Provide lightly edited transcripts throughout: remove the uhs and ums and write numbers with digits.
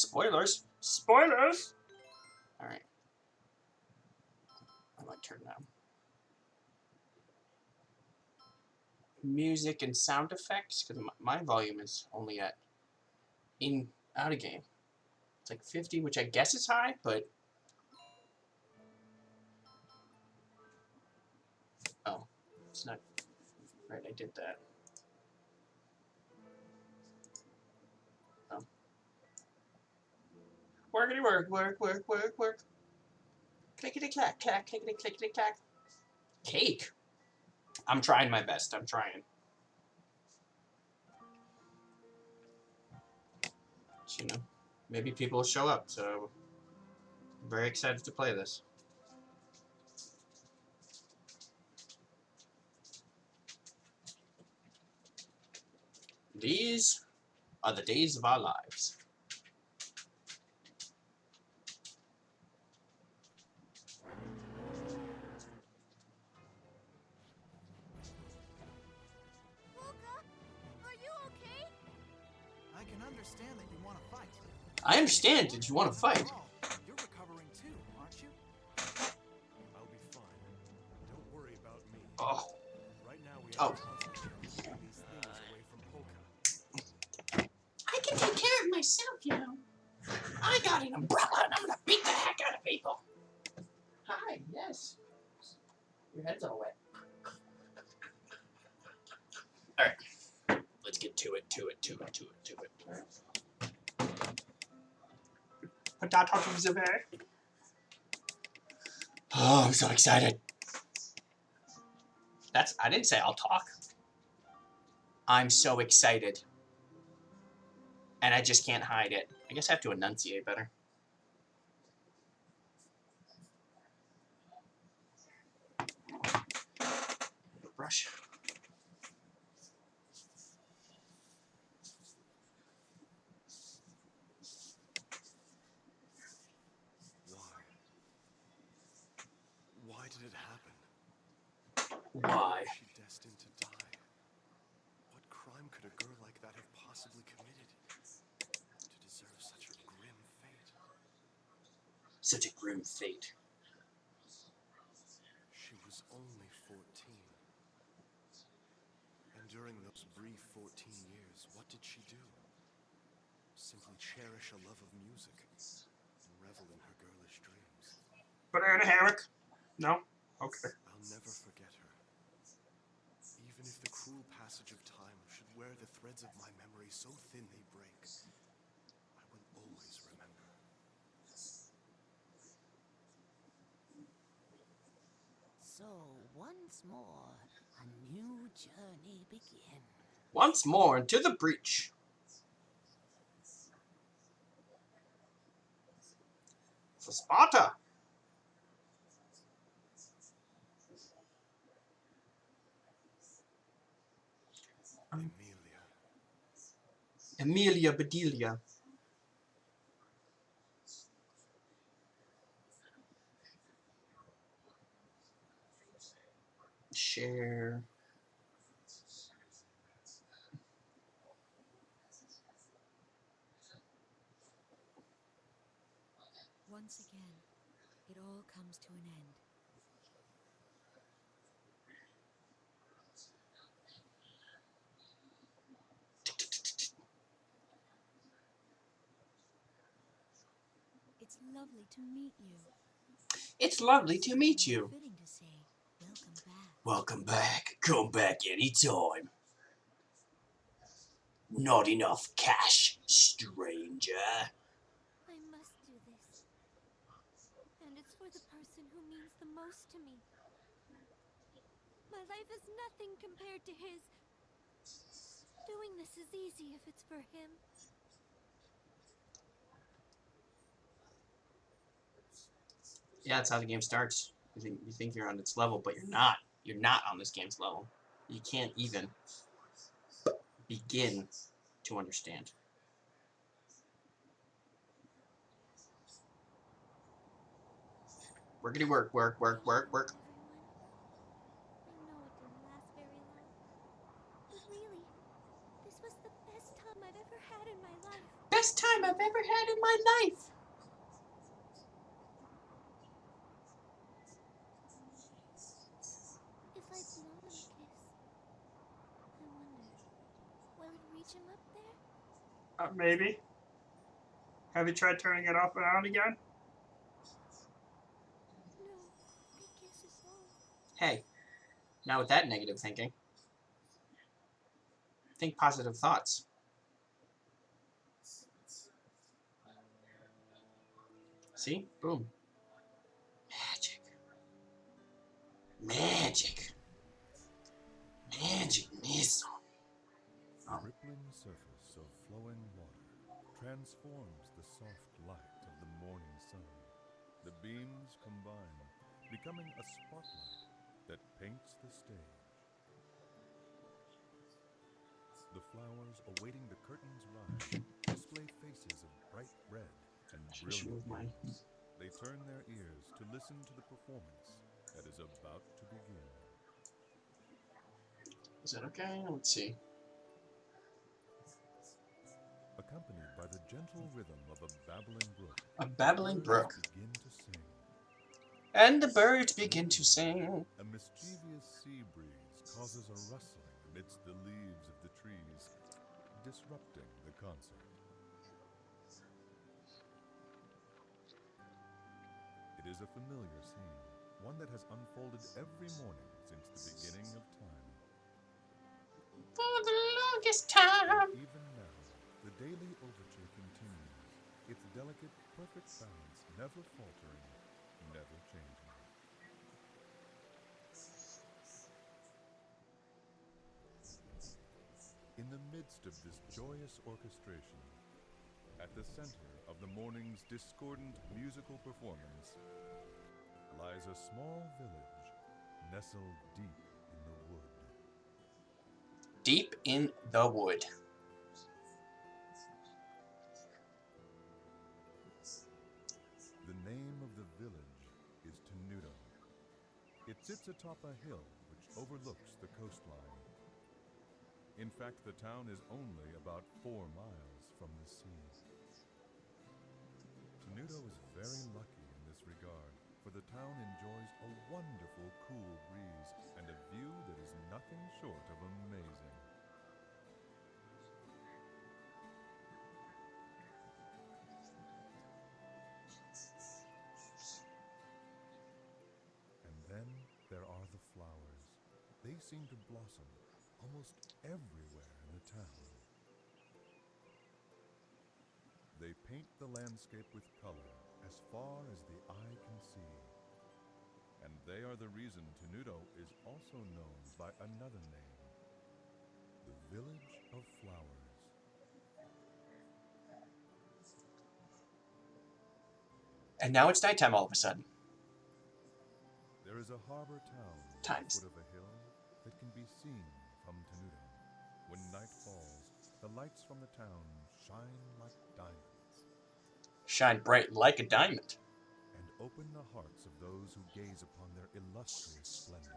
Spoilers. Spoilers. All right. I might turn down music and sound effects because my volume is only at out of game. It's like 50, which I guess is high, but oh, it's not right. I did that. Oh. Workity work, work, work, work, work. Clickety clack, clack, clickety clickety clack. Cake. I'm trying my best. I'm trying. You know, maybe people will show up. So, I'm very excited to play this. These are the days of our lives. Are you okay? I can understand that you want to fight. I understand. Did you want to fight? You're recovering too, aren't you? I'll be fine. Don't worry about me. Oh. Right now we have Oh. to concentrate on keeping these things away from Polka. I can take care of myself, you know. I got an umbrella and I'm gonna beat the heck out of people. Hi, yes. Your head's all wet. Alright. Let's get to it. Potatoes of air. Oh, I'm so excited. I didn't say I'll talk. I'm so excited. And I just can't hide it. I guess I have to enunciate better. Brush. Why did it happen? Why? Was she destined to die? What crime could a girl like that have possibly committed to deserve such a grim fate? Such a grim fate. She was only 14. And during those brief 14 years, what did she do? Simply cherish a love of music and revel in her girlish dreams. Put her in a hammock. No? Okay. I'll never forget her. Even if the cruel passage of time should wear the threads of my memory so thin they break, I will always remember. So, once more, a new journey begins. Once more into the breach. For Sparta. Emilia Bedelia. Share. Once again, it all comes to an end. It's lovely to meet you. It's lovely to meet you. Fitting to say, welcome back. Welcome back. Come back anytime. Not enough cash, stranger. I must do this. And it's for the person who means the most to me. My life is nothing compared to his. Doing this is easy if it's for him. Yeah, that's how the game starts. You think you're on its level, but you're not. You're not on this game's level. You can't even begin to understand. Workity work, work, work, work, work. I know it didn't last very long. But really, this was the best time I've ever had in my life. Best time I've ever had in my life. If I blow him a kiss, I wonder, will it reach him up there? Maybe. Have you tried turning it off and on again? No, I guess it won't. Hey, not with that negative thinking. Think positive thoughts. See? Boom. Magic. Magic. Magic missile. The rippling surface of flowing water transforms the soft light of the morning sun. The beams combine, becoming a spotlight that paints the stage. The flowers awaiting the curtain's rise display faces of bright red and brilliant hues. They turn their ears to listen to the performance that is about to begin. Is that okay? Let's see. Accompanied by the gentle rhythm of a babbling brook, A babbling brook. begin to sing. And the birds begin to sing. A mischievous sea breeze causes a rustling amidst the leaves of the trees, disrupting the concert. It is a familiar scene, one that has unfolded every morning since the beginning of time. For the longest time. And even now, the daily overture continues, its delicate, perfect balance never faltering, never changing. In the midst of this joyous orchestration, at the center of the morning's discordant musical performance, lies a small village nestled deep in the wood. Deep in the wood. The name of the village is Tenuto. It sits atop a hill which overlooks the coastline. In fact, the town is only about 4 miles from the sea. Tenuto is very lucky in this regard, for the town enjoys a wonderful cool breeze and a view that is nothing short of amazing. And then there are the flowers. They seem to blossom almost everywhere in the town. They paint the landscape with color as far as the eye can see. And they are the reason Tenuto is also known by another name, the Village of Flowers. And now it's nighttime all of a sudden. There is a harbor town at Times. the foot of a hill that can be seen from Tenuto. When night falls, the lights from the town shine like diamonds Shine bright like a diamond. and open the hearts of those who gaze upon their illustrious splendor.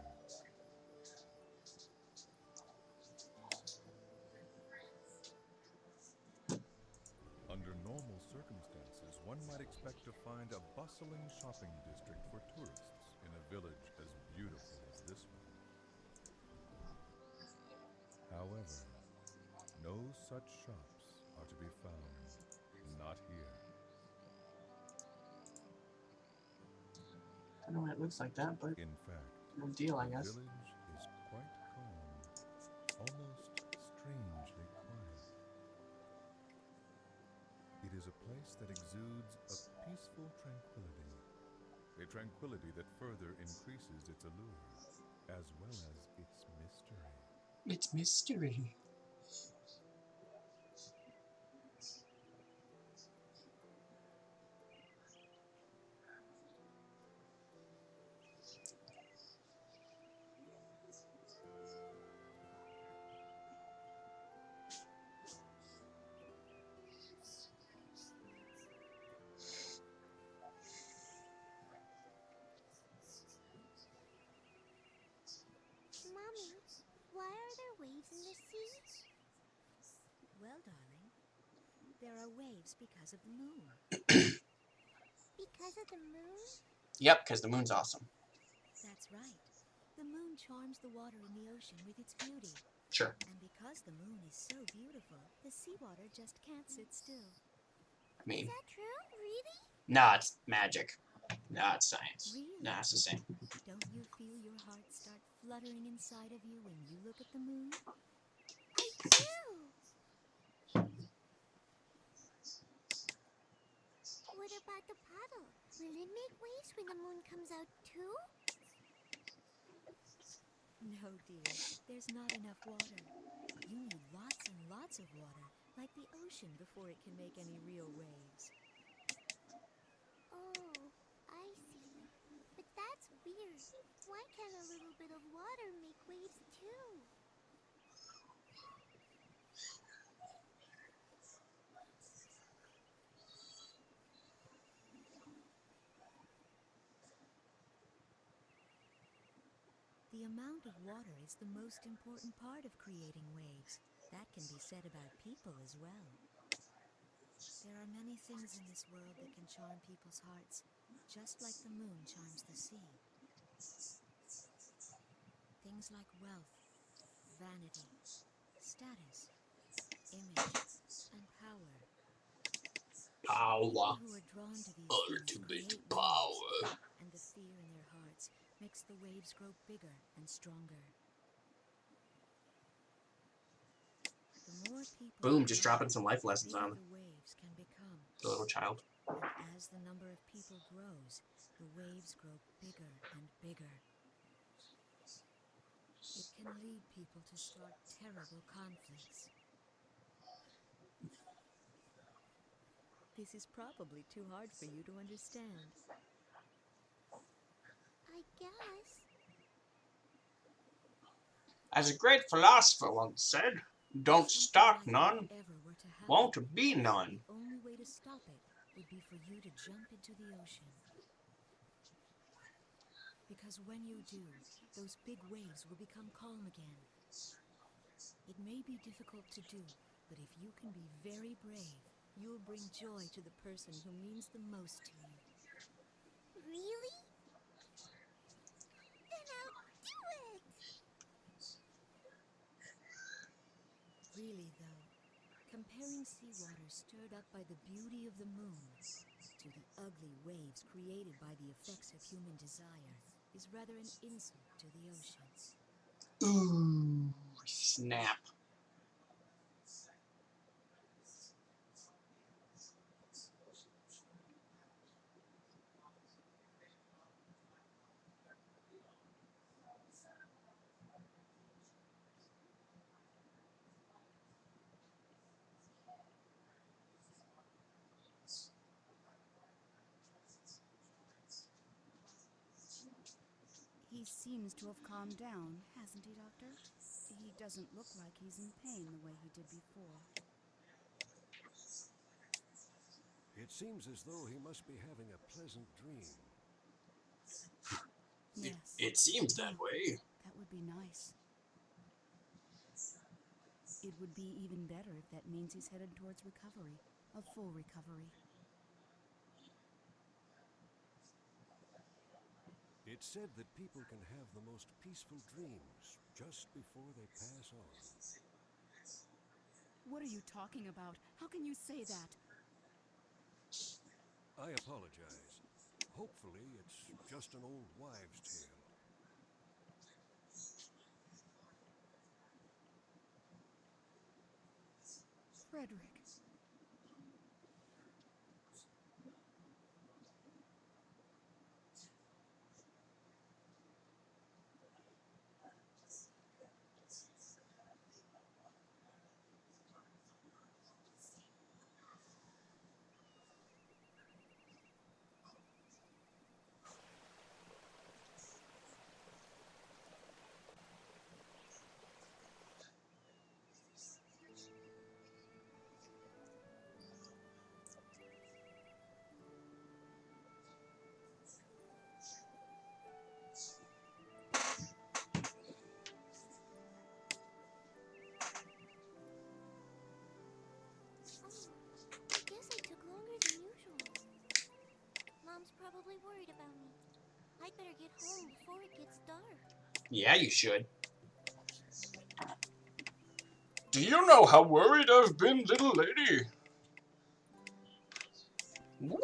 Under normal circumstances, one might expect to find a bustling shopping district for tourists in a village as beautiful as this one. However, no such shops are to be found, not here. I don't know what it looks like that, but In fact, no deal, I the guess. village is quite calm, almost strangely quiet. It is a place that exudes a peaceful tranquility, a tranquility that further increases its allure, as well as its mystery. It's mystery. Mommy, why are there waves in the sea? There are waves because of the moon. Because of the moon? Yep, because the moon's awesome. That's right. The moon charms the water in the ocean with its beauty. Sure. And because the moon is so beautiful, the seawater just can't sit still. I mean, Is that true? Really? nah, it's magic. Nah, it's science. Really? Nah, it's the same. Don't you feel your heart start fluttering inside of you when you look at the moon? I do! What about the puddle? Will it make waves when the moon comes out too? No, dear. There's not enough water. You need lots and lots of water, like the ocean, before it can make any real waves. Oh, I see. But that's weird. Why can't a little bit of water make waves too? The amount of water is the most important part of creating waves. That can be said about people as well. There are many things in this world that can charm people's hearts, just like the moon charms the sea. Things like wealth, vanity, status, image, and power. People Power. who are drawn to these things Ultimate create waves, power. and the fear in their hearts makes the waves grow bigger and stronger. The more people Boom, are just drawn, dropping some life the lessons bigger on the waves can become. the little child. And as the number of people grows, the waves grow bigger and bigger. It can lead people to start terrible conflicts. This is probably too hard for you to understand. I guess. As a great philosopher once said, don't If something start like none, that ever were to happen, won't be none. the only way to stop it would be for you to jump into the ocean. Because when you do, those big waves will become calm again. It may be difficult to do, but if you can be very brave, you'll bring joy to the person who means the most to you. Really? Then I'll do it! Really, though, comparing seawater stirred up by the beauty of the moon to the ugly waves created by the effects of human desire is rather an insult to the ocean. Ooh, snap. He seems to have calmed down, hasn't he, Doctor? He doesn't look like he's in pain the way he did before. It seems as though he must be having a pleasant dream. Yes. It seems that Well, way. that would be nice. It would be even better if that means he's headed towards recovery, a full recovery. It's said that people can have the most peaceful dreams just before they pass on. What are you talking about? How can you say that? I apologize. Hopefully, it's just an old wives' tale. Frederic. I'd better get home before it gets dark. Yeah, you should. Do you know how worried I've been, little lady? Whee!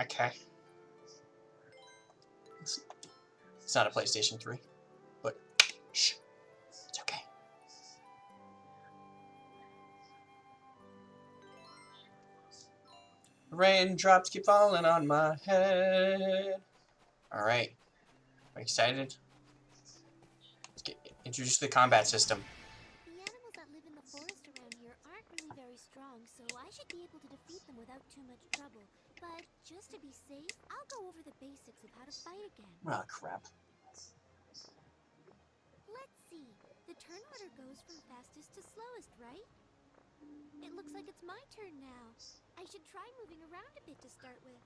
Okay. It's not a PlayStation 3, but shh, it's okay. Raindrops keep falling on my head. All right, are you excited? Let's get introduced to the combat system. The animals that live in the forest around here aren't really very strong, so I should be able to defeat them without too much trouble. But just to be safe, I'll go over the basics of how to fight again. Oh, crap. Let's see. The turn order goes from fastest to slowest, right? It looks like it's my turn now. I should try moving around a bit to start with.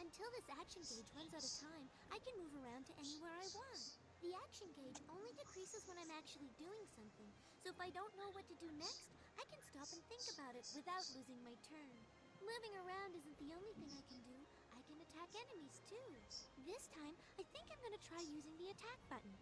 Until this action gauge runs out of time, I can move around to anywhere I want. The action gauge only decreases when I'm actually doing something, so if I don't know what to do next, I can stop and think about it without losing my turn. Moving around isn't the only thing I can do. I can attack enemies too. This time, I think I'm gonna try using the attack button.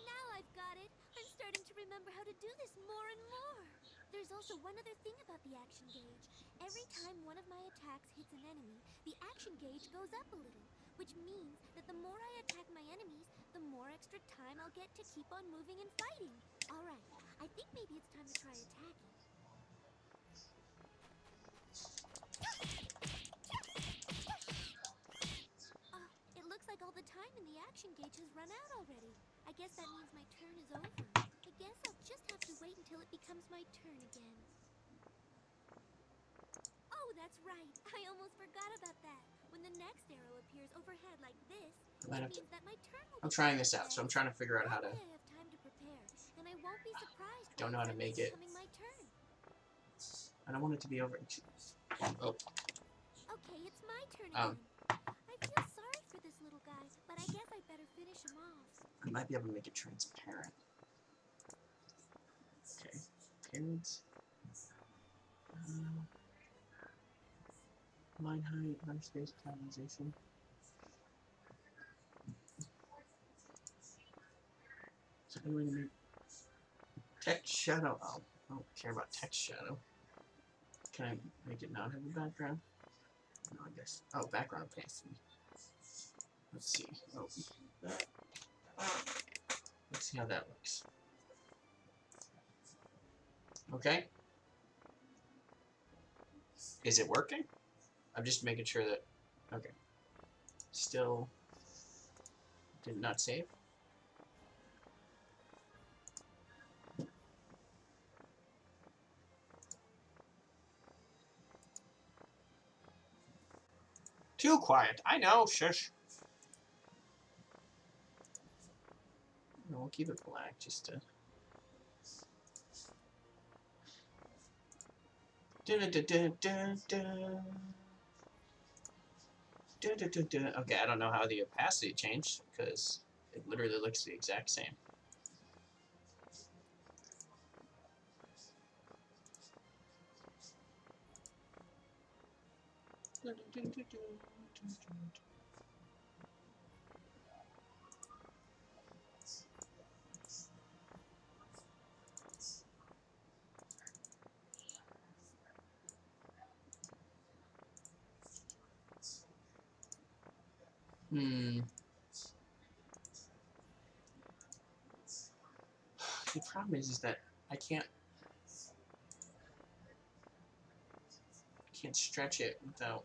Now I've got it! I'm starting to remember how to do this more and more! There's also one other thing about the action gauge. Every time one of my attacks hits an enemy, the action gauge goes up a little, which means that the more I attack my enemies, the more extra time I'll get to keep on moving and fighting. Alright, I think maybe it's time to try attacking. It looks like all the time in the action gauge has run out already. I guess that means my turn is over. I guess I'll just have to wait until it becomes my turn again. Oh, that's right. I almost forgot about that. When the next arrow appears overhead like this, it means that my turn will be I'm trying this out, so I'm trying to figure out how to. I have time to prepare, and I won't be surprised. Don't know how to make it. My turn. I don't want it to be over. Oh. Okay, it's my turn again. I feel sorry for this little guy, but I guess I better finish him off. I might be able to make it transparent. Okay. Appearance. Line height, line space, stabilization. So I'm going to make text shadow. Oh, I don't care about text shadow. Can I make it not have a background? No, I guess. Oh, background opacity. Let's see. Oh, that. Let's see how that looks. Okay. Is it working? I'm just making sure that. Okay. Still did not save. Too quiet. I know. Shush. No, we'll keep it black just to. Okay, I don't know how the opacity changed because it literally looks the exact same. The problem is that I can't stretch it without.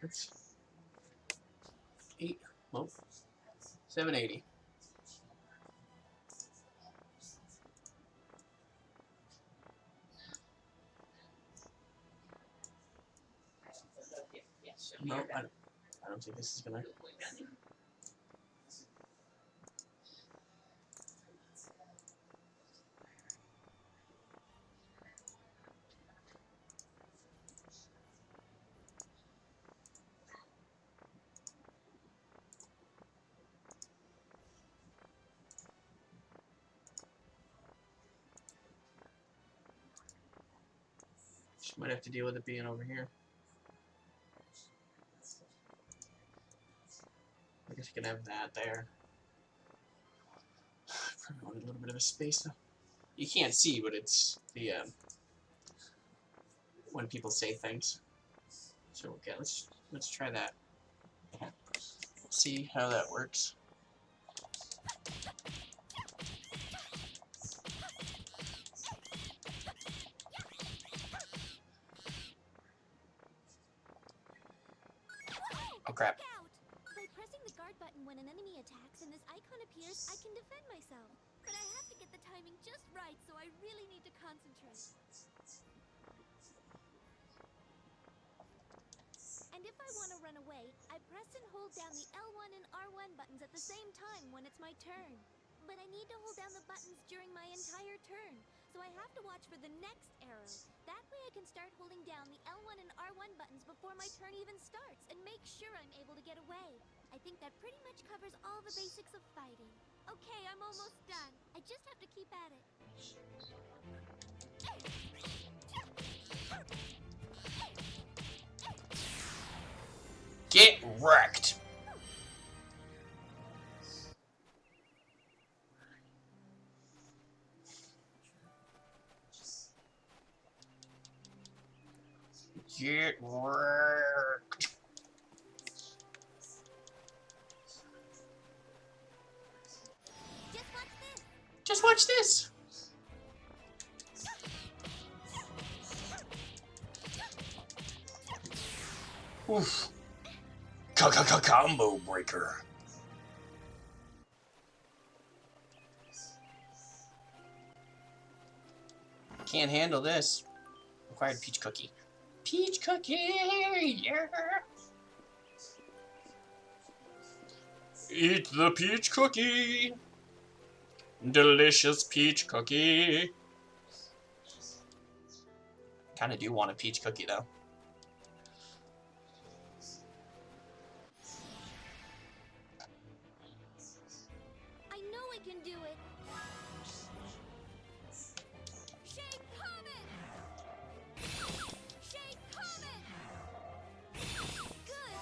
That's 8. Well, 780. No, I don't think this is gonna. Just might have to deal with it being over here. I guess you can have that there. Probably want a little bit of a space though. You can't see, but it's the when people say things. So okay, let's try that. See how that works. Oh crap. Look out! By pressing the guard button when an enemy attacks and this icon appears, I can defend myself. But I have to get the timing just right, so I really need to concentrate. And if I want to run away, I press and hold down the L1 and R1 buttons at the same time when it's my turn. But I need to hold down the buttons during my entire turn, so I have to watch for the next arrow. That way I can start holding down the L1 and R1 buttons before my turn even starts and make sure I'm able to get away. I think that pretty much covers all the basics of fighting. Okay, I'm almost done. I just have to keep at it. Get wrecked. Get wrecked. Just watch this. Oof. Combo breaker. Can't handle this. Required peach cookie. Peach cookie, yeah. Eat the peach cookie. Delicious peach cookie. Kinda do want a peach cookie though. I know I can do it. Shake Comet! Shake Comet! Good.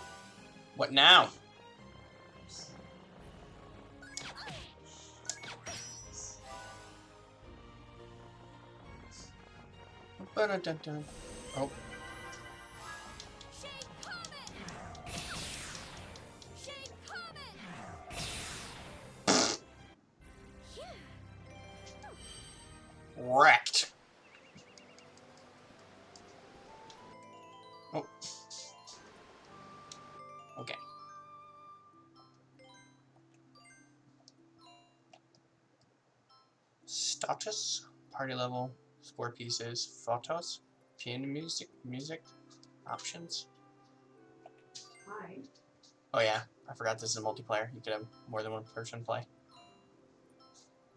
What now? Ba-da-dun-dun. Oh. Shake Comet! Shake Comet! Phew. Wrecked. Oh. Okay. Status, party level, score pieces, photos, piano music, options. Hi. Oh yeah, I forgot this is a multiplayer. You could have more than one person play.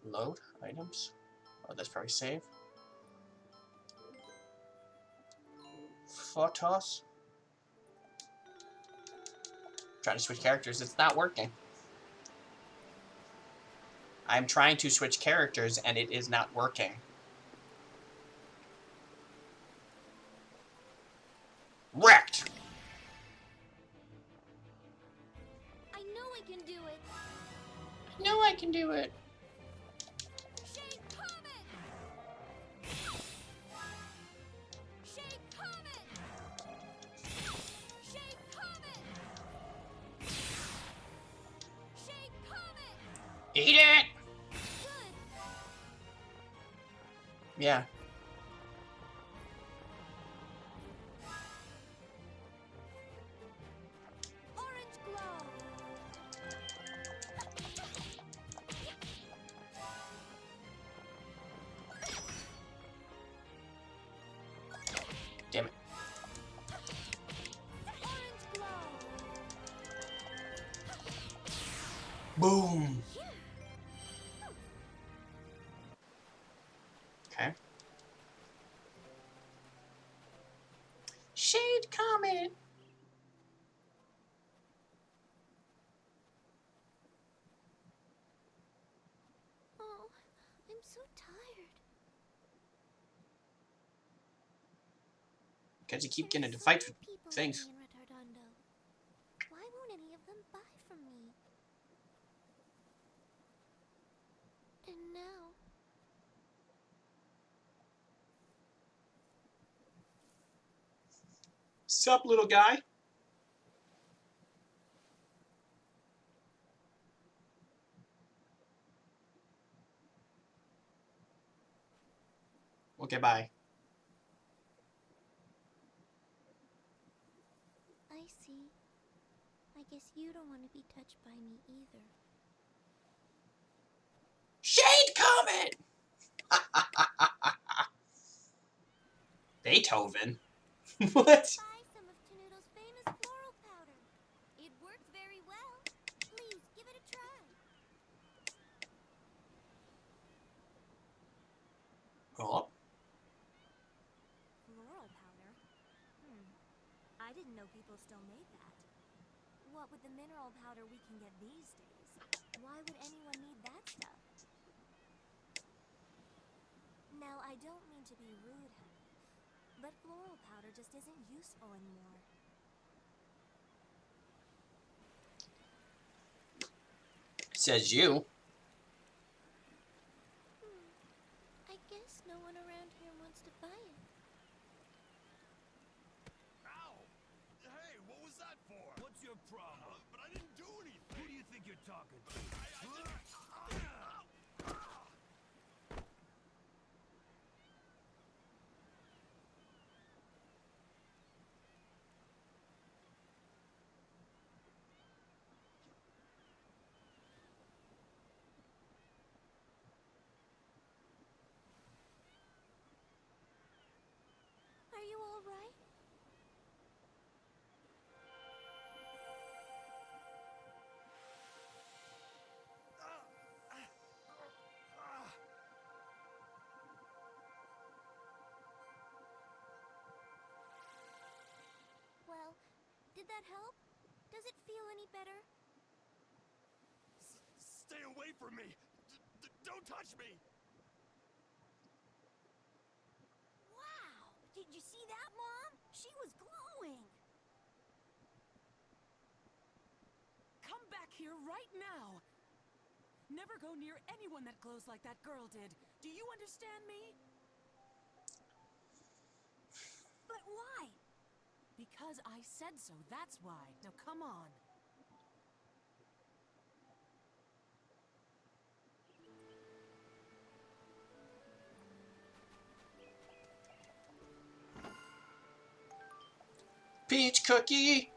Load items. Oh, that's probably save. Photos. Trying to switch characters, it's not working. I'm trying to switch characters and it is not working. Wrecked! I know I can do it. I know I can do it. Shake Comet! Shake Comet! Shake Comet! Shake Comet! Eat it! Good. Yeah. Orange glow. Damn it. Orange glow. Boom. Okay. Shade Comet. Oh, I'm so tired. Because you keep There getting are into so fights many with people things. living in Retardondo. Why won't any of them buy from me? And now, Sup, little guy? Okay, bye. I see. I guess you don't want to be touched by me either. Shade Comet! Beethoven? What? Buy some of Tenuto's famous floral powder. It works very well. Please, give it a try. Oh. Floral powder? I didn't know people still made that. What with the mineral powder we can get these days, why would anyone need that stuff? Now, I don't mean to be rude, honey, but floral powder just isn't useful anymore. Says you. I guess no one around here wants to buy it. Ow! Hey, what was that for? What's your problem? But I didn't do anything. Who do you think you're talking to? Are you all right? Well, did that help? Does it feel any better? Stay away from me! Don't touch me! Wow! Did you see that, Mom? She was glowing! Come back here right now! Never go near anyone that glows like that girl did. Do you understand me? But why? Because I said so, that's why. Now come on. Peach cookie!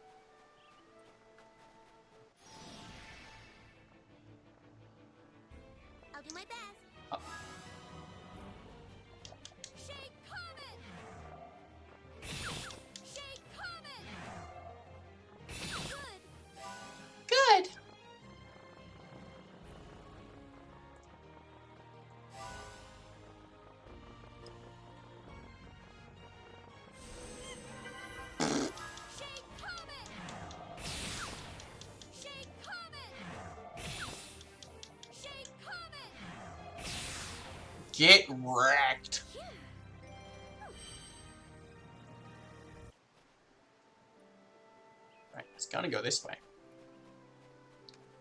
I'll do my best. Shake Comet! Shake Comet! Good. Good! Shake Comet! Shake Comet! Shake Comet! Get wrecked. Right, it's gonna go this way.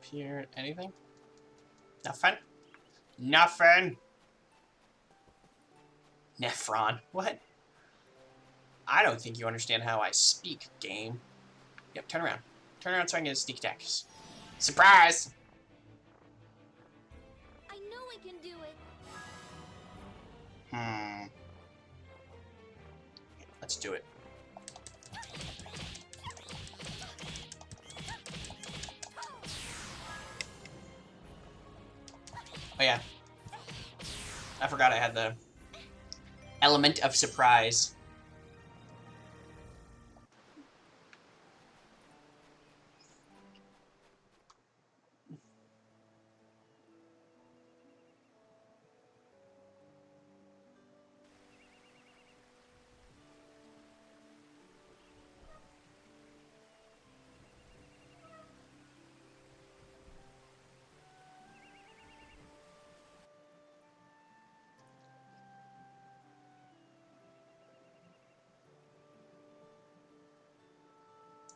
Appear anything? Nothing? Nothing! Nephron. What? I don't think you understand how I speak, game. Yep, turn around. Turn around so I can get a sneak attack. Surprise! I know I can do it. Let's do it. Oh yeah. I forgot I had the element of surprise.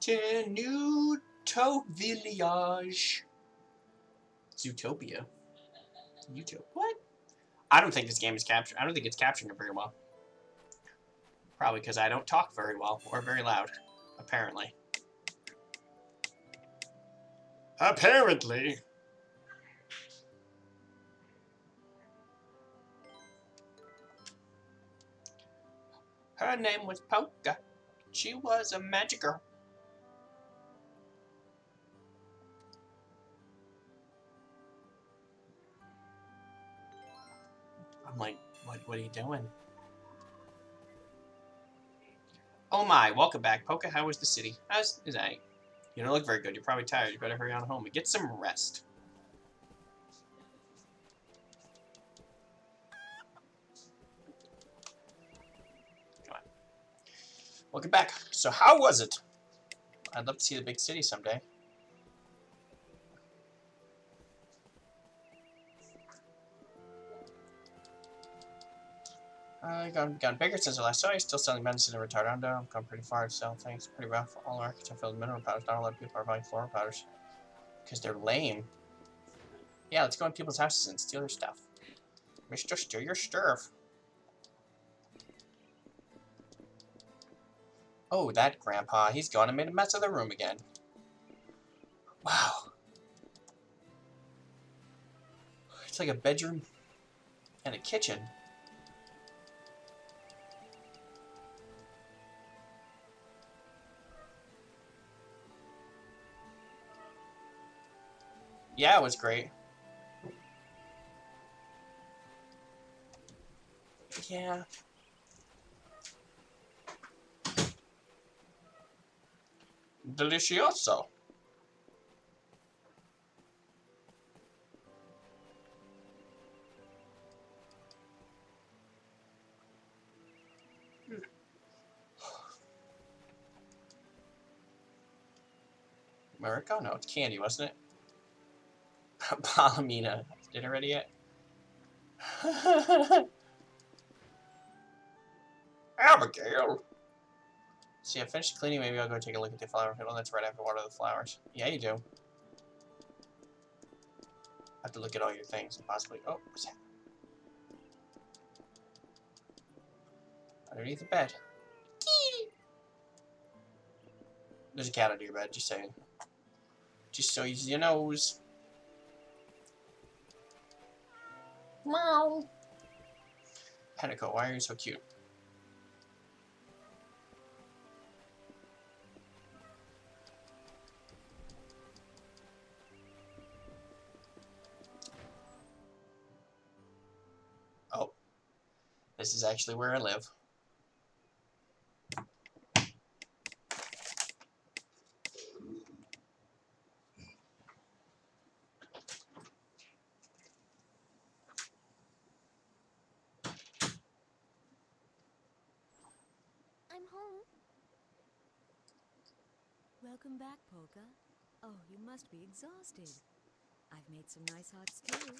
to New Village. Zootopia. What? I don't think this game is captured. I don't think it's capturing it very well. Probably because I don't talk very well or very loud. Apparently. Apparently. Her name was Polka. She was a magic girl. I'm like, what are you doing? Oh my, welcome back. Polka, how was the city? How's that? You don't look very good. You're probably tired. You better hurry on home and get some rest. Come on. Welcome back. So how was it? I'd love to see the big city someday. Gotten bigger since I last saw you. Still selling medicine in Retardando. I've gone pretty far to sell things. Pretty rough. All our markets are filled with mineral powders. Not a lot of people are buying floral powders. Because they're lame. Yeah, let's go in people's houses and steal their stuff. Mr. Steal your stuff. Oh, that grandpa. He's gone and made a mess of the room again. Wow. It's like a bedroom and a kitchen. Yeah, it was great. Yeah. Delicioso. America? No, it's candy, wasn't it? Palomina. Dinner ready yet? Abigail! See, I finished cleaning. Maybe I'll go take a look at the flower field. That's right, I have to water the flowers. Yeah, you do. I have to look at all your things and possibly... Oh, what's that? Underneath the bed. There's a cat under your bed, just saying. Just so you knows. Meow. Penico, why are you so cute? Oh. This is actually where I live. I'm home. Welcome back, Polka. Oh, you must be exhausted. I've made some nice hot stew.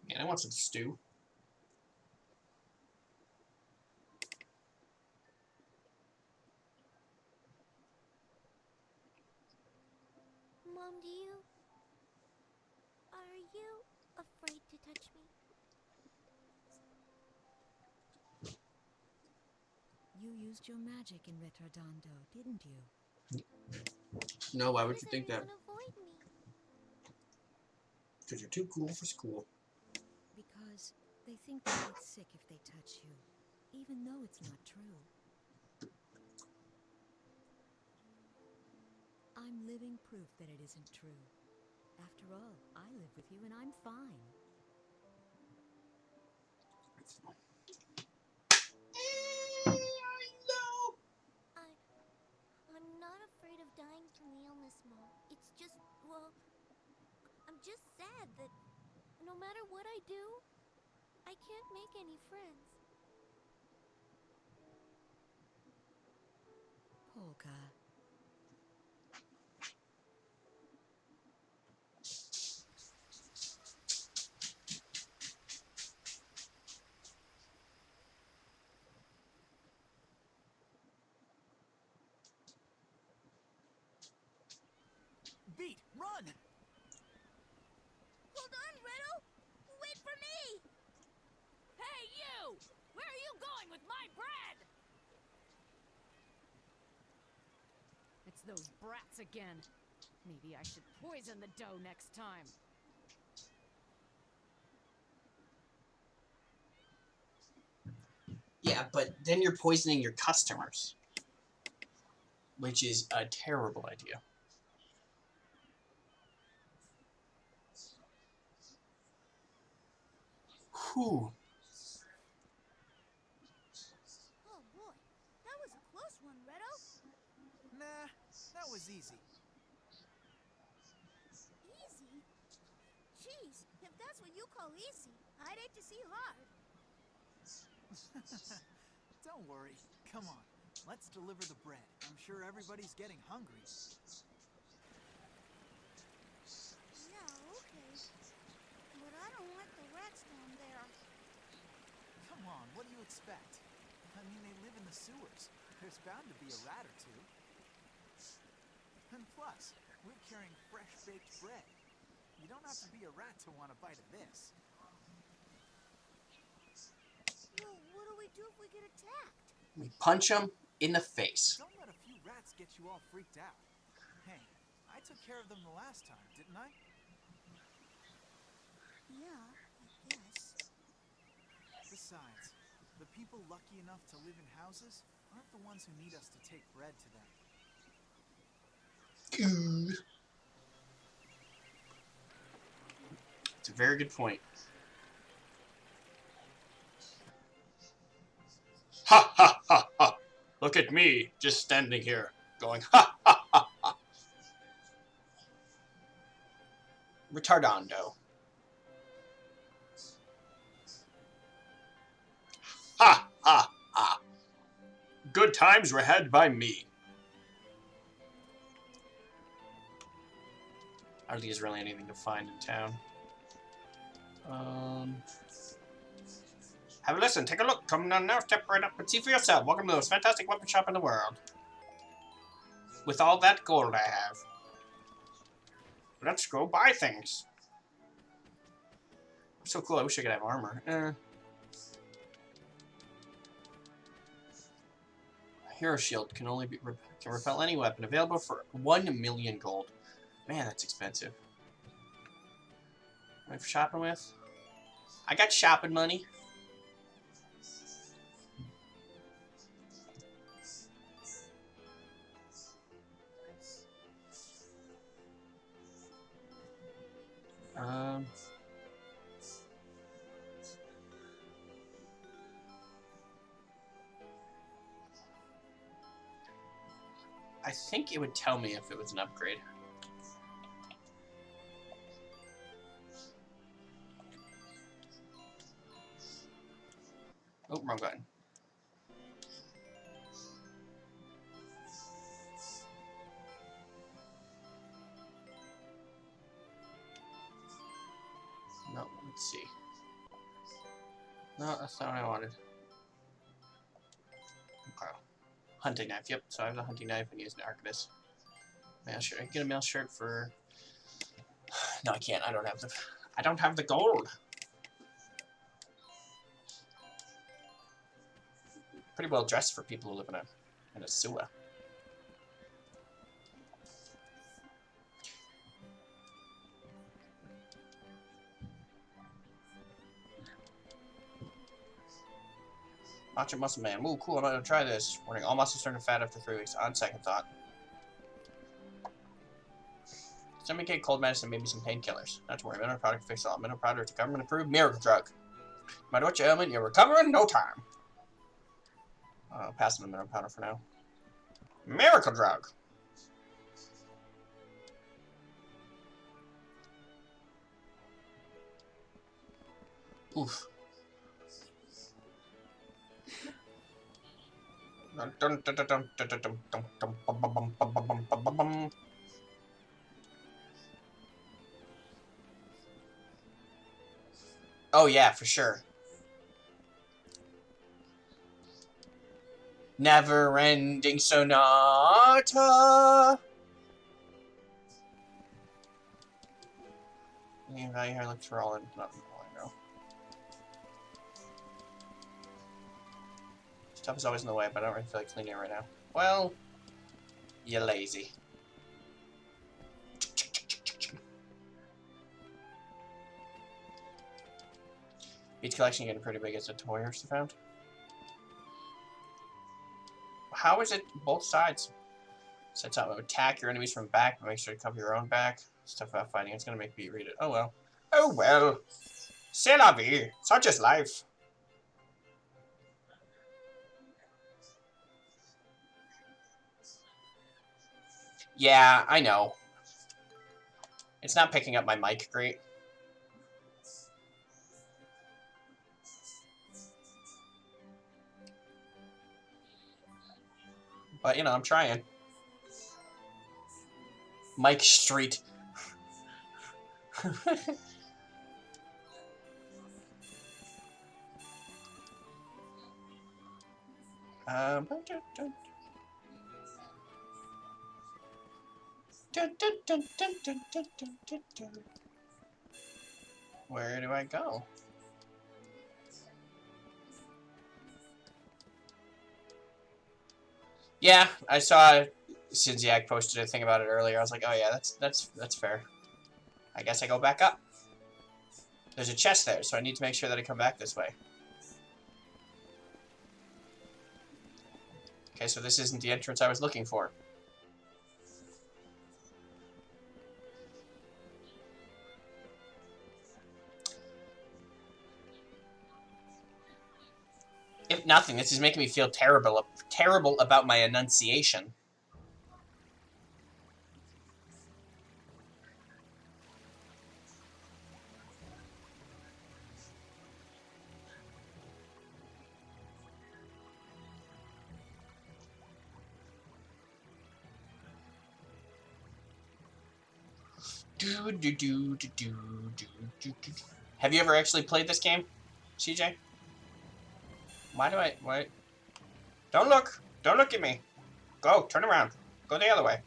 Man, I want some stew. Mom, are you afraid to touch me? You used your magic in Retardando, didn't you? No, why would you think that? Avoid me? Because you're too cool for school. Because they think they get sick if they touch you, even though it's not true. I'm living proof that it isn't true. After all, I live with you and I'm fine. I'm not afraid of dying from the illness, Mom. It's just, well, I'm just sad that no matter what I do, I can't make any friends. Polka. those brats again. Maybe I should poison the dough next time. Yeah, but then you're poisoning your customers, which is a terrible idea. Whew. Oh boy, that was a close one, Redo. Nah, that was easy. Easy? Jeez, if that's what you call easy, I'd hate to see hard. Don't worry. Come on, let's deliver the bread. I'm sure everybody's getting hungry. Yeah, okay. But I don't like the rats down there. Come on, what do you expect? I mean, they live in the sewers. There's bound to be a rat or two. And plus, we're carrying fresh-baked bread. You don't have to be a rat to want a bite of this. Well, what do we do if we get attacked? We punch them in the face. Don't let a few rats get you all freaked out. Hey, I took care of them the last time, didn't I? Yeah, I guess. Besides, the people lucky enough to live in houses aren't the ones who need us to take bread to them. It's a very good point. Ha ha ha ha! Look at me, just standing here, going ha ha ha ha. Retardando. Ha ha ha! Good times were had by me. I don't think there's really anything to find in town. Have a listen, take a look. Come down now, step right up and see for yourself. Welcome to the most fantastic weapon shop in the world. With all that gold I have. Let's go buy things. So cool, I wish I could have armor. Hero shield can only be can repel any weapon. Available for 1 million gold. Man, that's expensive. What for shopping with? I got shopping money. I think it would tell me if it was an upgrade. Oh, wrong button. No, let's see. No, that's not what I wanted. Okay. Hunting knife, yep, so I have the hunting knife and use an arquebus. Mail shirt. I can get a mail shirt for... No, I can't. I don't have the gold. Pretty well dressed for people who live in a sewer. Macho Muscle Man. Ooh, cool. I'm gonna try this. Warning, all muscles turn to fat after 3 weeks. On second thought. Stomach ache, cold medicine, maybe some painkillers. Not to worry, mineral product fix all. Mineral powder is a government-approved miracle drug. No matter what your ailment, you'll recover in no time. Pass on the mineral powder for now. Miracle drug! Oof. Oh yeah, for sure. Never-ending Sonata. Yeah, value here looks for all in. Nothing I know. Stuff is always in the way, but I don't really feel like cleaning it right now. Well, You lazy. Each collection getting pretty big as the toys found. How is it both sides? Sets out attack your enemies from back, but make sure to cover your own back. Stuff about fighting, it's gonna make me read it. Oh well. Oh well. C'est la vie. Such is life. Yeah, I know. It's not picking up my mic great. But, you know, I'm trying. Mike Street. Where do I go? Yeah, I saw Sinziak posted a thing about it earlier. I was like, oh yeah, that's fair. I guess I go back up. There's a chest there, so I need to make sure that I come back this way. Okay, so this isn't the entrance I was looking for. If nothing, this is making me feel terrible about my enunciation. Have you ever actually played this game, CJ? Why? Don't look! Don't look at me! Go, turn around. Go the other way.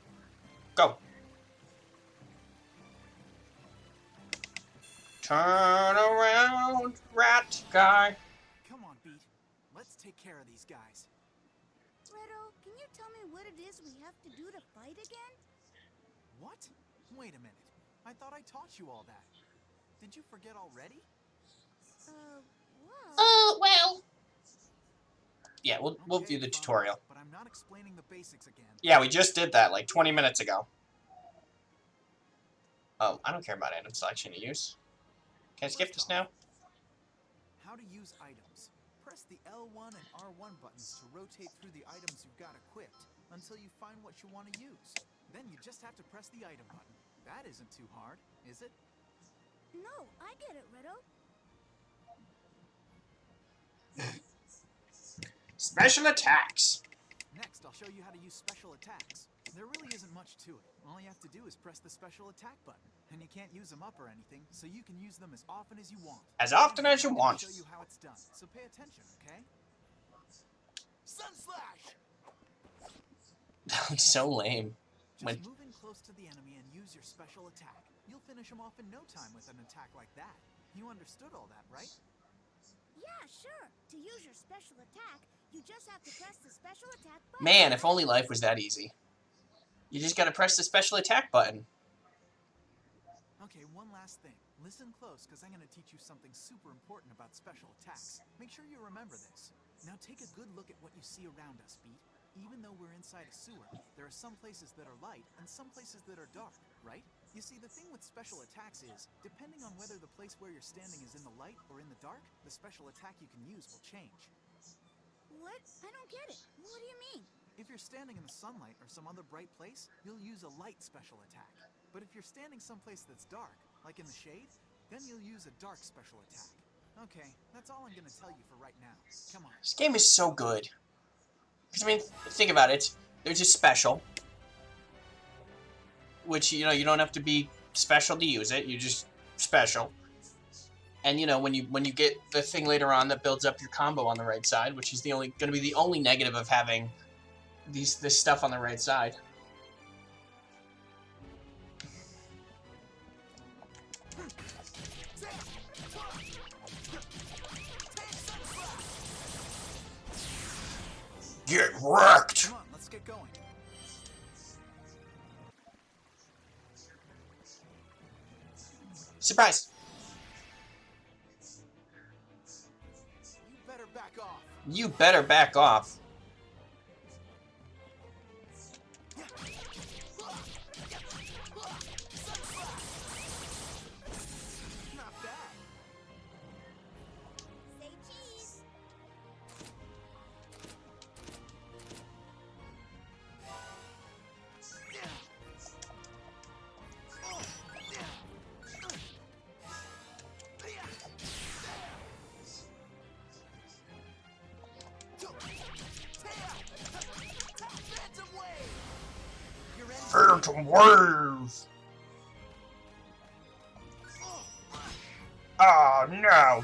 Go. Turn around, rat guy. Come on, Beat. Let's take care of these guys. Redo, can you tell me what it is we have to do to fight again? What? Wait a minute. I thought I taught you all that. Did you forget already? Well. Yeah, we'll view the tutorial. But I'm not explaining the basics again. Yeah, we just did that like 20 minutes ago. Oh, I don't care about item selection to use. Can I skip this now? How to use items. Press the L1 and R1 buttons to rotate through the items you've got equipped until you find what you want to use. Then you just have to press the item button. That isn't too hard, is it? No, I get it, Redo. Special attacks. Next, I'll show you how to use special attacks. There really isn't much to it. All you have to do is press the special attack button. And you can't use them up or anything, so you can use them as often as you want. As often as you want. I'll show you how it's done, so pay attention, okay? Sun Slash! That looks so lame. Just move in close to the enemy and use your special attack. You'll finish him off in no time with an attack like that. You understood all that, right? Yeah, sure. To use your special attack, you just have to press the special attack button. Man, if only life was that easy. You just gotta press the special attack button. Okay, one last thing. Listen close, because I'm going to teach you something super important about special attacks. Make sure you remember this. Now take a good look at what you see around us, Beat. Even though we're inside a sewer, there are some places that are light and some places that are dark, right? You see, the thing with special attacks is, depending on whether the place where you're standing is in the light or in the dark, the special attack you can use will change. What? I don't get it. What do you mean? If you're standing in the sunlight or some other bright place, you'll use a light special attack. But if you're standing someplace that's dark, like in the shade, then you'll use a dark special attack. Okay, that's all I'm gonna tell you for right now. Come on. This game is so good. Because, I mean, think about it. There's a special. Which, you know, you don't have to be special to use it. You just special. And, you know, when you get the thing later on that builds up your combo on the right side, which is going to be the only negative of having this stuff on the right side. Get wrecked! Come on, let's get going. Surprise! You better back off. You better back off. Not bad. Say cheese. Phantom wave. You're ready. Phantom Wave! Oh no!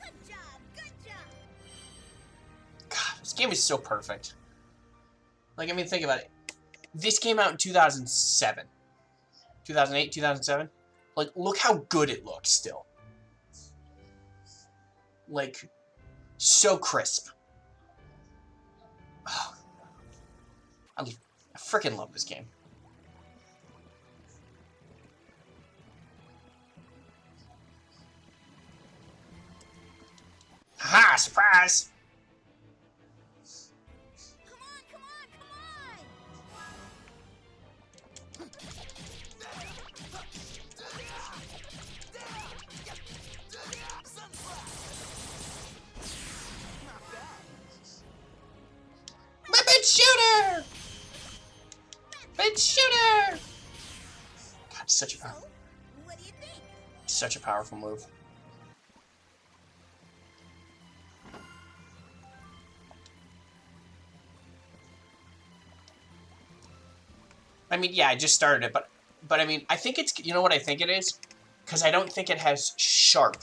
Good job. Good job. God, this game is so perfect. Like, I mean, think about it. This came out in 2007. 2008, 2007? Like, look how good it looks still. Like, so crisp. Oh, I freaking love this game. Haha, surprise! Come on, come on, come on. Not bad. Weapon shooter! Weapon shooter! God, such a So, what do you think? such a powerful move. I mean, yeah, I just started it, but I mean, I think it's, you know what I think it is? Because I don't think it has sharp.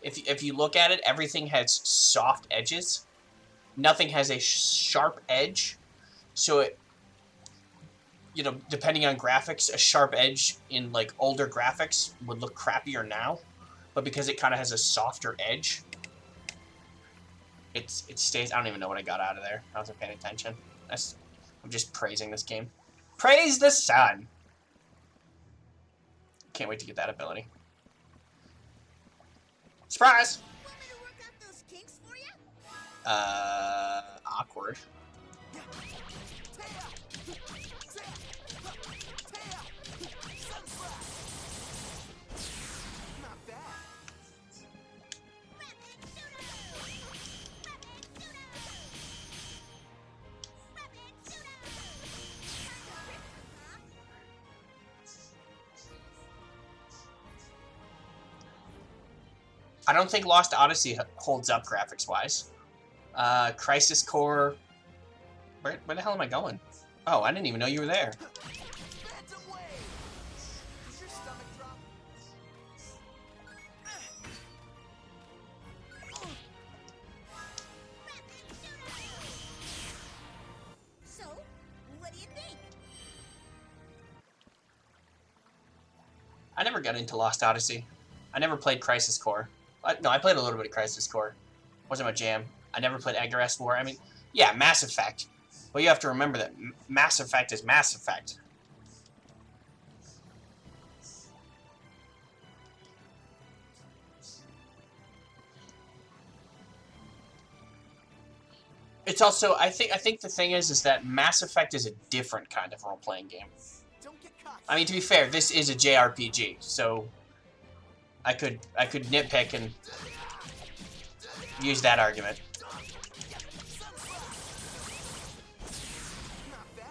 If you look at it, everything has soft edges. Nothing has a sharp edge. So it, you know, depending on graphics, a sharp edge in like older graphics would look crappier now. But because it kind of has a softer edge, it stays. I don't even know what I got out of there. I wasn't paying attention. I'm just praising this game. Praise the sun! Can't wait to get that ability. Surprise! Want me to work out those kinks for you? Awkward. Not bad. Rapid shooter! Rapid shooter! Rapid shooter! Kind of tricky, huh? I don't think Lost Odyssey holds up graphics-wise. Crisis Core... Where the hell am I going? Oh, I didn't even know you were there. Phantom wave. Does your stomach drop? Rapid shooter! So, what do you think? I never got into Lost Odyssey. I never played Crisis Core. No, I played a little bit of Crisis Core. Wasn't my jam. I never played Agarest War. I mean, yeah, Mass Effect. But you have to remember that Mass Effect is Mass Effect. It's also, I think the thing is that Mass Effect is a different kind of role-playing game. Don't get caught. I mean, to be fair, this is a JRPG, so I could nitpick and use that argument. Not bad.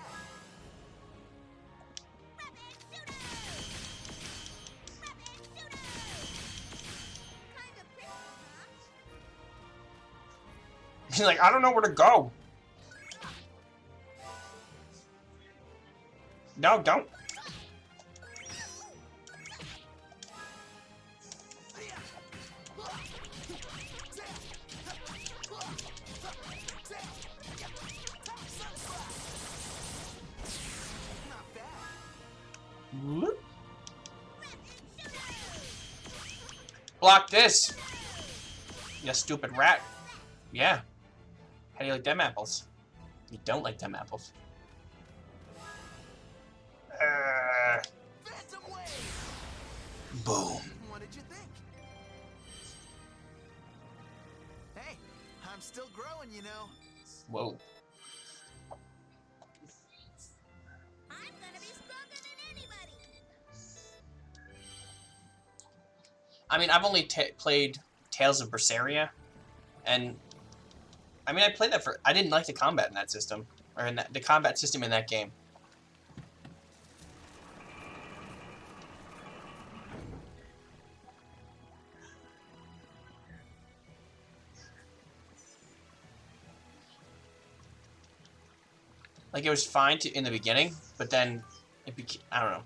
Rapid shooter! Rapid shooter! Kind of tricky, huh? He's like, I don't know where to go. No, don't. Not bad. Block this. You stupid rat. Yeah. How do you like them apples? You don't like them apples. Phantom Wave! Boom. What did you think? Hey, I'm still growing, you know. Whoa. I'm gonna be stronger than anybody. I mean, I've only played Tales of Berseria, and I mean, I played that for. I didn't like the combat in that system, or in the combat system in that game. Like, it was fine in the beginning, but then it became, I don't know.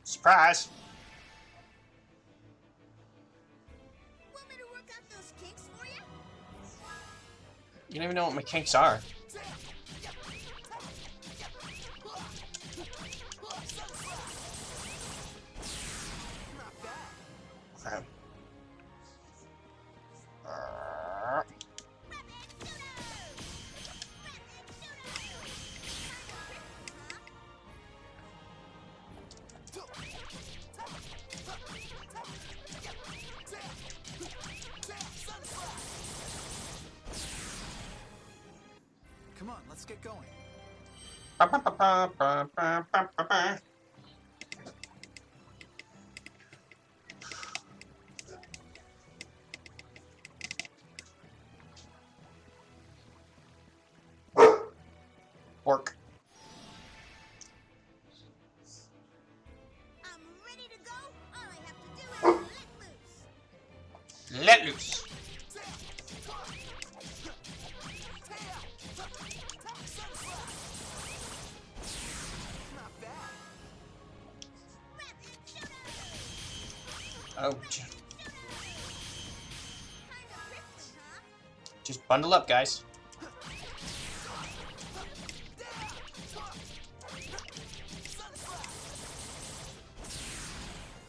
Surprise! Want me to work out those kinks for you? You don't even know what my kinks are. Crap. Come on, let's get going. Pork. I'm ready to go. All I have to do is Let loose. Oh, just bundle up, guys.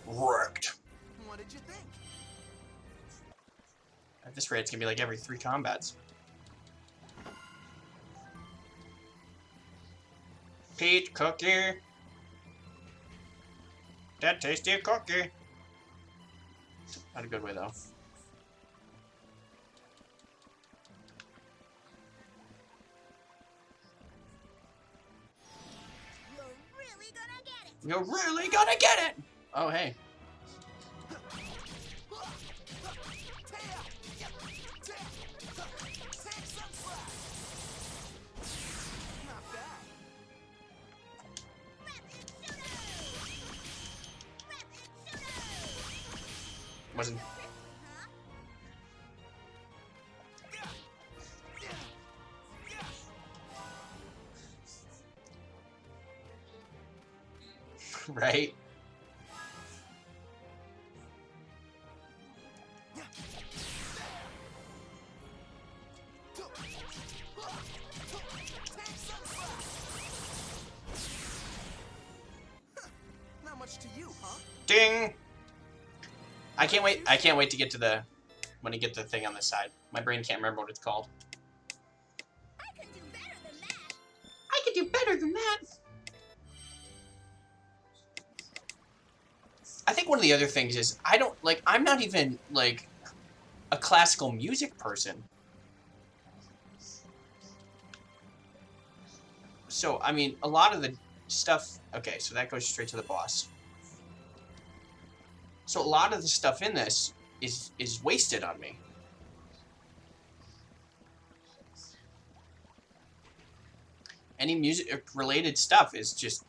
Wrecked. What did you think? At this rate, it's gonna be like every 3 combats. Peach cookie. That tasty cookie. Not a good way though. You're really gonna get it. You're really gonna get it. Oh hey. Wasn't. Right? Not much to you, huh? Ding! I can't wait. I can't wait to get to the when you get the thing on this side. My brain can't remember what it's called. I can do better than that. I can do better than that. I think one of the other things is I'm not even like a classical music person. So, I mean, a lot of the stuff, okay, so that goes straight to the boss. So a lot of the stuff in this is wasted on me. Any music related stuff is just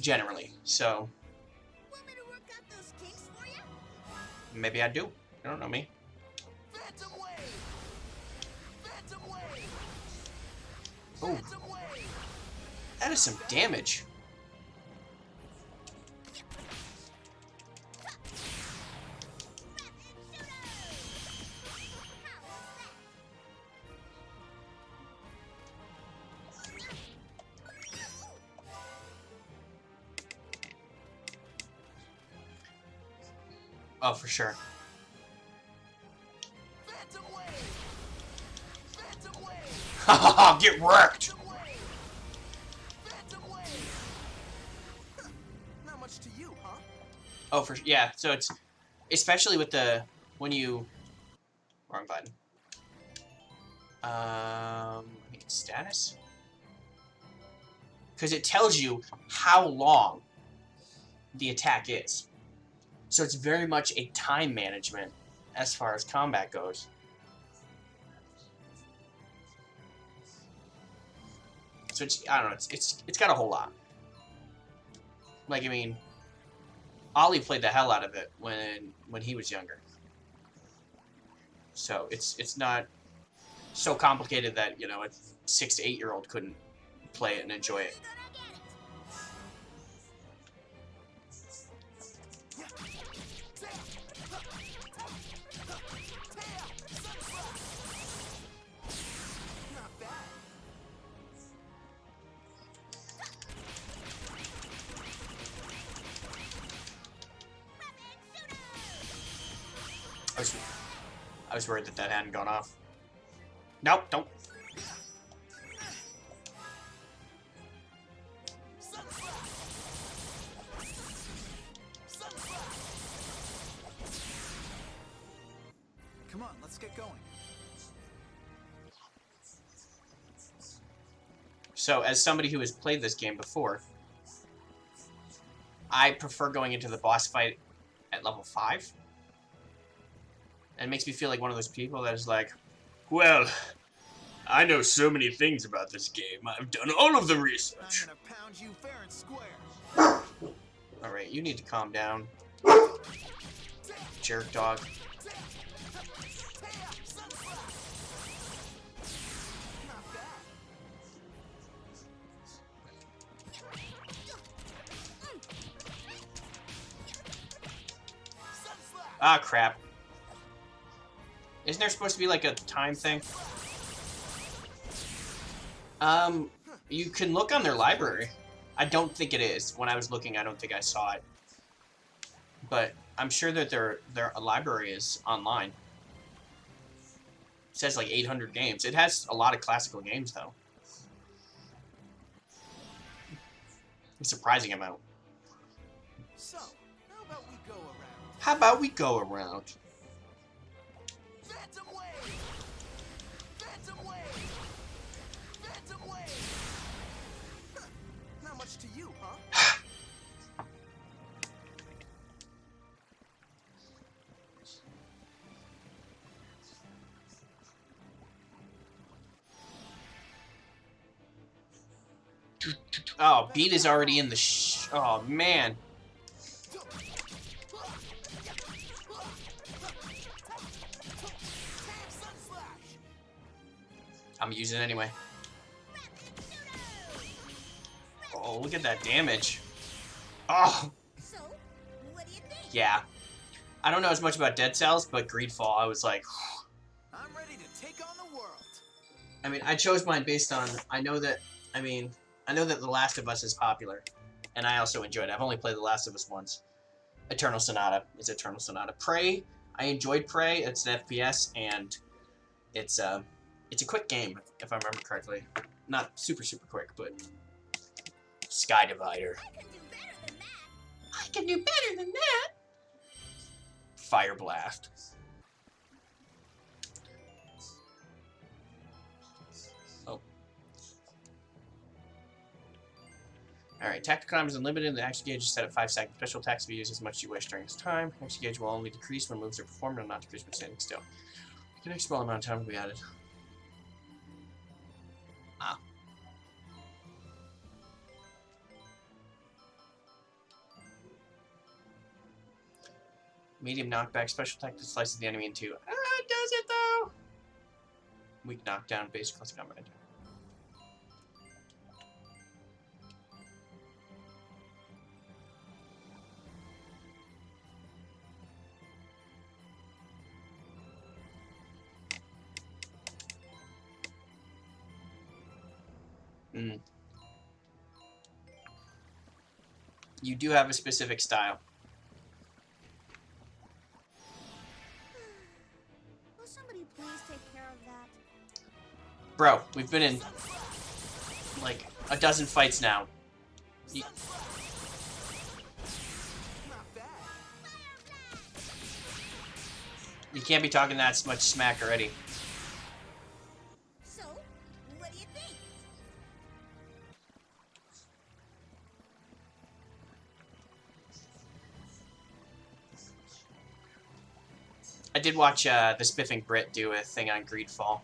generally. So Want me to work out those kinks for you? maybe I do. You don't know me. Phantom Wave! Phantom Wave! Oh, Phantom Wave! that is some damage. Oh, for sure. Phantom Wave! Phantom Wave! Haha, get wrecked! Phantom Wave! Phantom Wave! Huh, not much to you, huh? Oh, for yeah. So it's especially with the when you wrong button. I think it's status because it tells you how long the attack is. So it's very much a time management as far as combat goes. So it's I don't know. It's got a whole lot. Like I mean, Ollie played the hell out of it when he was younger. So it's not so complicated that you know a 6 to 8 year old couldn't play it and enjoy it. Not bad. I was worried that that hadn't gone off. Nope, don't. Come on, let's get going. So, as somebody who has played this game before, I prefer going into the boss fight at level 5. And it makes me feel like one of those people that is like, well, I know so many things about this game. I've done all of the research. I'm gonna pound you fair and square. Alright, you need to calm down. Jerk dog. Not bad. Ah, crap. Isn't there supposed to be like a time thing? You can look on their library. I don't think it is. When I was looking, I don't think I saw it. But I'm sure that their library is online. It says like 800 games. It has a lot of classical games, though. A surprising amount. So, how about we go around? How about we go around? Phantom Wave! Phantom Wave! Phantom Wave! Huh, not much to you, huh? Oh, beat is already in the oh, man. I'm using it anyway. Oh, look at that damage. Oh, So, what do you think? yeah. I don't know as much about Dead Cells, but Greedfall, I was like... I'm ready to take on the world. I mean, I chose mine based on... I know that The Last of Us is popular, and I also enjoyed it. I've only played The Last of Us once. Eternal Sonata is Eternal Sonata. Prey, I enjoyed Prey. It's an FPS, and it's a quick game, if I remember correctly. Not super, super quick, but... Sky Divider. I can do better than that. I can do better than that! Fire Blast. Oh. Alright, tactical time is unlimited. The action gauge is set at 5 seconds. Special attacks can be used as much as you wish during this time. Action gauge will only decrease when moves are performed and not decrease when standing still. The next small amount of time will be added. Ah. Medium knockback. Special attack that slices the enemy in two. Ah, does it though? Weak knockdown. Basic classic combat. You do have a specific style. Bro, we've been in like a dozen fights now. You can't be talking that much smack already. So, what do you think? I did watch the Spiffing Brit do a thing on Greedfall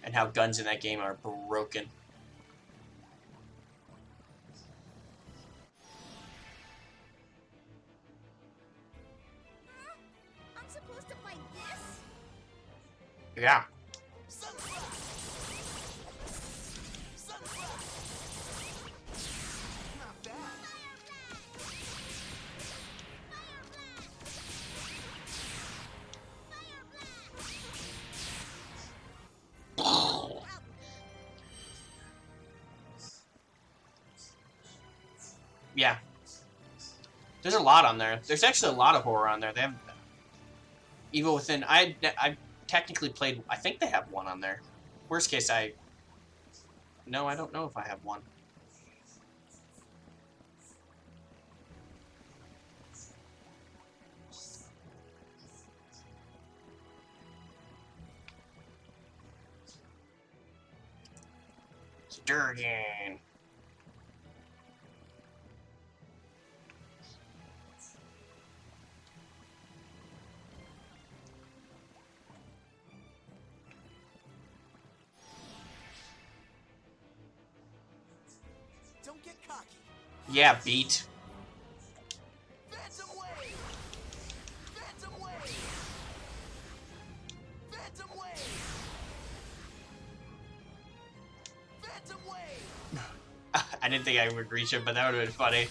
and how guns in that game are broken. I'm supposed to fight this? Yeah. Yeah. There's a lot on there. There's actually a lot of horror on there. They have Evil Within. I technically played. I think they have one on there. Worst case, no, I don't know if I have one. Sturgeon. Don't get cocky. Yeah, beat. Phantom Wave! Phantom Wave! Phantom Wave! Phantom Wave! I didn't think I would reach him, but that would have been funny.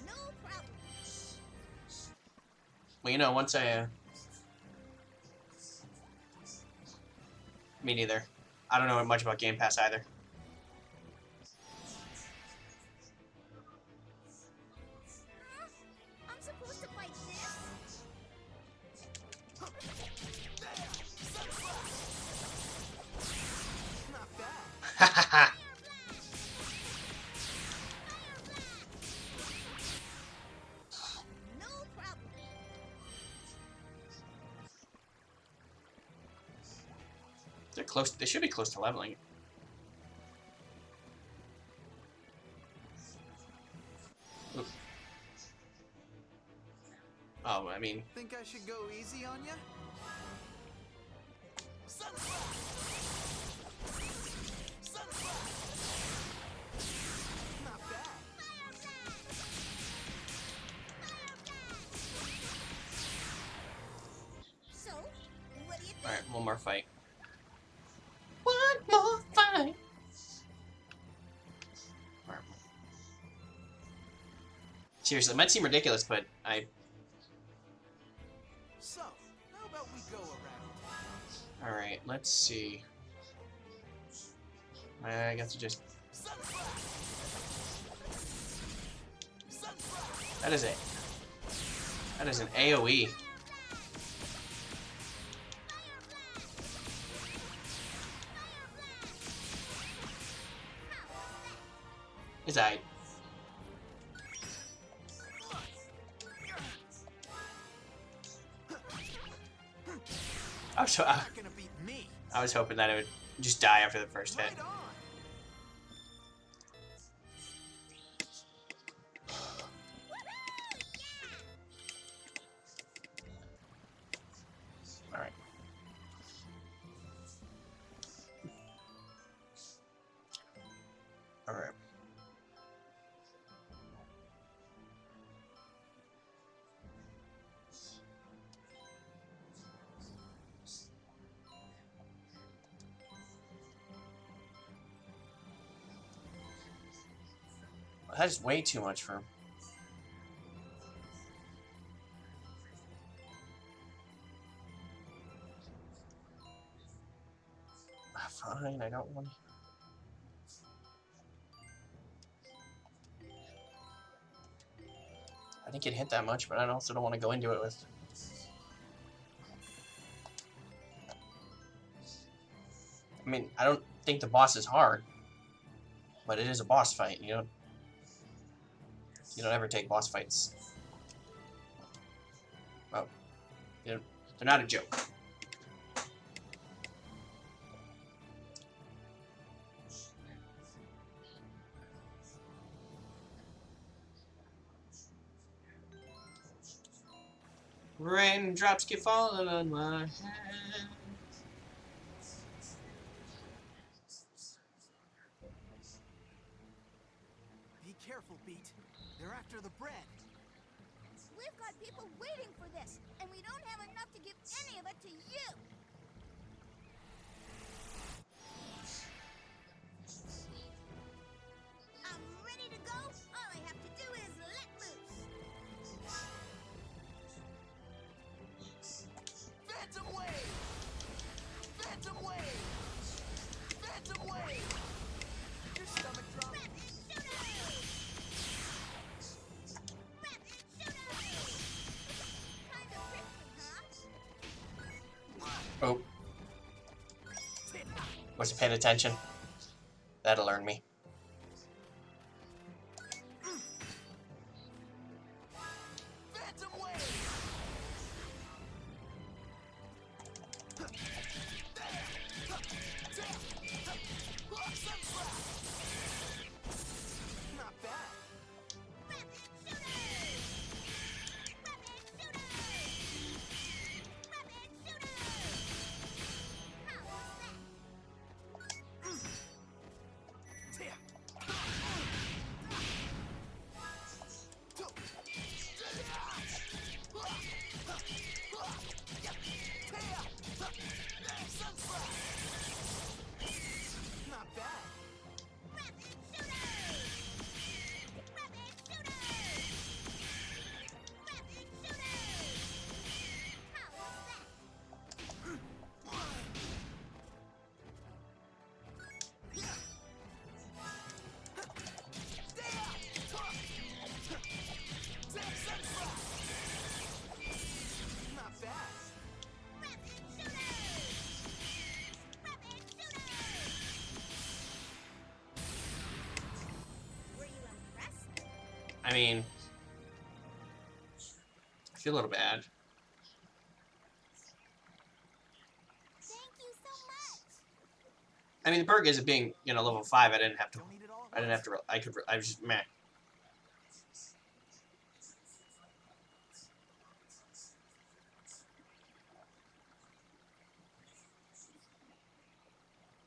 No problem. Well, you know, once I... Me neither. I don't know much about Game Pass either. I'm supposed to fight this? Not bad. Hahaha. No problem. They're close. They should be close to leveling. Oof. Oh, I mean... Think I should go easy on ya? Not bad. So, what do you think? Alright, one more fight. One more fight! Alright. Seriously, it might seem ridiculous, but So, how about we go around? Alright, let's see. I guess just... That is it. That is an AoE. It's I. Not gonna beat me. I was hoping that it would just die after the first hit. Right on. Alright. Alright. That is way too much for him. Fine, I don't want... I think it hit that much, but I also don't want to go into it with mean, I don't think the boss is hard, but it is a boss fight. You don't ever take boss fights. Well, they're not a joke. Raindrops keep falling on my head. Be careful, Beat. They're after the bread. We've got people waiting for this, and we don't have enough to give any of it to you. I'm ready to go. All I have to do is let loose. Phantom Wave! Phantom Wave! Phantom Wave! Your stomach drop. Rapid shooter! Rapid shooter! Kind of prickly, huh? Oh. Wasn't paying attention. That'll learn me. Phantom Wave! Not bad. Rapid shooter! Rapid shooter! Rapid shooter! How was that? Not bad. Rapid shooter! Rapid shooter! Rapid shooter! How was that? Not bad. Rapid shooter! Rapid shooter! Were you impressed? I mean, I feel a little bad. Thank you so much. I mean, the perk is it being, level 5. I didn't have to. Don't eat it all at I didn't have once. to. I was just meh.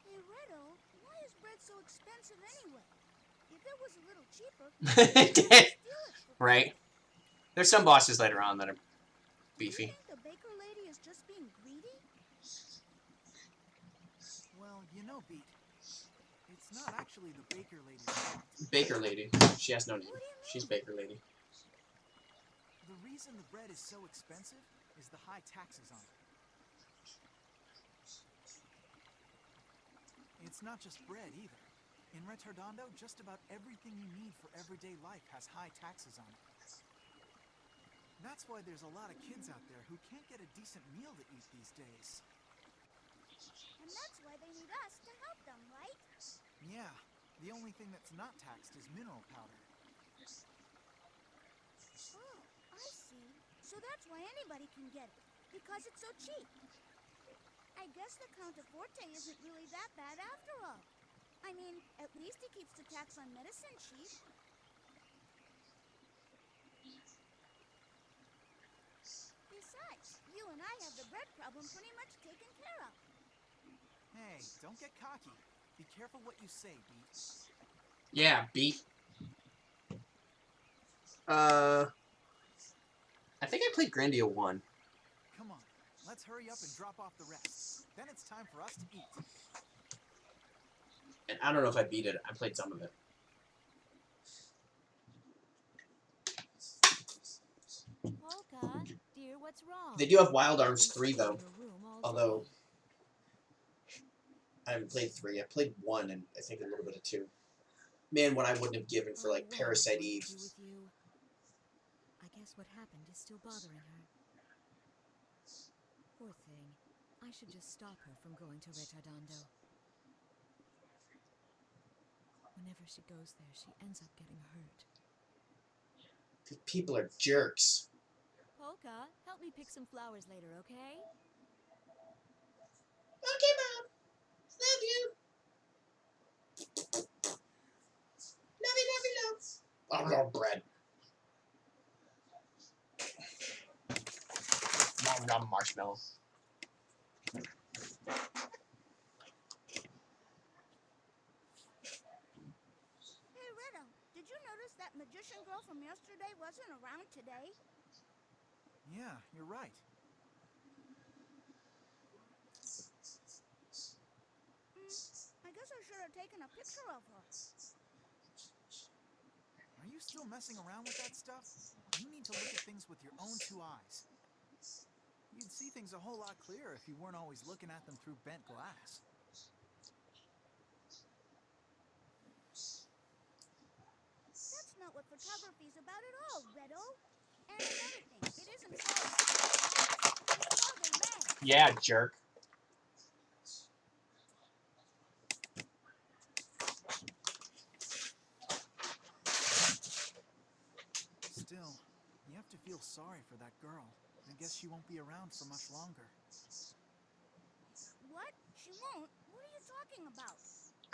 Hey, Riddle, why is bread so expensive anyway? If it was a little cheaper, I'd steal it for Right. There's some bosses later on that are Do you beefy. think the baker lady is just being greedy? Well, Beat. It's not actually the baker lady's fault. Baker lady. She has no name. What do you mean? She's Baker lady. The reason the bread is so expensive is the high taxes on it. It's not just bread either. In Retardondo, just about everything you need for everyday life has high taxes on it. That's why there's a lot of kids out there who can't get a decent meal to eat these days. And that's why they need us to help them, right? Yeah, the only thing that's not taxed is mineral powder. Oh, I see. So that's why anybody can get it, because it's so cheap. I guess the Count of Forte isn't really that bad after all. I mean, at least he keeps the tax on medicine cheap. Besides, you and I have the bread problem pretty much taken care of. Hey, don't get cocky. Be careful what you say, Beat. Yeah, beef. I think I played Grandia 1. Come on, let's hurry up and drop off the rest. Then it's time for us to eat. And I don't know if I beat it. I played some of it. Polka, dear, what's wrong? They do have Wild I've Arms been 3, sitting in though. your room all Although, day. I haven't played 3. I played 1 and I think a little bit of 2. Man, what I wouldn't have given for, like, Oh, Parasite what Eve. to do with you? I guess what happened is still bothering her. Poor thing. I should just stop her from going to Retardondo. Whenever she goes there, she ends up getting hurt. These people are jerks. Polka, help me pick some flowers later, okay? Okay, Mom. Love you. Love you, love you, love. Oh, no, bread. Nom nom marshmallow. Hey, Rita, did you notice that magician girl from yesterday wasn't around today? Yeah, you're right. I guess I should have taken a picture of her. Are you still messing around with that stuff? You need to look at things with your own two eyes. You'd see things a whole lot clearer if you weren't always looking at them through bent glass. That's not what photography's about at all, Redo. And another thing, it isn't called glass. It's called a lens. Yeah, jerk. Still, you have to feel sorry for that girl. I guess she won't be around for much longer. What? She won't? What are you talking about?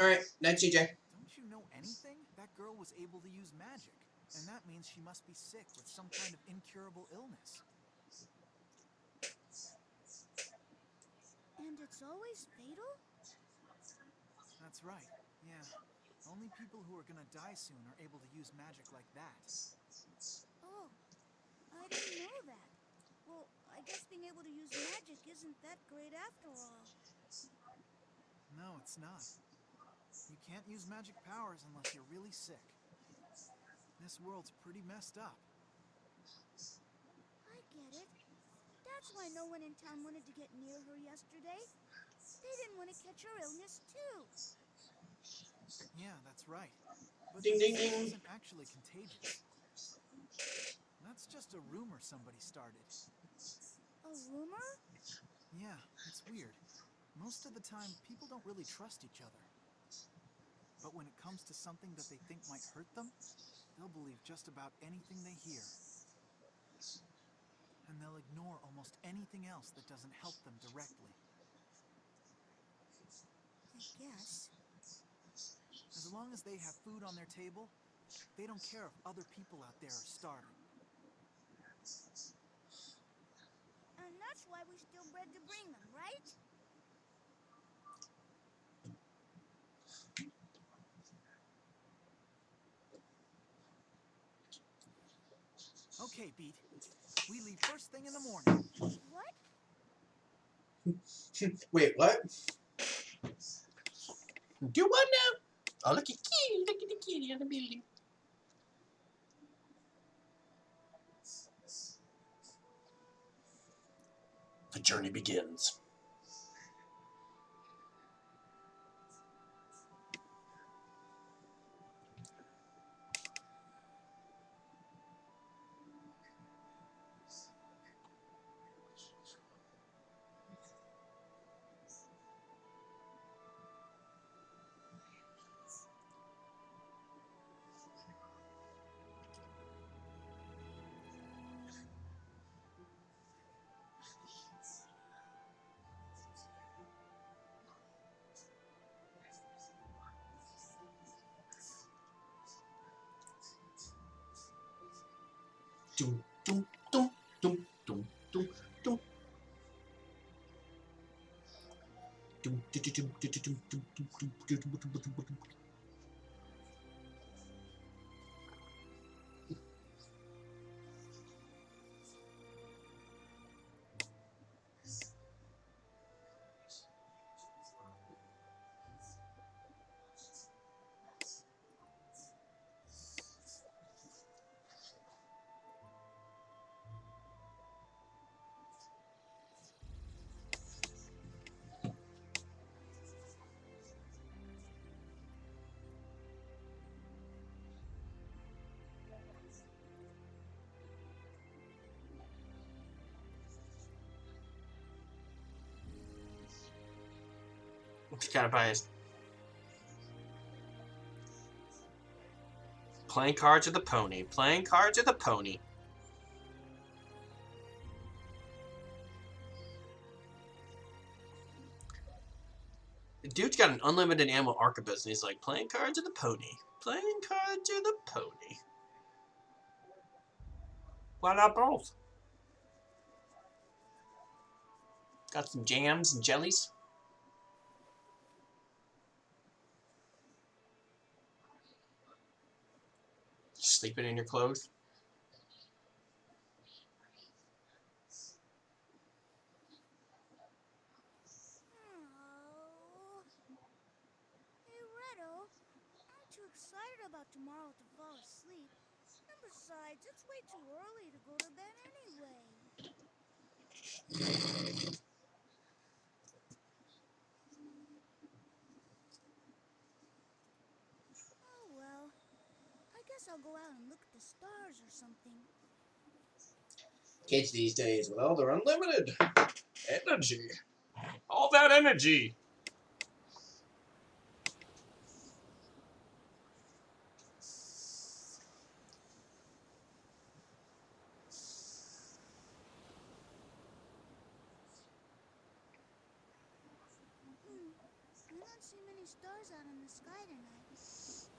Alright, night, CJ. Don't you know anything? That girl was able to use magic, and that means she must be sick with some kind of incurable illness. And it's always fatal? That's right, yeah. Only people who are gonna die soon are able to use magic like that. Oh, I didn't know that. Well, I guess being able to use magic isn't that great after all. No, it's not. You can't use magic powers unless you're really sick. This world's pretty messed up. I get it. That's why no one in town wanted to get near her yesterday. They didn't want to catch her illness, too. Yeah, that's right. But Ding, the ding, disease ding. isn't actually contagious. That's just a rumor somebody started. A rumor? Yeah, it's weird. Most of the time, people don't really trust each other. But when it comes to something that they think might hurt them, they'll believe just about anything they hear. And they'll ignore almost anything else that doesn't help them directly. I guess. As long as they have food on their table, they don't care if other people out there are starving. And that's why we steal bread to bring them, right? Okay, Beat. We leave first thing in the morning. What? Wait, what? Do what now? Oh, look at Kitty. Look at the kitty on the building. The journey begins. Dum, dum, dum, dum, dum, dum, dum. Dum, dum, dum, dum, dum, dum, dum, dum, dum, dum, dum, dum. It's kind of biased. Playing cards with a pony. Playing cards with a pony. The dude's got an unlimited ammo arquebus, and he's like, playing cards with a pony. Playing cards with a pony. Why not both? Got some jams and jellies. Sleeping in your clothes. Oh. Hey, Redo, I'm too excited about tomorrow to fall asleep. And besides, it's way too early to go to bed anyway. Oh, well. I guess I'll go out and look at the stars or something. Kids these days, well, they're unlimited energy. All that energy. I don't see many stars out in the sky tonight.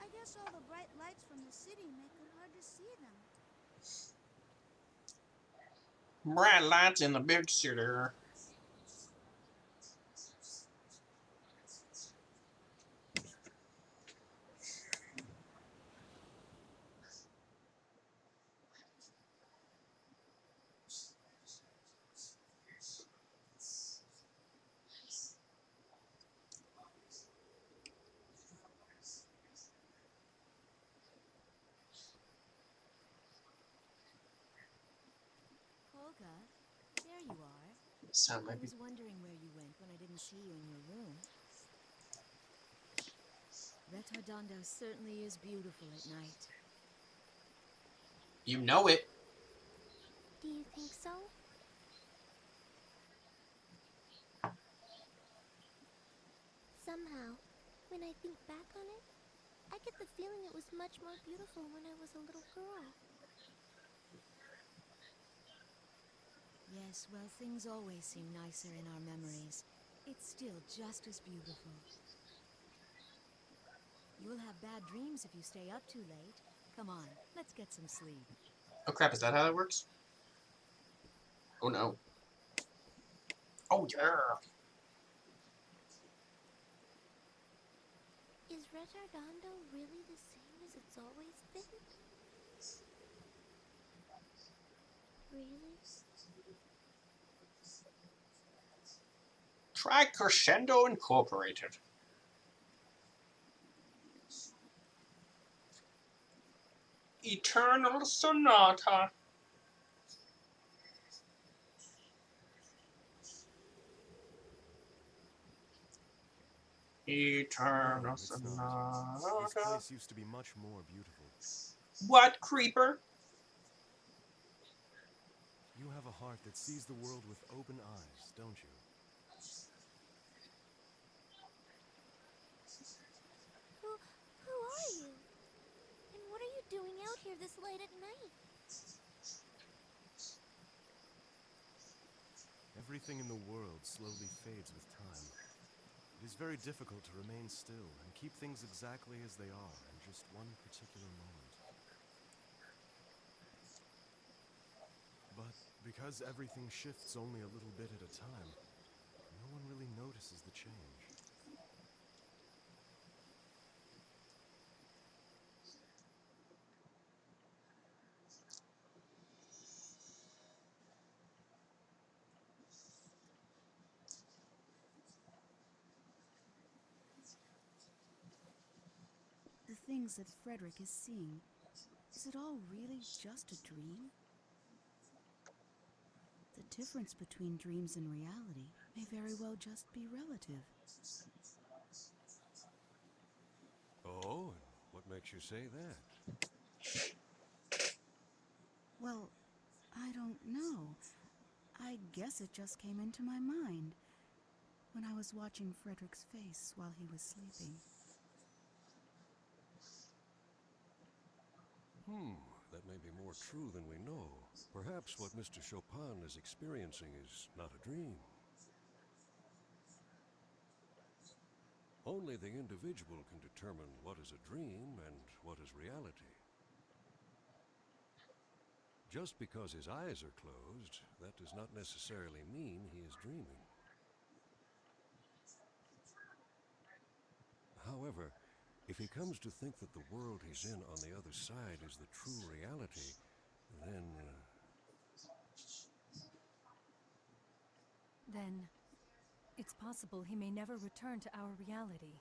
I guess all the bright lights from the city make it hard to see them. Bright lights in the big city. Olga, there you are. Sound I like was wondering where you went when I didn't see you in your room. Retardondo certainly is beautiful at night. you know it. Do you think so? Somehow, when I think back on it, I get the feeling it was much more beautiful when I was a little girl. Yes, well, things always seem nicer in our memories. It's still just as beautiful. You'll have bad dreams if you stay up too late. Come on, let's get some sleep. Oh crap, is that how that works? Oh no. Oh yeah. Is Retardondo really the same as it's always been? Really? Try Crescendo Incorporated. Eternal Sonata. Eternal No, it's not. This Sonata. place used to be much more beautiful. What, creeper? You have a heart that sees the world with open eyes, don't you? Who are you? And what are you doing out here this late at night? Everything in the world slowly fades with time. It is very difficult to remain still and keep things exactly as they are in just one particular moment. But because everything shifts only a little bit at a time, no one really notices the change. The things that Frederic is seeing, is it all really just a dream? The difference between dreams and reality may very well just be relative. Oh, and what makes you say that? Well, I don't know. I guess it just came into my mind when I was watching Frederick's face while he was sleeping. That may be more true than we know. Perhaps what Mr. Chopin is experiencing is not a dream. Only the individual can determine what is a dream and what is reality. Just because his eyes are closed, that does not necessarily mean he is dreaming. However, if he comes to think that the world he's in on the other side is the true reality, then... Then, it's possible he may never return to our reality.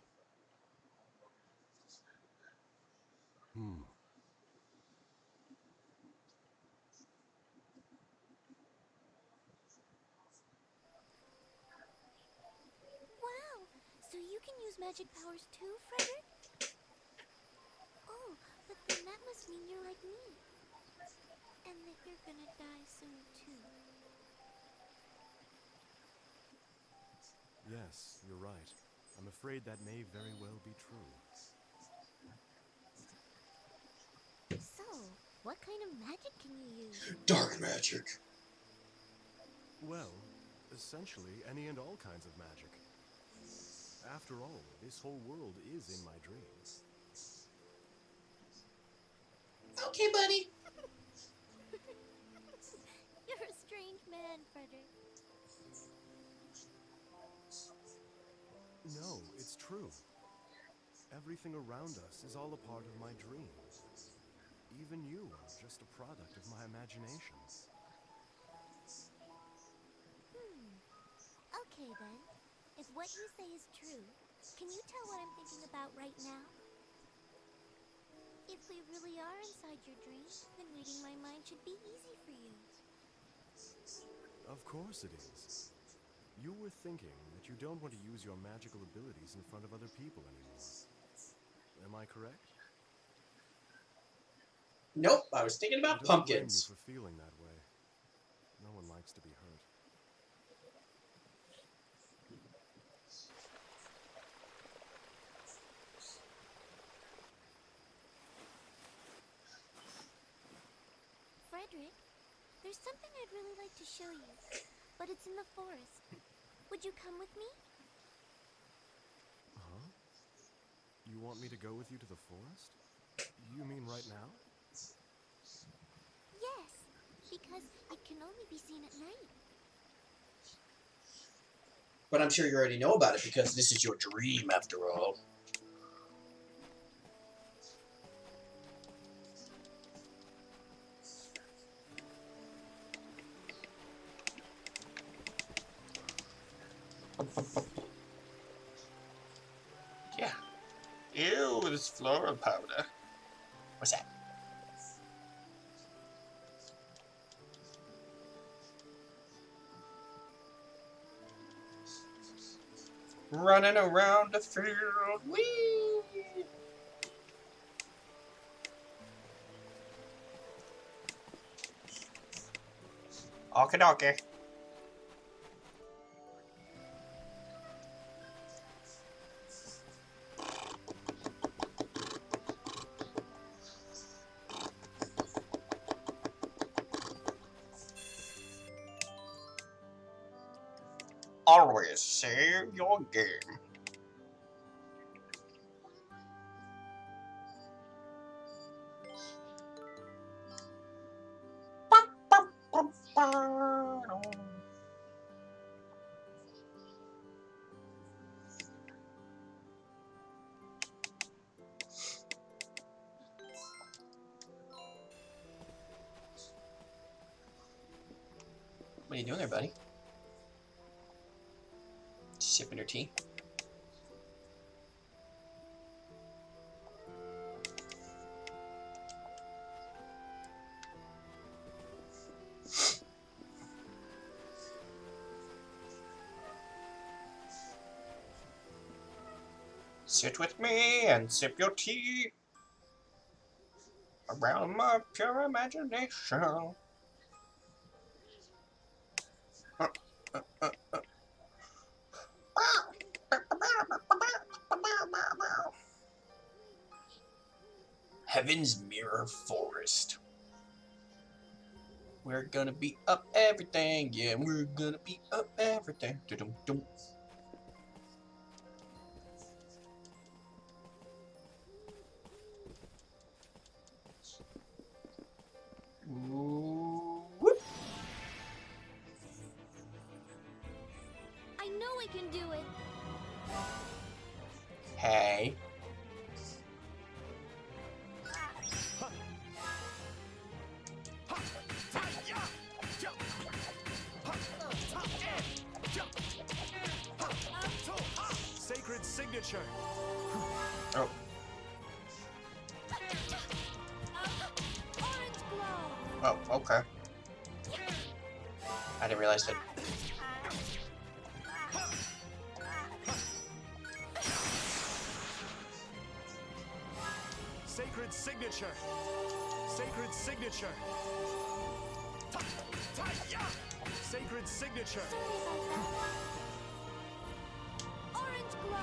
Wow! So you can use magic powers too, Frederic? Oh, but then that must mean you're like me. And that you're gonna die soon too. Yes, you're right. I'm afraid that may very well be true. So, what kind of magic can you use? Dark magic. Well, essentially any and all kinds of magic. After all, this whole world is in my dreams. Okay, buddy. You're a strange man, Frederic. No, it's true. Everything around us is all a part of my dream. Even you are just a product of my imagination. Okay then. If what you say is true, can you tell what I'm thinking about right now? If we really are inside your dream, then reading my mind should be easy for you. Of course it is. You were thinking that you don't want to use your magical abilities in front of other people anymore. Am I correct? Nope, I was thinking about I don't blame you pumpkins. for feeling that way. No one likes to be hurt. Frederic, there's something I'd really like to show you, but it's in the forest. Would you come with me? Huh? You want me to go with you to the forest? You mean right now? Yes, because it can only be seen at night. But I'm sure you already know about it because this is your dream after all. Yeah. Ew, this floral powder. What's that? Running around the field. Whee! Okie dokie. Always save your game. What are you doing there, buddy? Sipping your tea? Sit with me and sip your tea around my pure imagination. Heaven's Mirror Forest. We're gonna beat up everything. Yeah, we're gonna beat up everything. Dum-dum-dum. Whoop. I know we can do it. Hey. Sacred signature. Oh. Orange glow. Oh, okay. I didn't realize that. Sacred signature. Sacred signature. Sacred signature. Orange glow.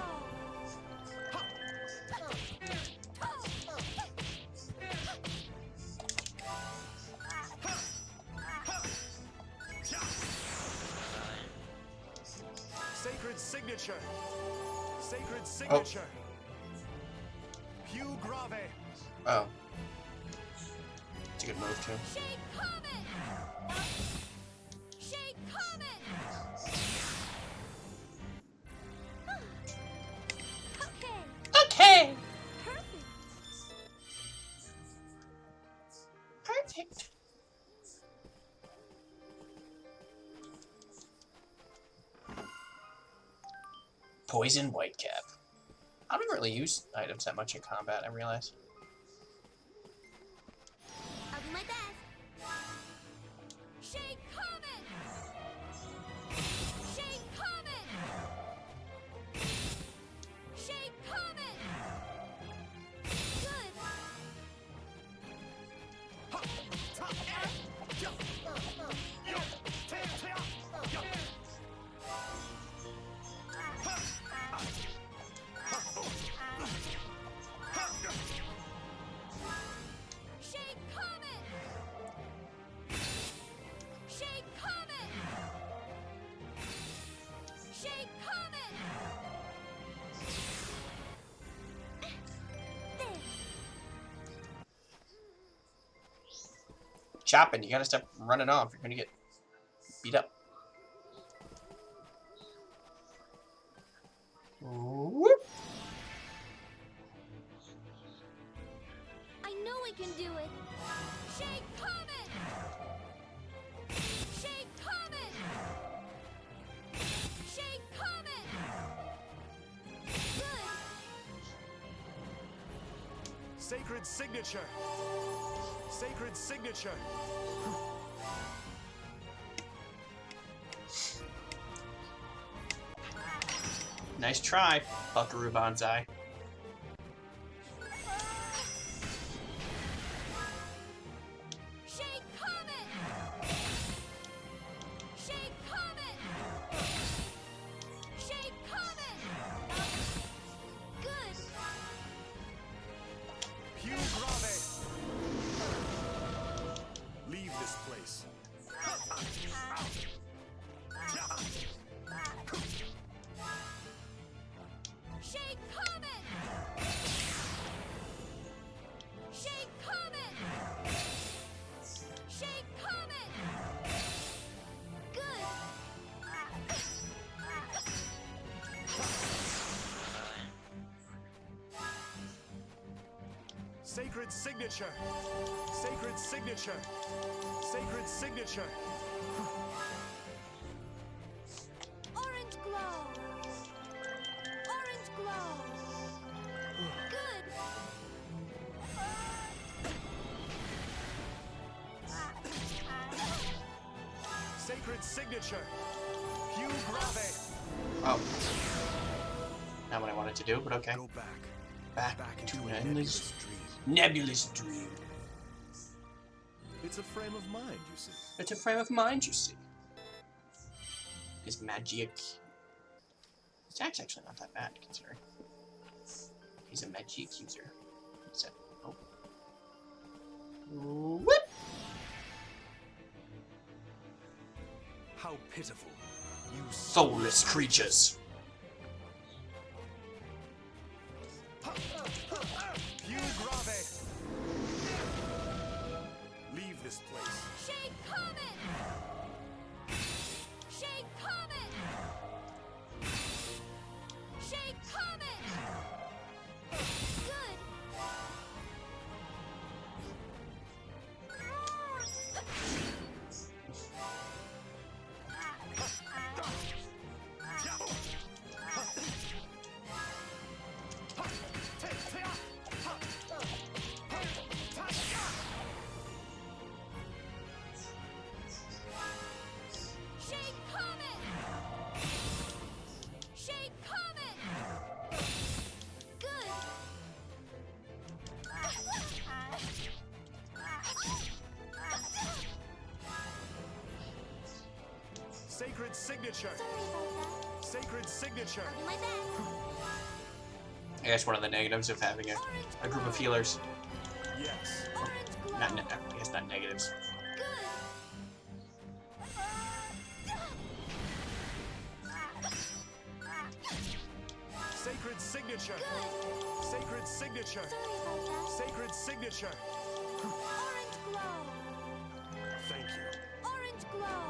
Sacred signature. Sacred signature. Hugh Grave. Oh. It's a good move, too. Shade Comet. Shade Comet. Okay. Okay. Perfect. Perfect. Poison Whitecap. I don't really use items that much in combat, I realize. I'll do my best. Shade Comet. Shade Comet. Shade Comet. Good. Shade Comet. Shade Comet. Shade Comet. There. Chopin, you gotta stop running off. You're gonna get beat up. Whoop. I know we can do it. Shade Comet. Shade Comet. Shade Comet. Good. Sacred signature. Sacred signature. Nice try, Buckaroo Banzai. Shade Comet. Shade Comet. Shade Comet. Good. Hugh Grave. Leave this place. Shade Comet. Shade Comet. Shade Comet. Good. Sacred signature. Sacred signature. Sacred signature. Orange glow. Orange glow. Good. Sacred signature. Hugh Grave. Oh. Not what I wanted to do, but okay. Go back. Back into to a an nebulous nebulous dream. It's a frame of mind, you see. It's a frame of mind, you see. His magic. His attack's actually not that bad, considering he's a magic user. Oh. Whip! How pitiful. You Soulless creatures. Più grave. Leave this place. Shade Comet! Shade Comet! Shade Comet! Good! Shade Comet! Shade Comet! Good! Sacred signature. Sorry about that. Sacred signature. I'll do my best. I guess one of the negatives of having a group of healers. Yes. Orange glow. Not, I guess not negatives. Good. Sacred signature. Good. Sacred signature. Sorry about that. Sacred signature. Orange glow. Thank you. Orange glow.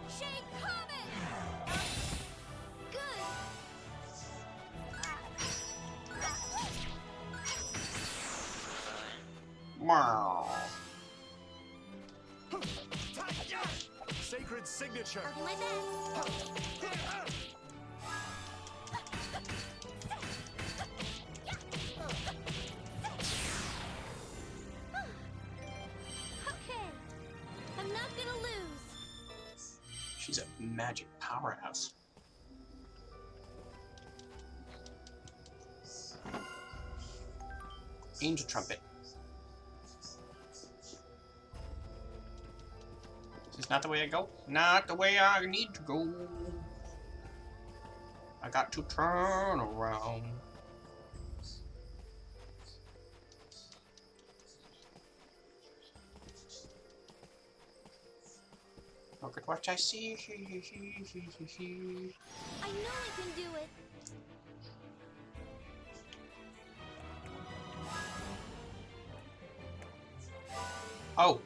Shade Comet. Good. Wow. Sacred signature. I'll do my best. Okay. I'm not gonna lose. She's a magic powerhouse. Angel trumpet. Is this not the way I go? Not the way I need to go. I got to turn around. Look at what I see. I know I can do it. Oh.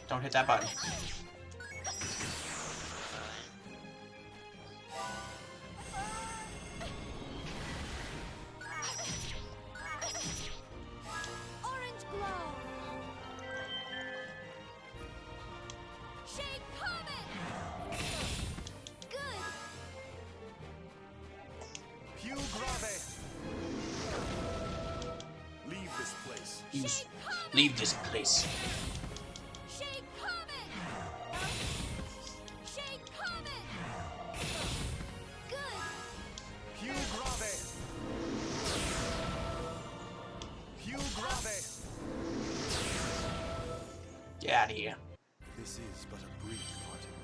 Don't hit that button. Orange glow. Shade Comet. Good. Più grave. Leave this place. Use. Leave this place. Shade Comet. Shade Comet. Good. Più grave. Più grave. Get out of here. This is but a brief parting.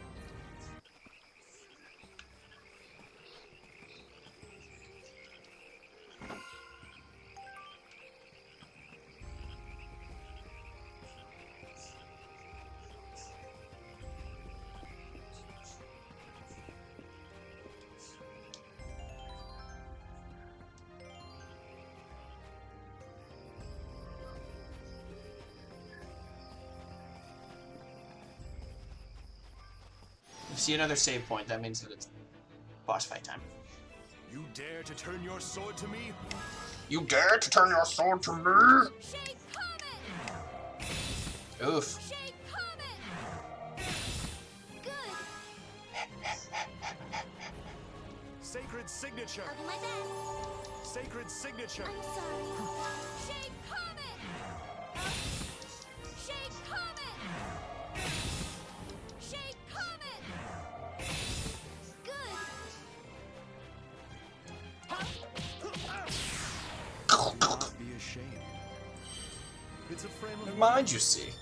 If you see another save point, that means that it's boss fight time. You dare to turn your sword to me? You dare to turn your sword to me? Shade Comet. Oof. Shade Comet. Good. Sacred signature. I'll do my best. Sacred signature. I'm sorry. Shade Comet. Shade Comet. Shade Comet. Good. Not be ashamed. It's a frame of Mind you see.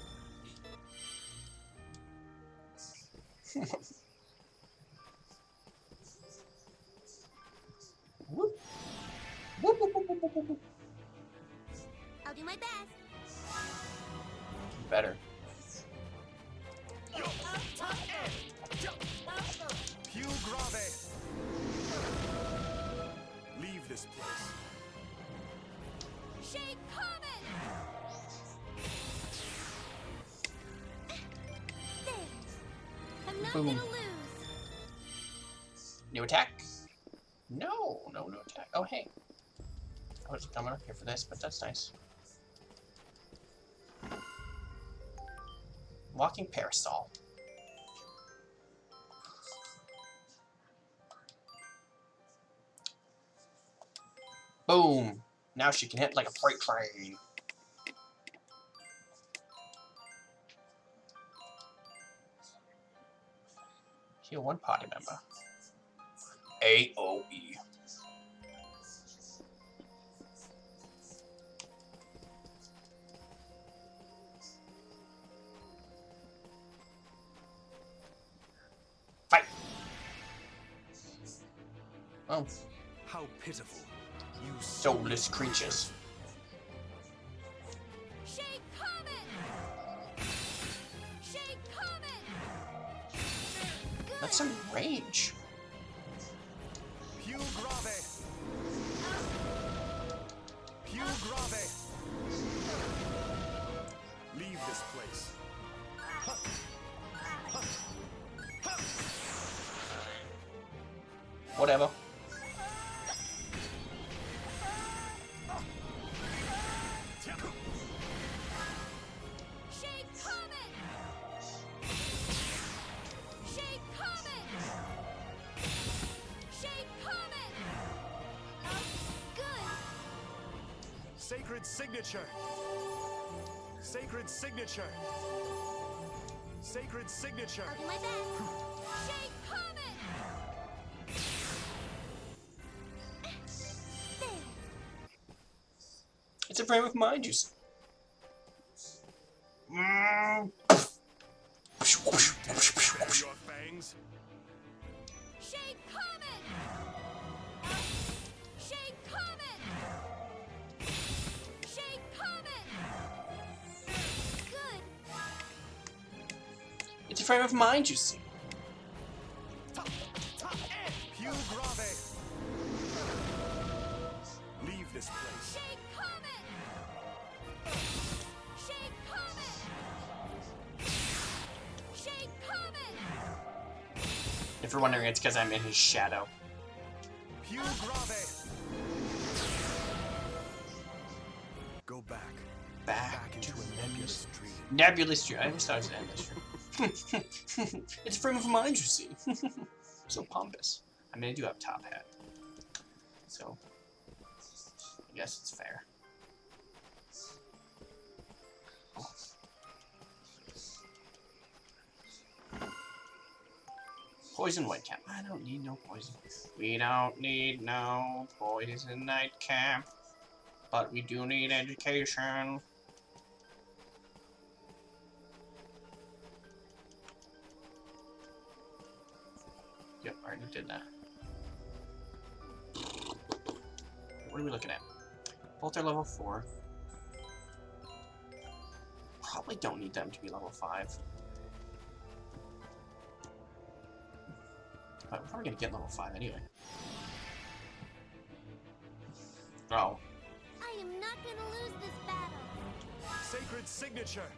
Whoop. Whoop, whoop, whoop, whoop, whoop, whoop. I'll do my best. Better. Più grave. Leave this place. Shake Comet! There. I'm not Boom. gonna lose. New attack? No attack. Oh, hey. I was coming up here for this, but that's nice. Walking parasol. Boom. Now she can hit like a freight train. Heal one party member. AOE. Fight. Oh. How pitiful. You Soulless creatures. Shake Comet! Shake Comet! Good. That's some rage. Più grave. Più grave. Leave this place. Whatever. Shake Comet! Shake Comet! Shake Comet! Good. Sacred signature. Sacred signature. Sacred signature. I'll do my best. Shake Comet! There. It's a frame of mind, you see. Bare your fangs. Shake Comet! Shake Comet! Shake Comet! Good. It's a frame of mind, you see. Più grave. Leave this place. Shake Comet! Shake Comet! Shake Comet! If you're wondering, it's because I'm in his shadow. Più grave. Go back. Back into a nebulous dream. Nebulous dream. I always thought it was an endless dream. It's a frame of mind, you see. So pompous. I mean, I do have top hat. So, I guess it's fair. Poison white cap. I don't need no poison. We don't need no poison night camp. But we do need education. Yep, I already did that. What are we looking at? Both are level 4. Probably don't need them to be level 5. But we're probably gonna get level 5 anyway. Oh. I am not gonna lose this battle. Sacred signature.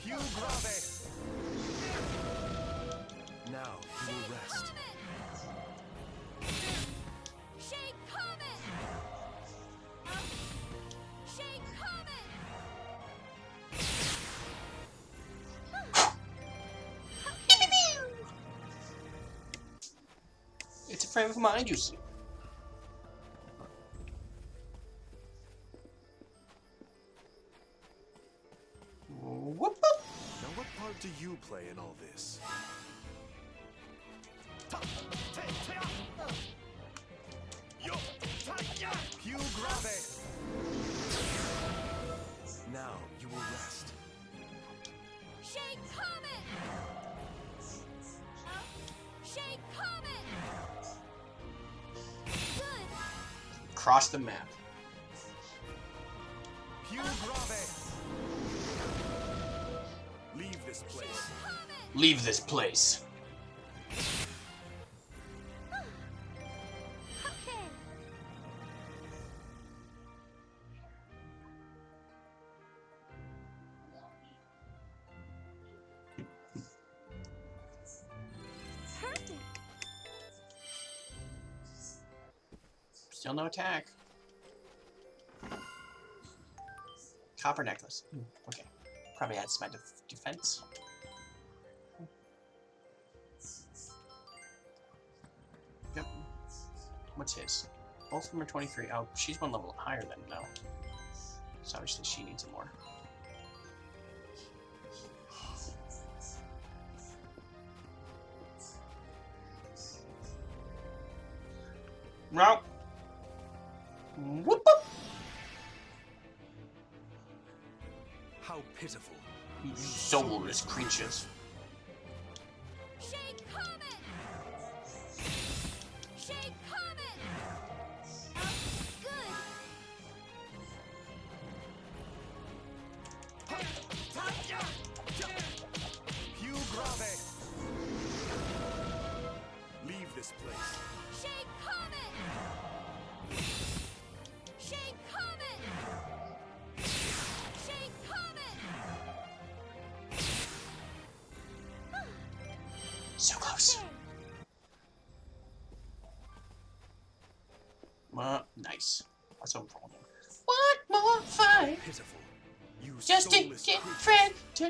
Più grave. Now you will rest. Shake Comet! Shake Comet! It's a frame of mind, you see. Whoop whoop. Now what part do you play in all this? Più grave. Now you will rest. Shake Comet! Shake Comet! across the map. Pew grave. Leave this place. Leave this place. Okay. Perfect. Still no attack. Copper necklace. Okay. Probably adds to my defense. Yep. What's his? Both of them are 23. Oh, she's one level higher than no. So obviously she needs more. No. Whoop up. How pitiful. You soulless creatures. Shake Comet! Shake Comet! Good. Pew grave. Leave this place. Shake Comet! Shake Comet! Shake Comet! So close. Nice. That's what I'm rolling. What more fight? Pitiful. You Just to soulless get creature. Fred to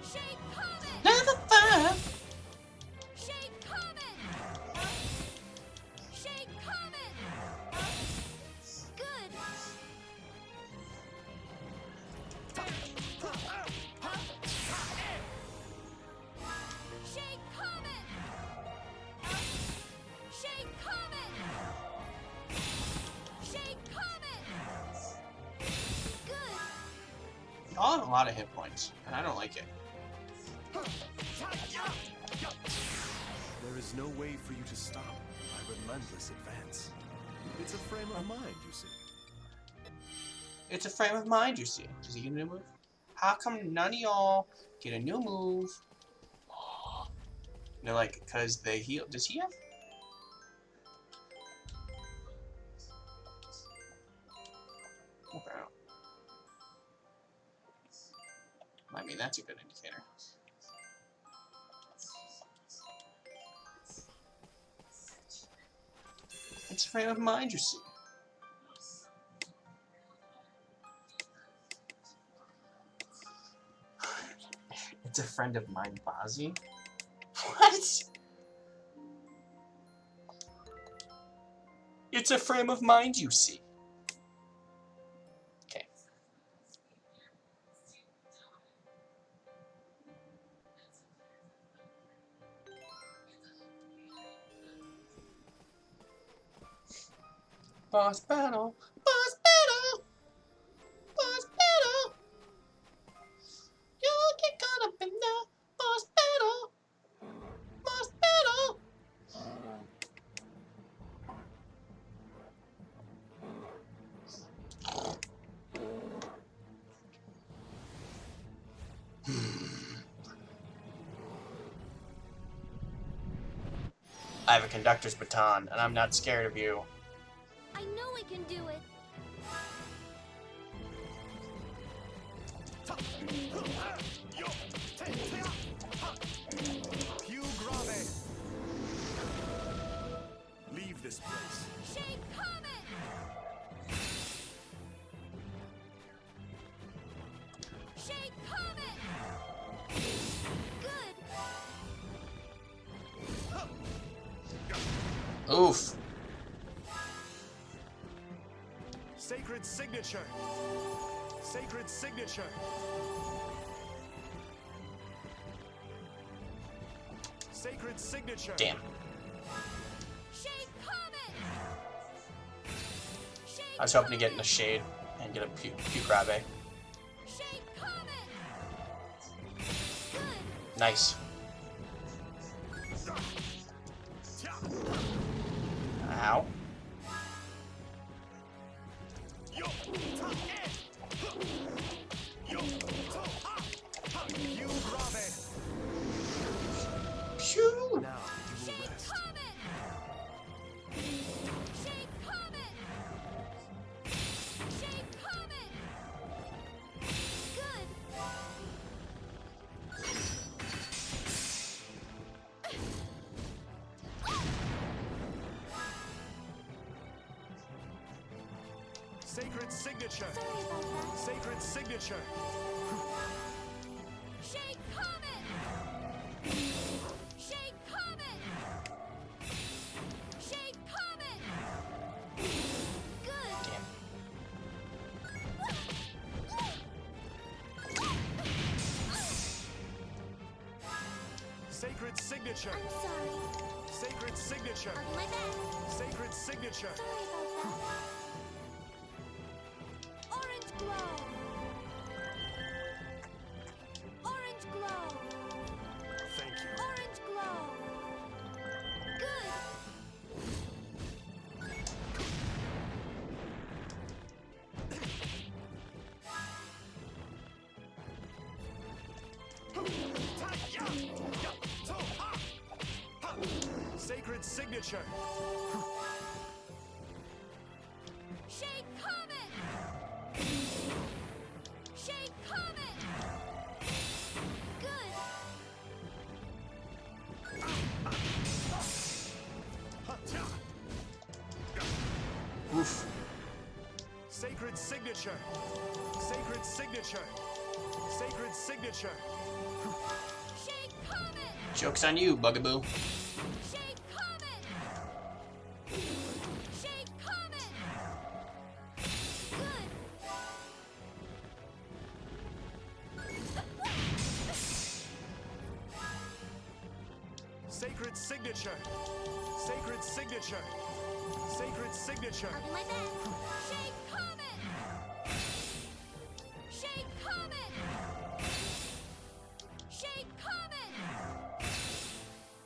Shake Comet! another fire. Shake Comet! Shake Comet! Good. Shake Comet! Shake Comet! Shake Comet! Good. Y'all have a lot of hit points, and I don't like it. There is no way for you to stop my relentless advance. It's a frame of mind, you see. It's a frame of mind, you see. Does he get a new move? How come none of y'all get a new move? They're like, because they heal. Does he have? Okay. I mean, that's a good indicator. It's a frame of mind, you see. It's a friend of mine, Bozzy. What? It's a frame of mind, you see. Okay. Boss battle! Boss battle! Boss battle! You'll get caught up in the boss battle! Boss battle! I have a conductor's baton, and I'm not scared of you. I know we can do it. Pew grave. Leave this place. Shake Comet! Shake Comet! Good. Oof. Sacred signature. Sacred signature. Sacred signature. Damn. Shake Comet! Shake I was hoping to get in the shade and get a pew grave. Shake Comet! Good. Nice. Ow. Sacred signature. Sorry about that. Sacred signature. Shade Comet! Shade Comet! Shade Comet! Good. Damn. Sacred signature. I'm sorry. Sacred signature. I'll do my best. Sacred signature. Sorry about that. Orange glow. Orange glow. Thank you. Orange glow. Good. Sacred signature. Shade Comet. Shade Comet. Good. Oof. Sacred signature. Sacred signature. Sacred signature. Shade Comet. Joke's on you, Bugaboo. Shade Comet. Shade Comet. Good. Sacred signature. Sacred signature. Sacred signature. I'll do my best. Shade Comet. Shade Comet. Shade Comet.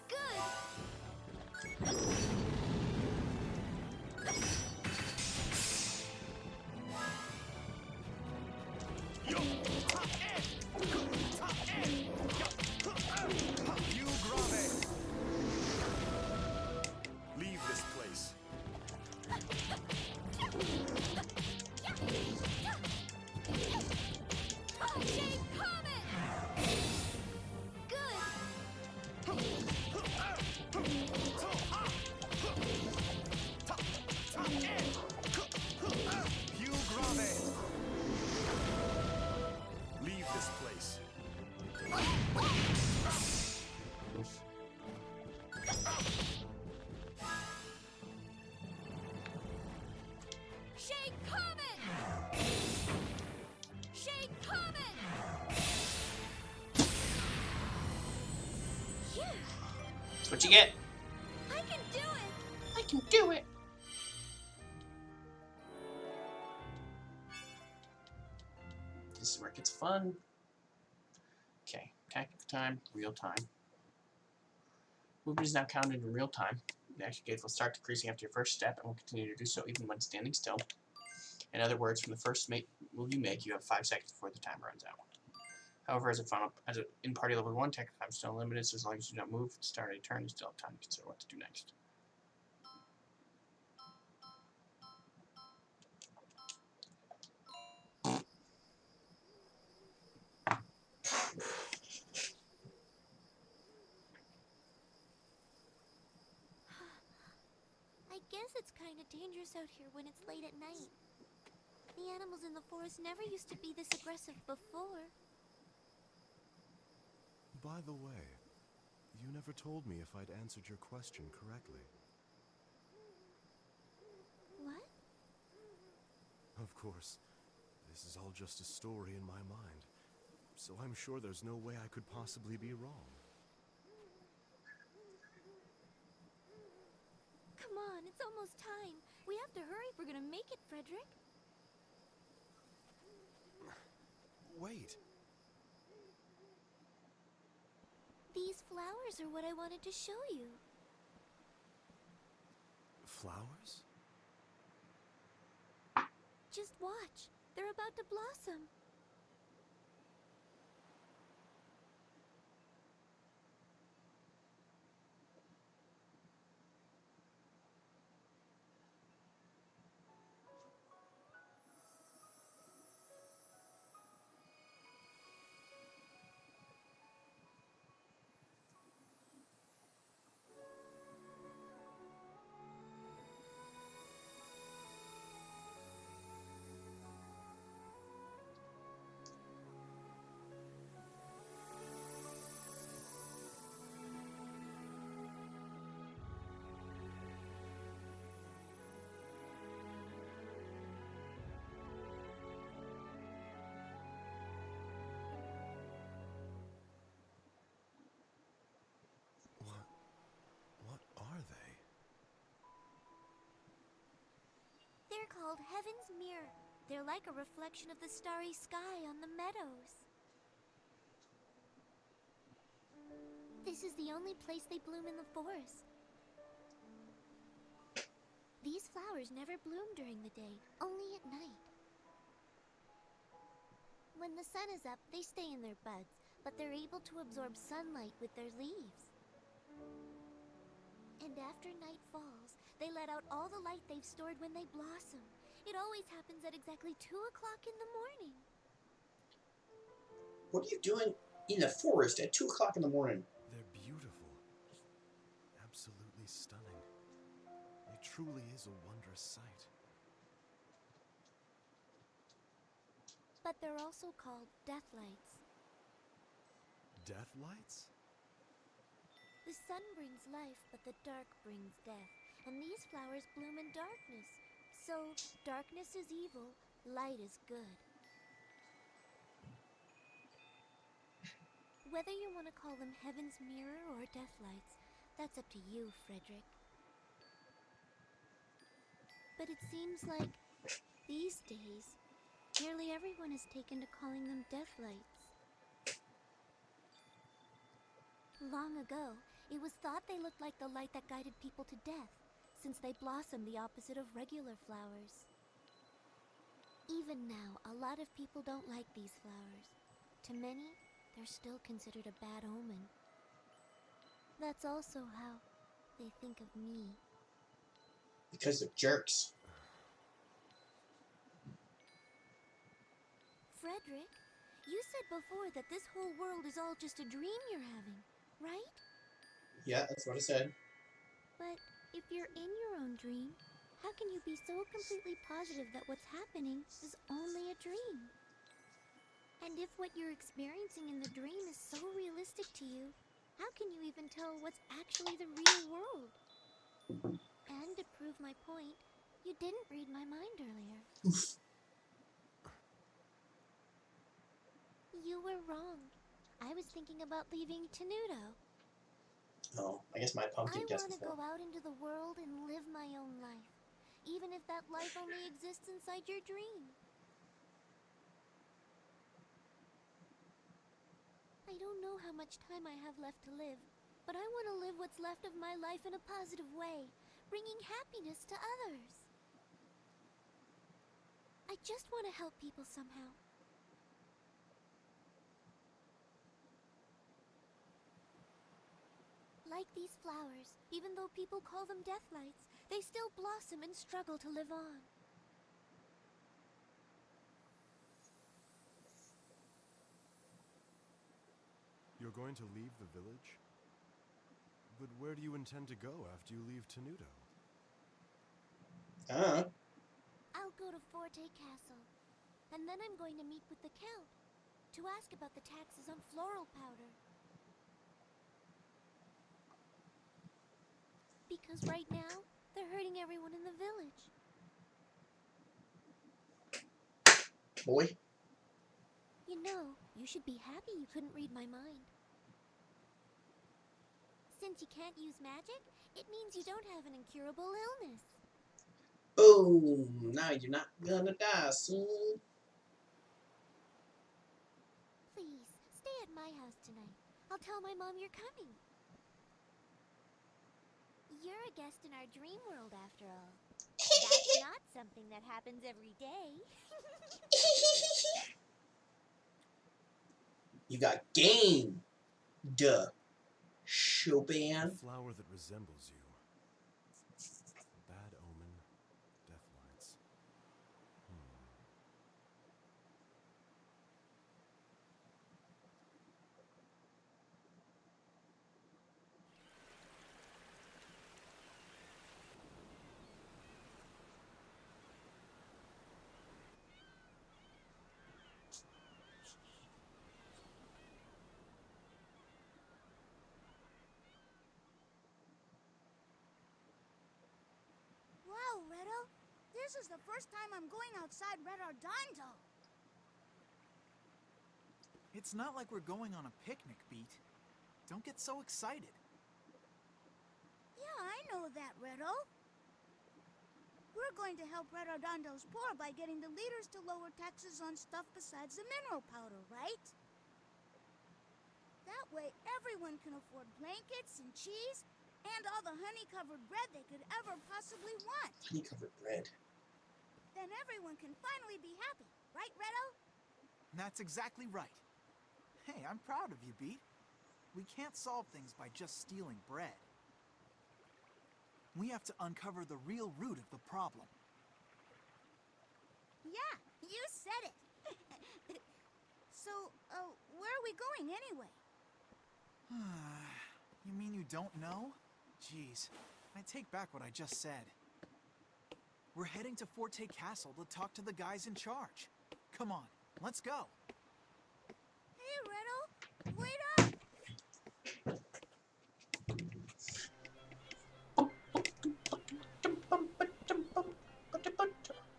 Good. You grave. Leave this place. Shade Comet. Good. You grave. Leave this place. Shade Comet. Shade Comet. Yeah, That's what you get. I can do it. I can do it. This is where it gets fun. Okay, tactical time, real time. Movement is now counted in real time. The action gauge will start decreasing after your first step and will continue to do so even when standing still. In other words, from the first move you make, you have 5 seconds before the timer runs out. However, in party level 1, tactical time is still limited, so as long as you do not move, start a turn, you still have time to consider what to do next. I guess it's kind of dangerous out here when it's late at night. The animals in the forest never used to be this aggressive before. By the way, you never told me if I'd answered your question correctly. What? Of course, this is all just a story in my mind, so I'm sure there's no way I could possibly be wrong. Come on, it's almost time. We have to hurry if we're gonna make it, Frederic. Wait, These flowers are what I wanted to show you. flowers? Just watch. They're about to blossom. They're called Heaven's Mirror. They're like a reflection of the starry sky on the meadows. This is the only place they bloom in the forest. These flowers never bloom during the day, only at night. When the sun is up, they stay in their buds, but they're able to absorb sunlight with their leaves. And after night falls, they let out all the light they've stored when they blossom. It always happens at exactly 2 o'clock in the morning. What are you doing in the forest at 2 o'clock in the morning? They're beautiful. Absolutely stunning. It truly is a wondrous sight. But they're also called death lights. Death lights? The sun brings life, but the dark brings death. And these flowers bloom in darkness. So, darkness is evil, light is good. Whether you want to call them Heaven's Mirror or Death Lights, that's up to you, Frederic. But it seems like, these days, nearly everyone has taken to calling them Death Lights. Long ago, it was thought they looked like the light that guided people to death, since they blossom the opposite of regular flowers. Even now, a lot of people don't like these flowers. To many, they're still considered a bad omen. That's also how they think of me. Because they're jerks. Frederic, you said before that this whole world is all just a dream you're having, right? Yeah, that's what I said. But if you're in your own dream, how can you be so completely positive that what's happening is only a dream? And if what you're experiencing in the dream is so realistic to you, how can you even tell what's actually the real world? And to prove my point, you didn't read my mind earlier. Oof. You were wrong. I was thinking about leaving Tenuto. Oh, I guess my pumpkin I gets want to before. go out into the world and live my own life, even if that life only exists inside your dream. I don't know how much time I have left to live, but I want to live what's left of my life in a positive way, bringing happiness to others. I just want to help people somehow. Like these flowers, even though people call them death lights, they still blossom and struggle to live on. You're going to leave the village? But where do you intend to go after you leave Tenuto? I'll go to Forte Castle, and then I'm going to meet with the Count to ask about the taxes on floral powder. Because right now, they're hurting everyone in the village. Boy. You know, you should be happy you couldn't read my mind. Since you can't use magic, it means you don't have an incurable illness. Boom! Now you're not gonna die soon. Please, stay at my house tonight. I'll tell my mom you're coming. You're a guest in our dream world, after all. That's not something that happens every day. You got game. Duh. Chopin. A flower that resembles you. Bad omen, death lights. Wow, Redo. This is the first time I'm going outside Red Ardondo. It's not like we're going on a picnic, Beat. Don't get so excited. Yeah, I know that, Redo. We're we're going to help Redondo's poor by getting the leaders to lower taxes on stuff besides the mineral powder, right? That way, everyone can afford blankets and cheese and all the honey-covered bread they could ever possibly want. Honey-covered bread. Then everyone can finally be happy, right, Redo? That's exactly right. Hey, I'm proud of you, Beat. We can't solve things by just stealing bread. We have to uncover the real root of the problem. Yeah, you said it. So, where are we going anyway? You mean you don't know? Jeez, I take back what I just said. We're heading to Forte Castle to talk to the guys in charge. Come on, let's go. Hey, Redo, wait up!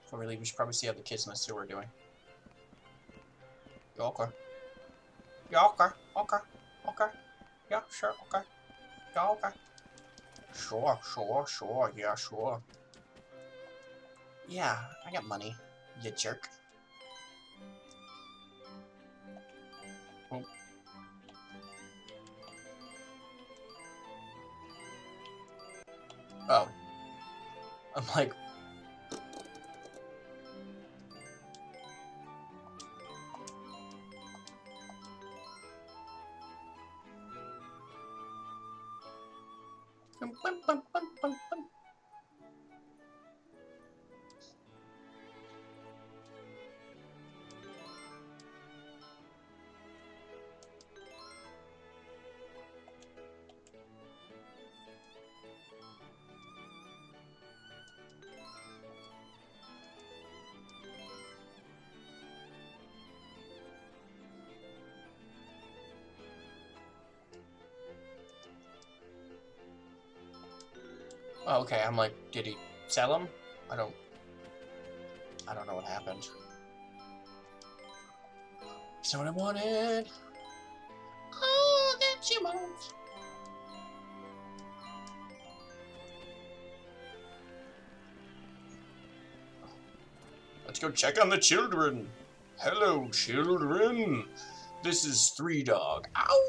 Before we leave, we should probably see how the kids in the sewer are doing. Yeah, okay. Yeah, okay. Okay. Okay. Yeah, sure. Okay. Yeah, okay. Sure, sure, sure. Yeah, sure. Yeah, I got money. You jerk. Oh. Oh. I'm like... Oh, okay, I'm like, did he sell them? I don't know what happened. That's not what I wanted. Oh, that you want. Let's go check on the children. Hello, children. This is Three Dog. Ow!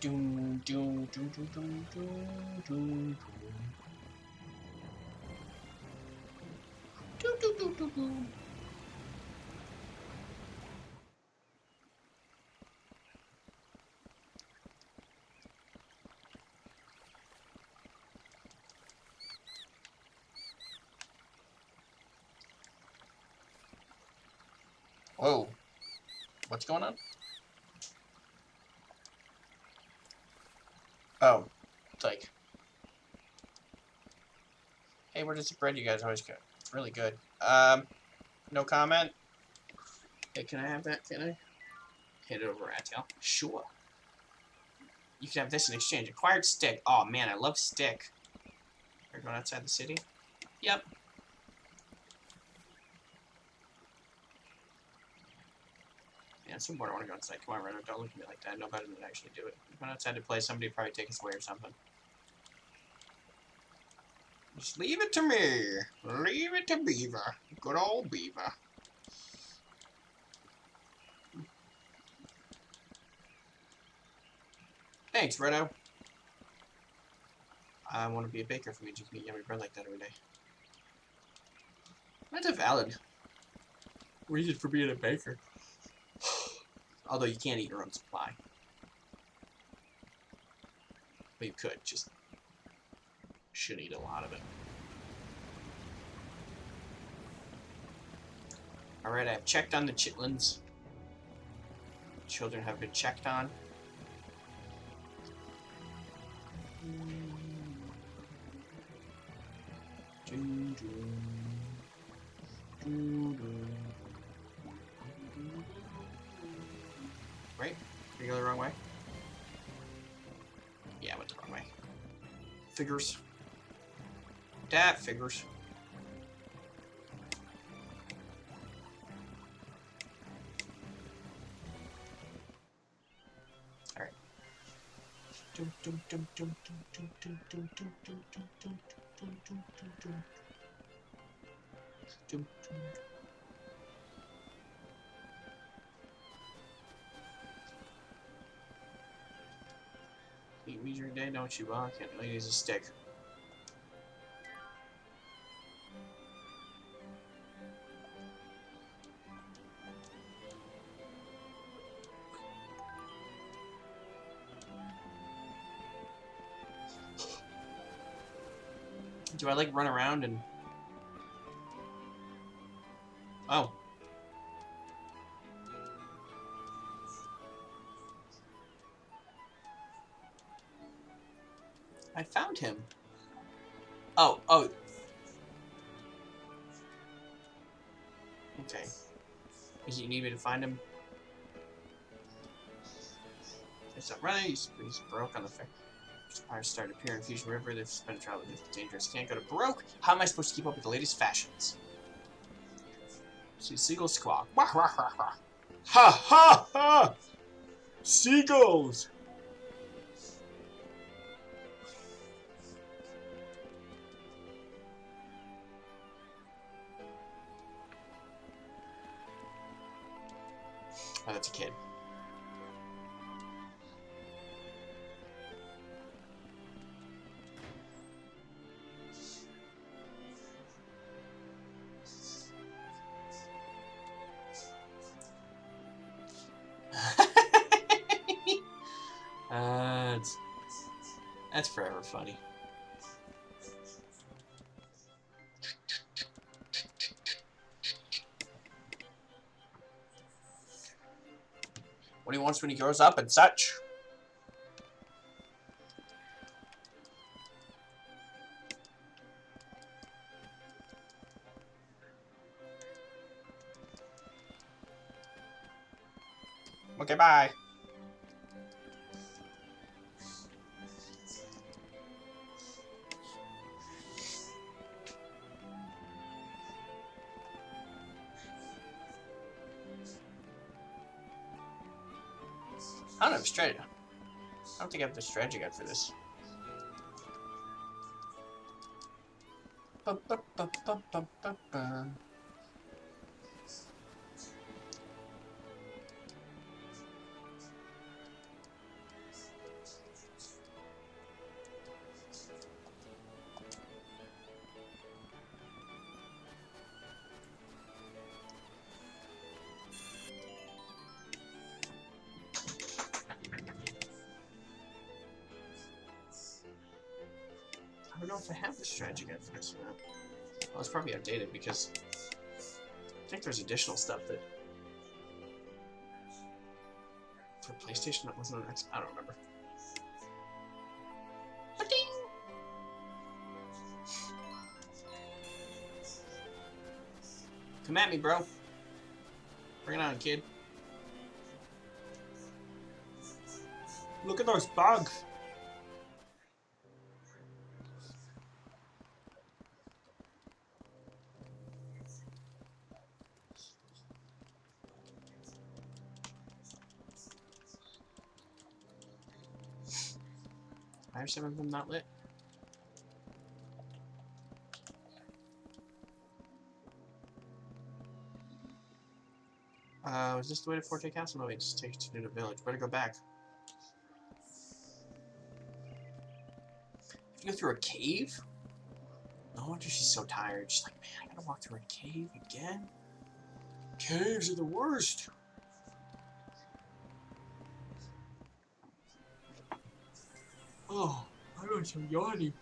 Doom, doom, doom, doom, doom, doom, doom, doom, doom, doom, doom, doom. Whoa. What's going on? Oh. It's like... Hey, where does the bread you guys always go? It's really good. No comment? Hey, can I have that? Can I? Hit it over Atel. Sure. You can have this in exchange. Acquired stick. Oh, man, I love stick. We're going outside the city? Yep. Yeah, at some point I want to go outside. Come on, Renato, don't look at me like that. I know better than to actually do it. If I went outside to play, somebody would probably take us away or something. Just leave it to me. Leave it to Beaver. Good old Beaver. Thanks, Redo. I want to be a baker for me to eat yummy bread like that every day. That's a valid reason for being a baker. Although you can't eat your own supply. But you could, just shouldn't eat a lot of it. Alright, I've checked on the chitlins. Children have been checked on. Right? Did I go the wrong way? Yeah, I went the wrong way. figures. That figures. Alright. Eat me during the day, don't you? Well, I can't really use a stick. Do I like run around and... Oh. I found him. Oh. Okay. You need me to find him? It's not running. He's broke on the fair. Pirates started appearing in Fusion River. They've spent travel with dangerous. Can't go to broke. How am I supposed to keep up with the latest fashions? See seagulls squawk. Wah, wah, wah, wah. Ha ha ha! Seagulls! Oh, that's a kid. That's forever funny. What he wants when he grows up and such. Okay, bye. I don't have a strategy. I don't think I have the strategy guide for this. I don't know if I have the strategy guide for this or not. Well, it's probably outdated because I think there's additional stuff that for PlayStation that wasn't on X. I don't remember. Come at me, bro. Bring it on, kid. Look at those bugs. Why are some of them not lit? Is this the way to Forte Castle? No, it just takes to Nuda Village. Better go back. You go through a cave? No wonder she's so tired. She's like, man, I gotta walk through a cave again? Caves are the worst! Oh, I got some yawning.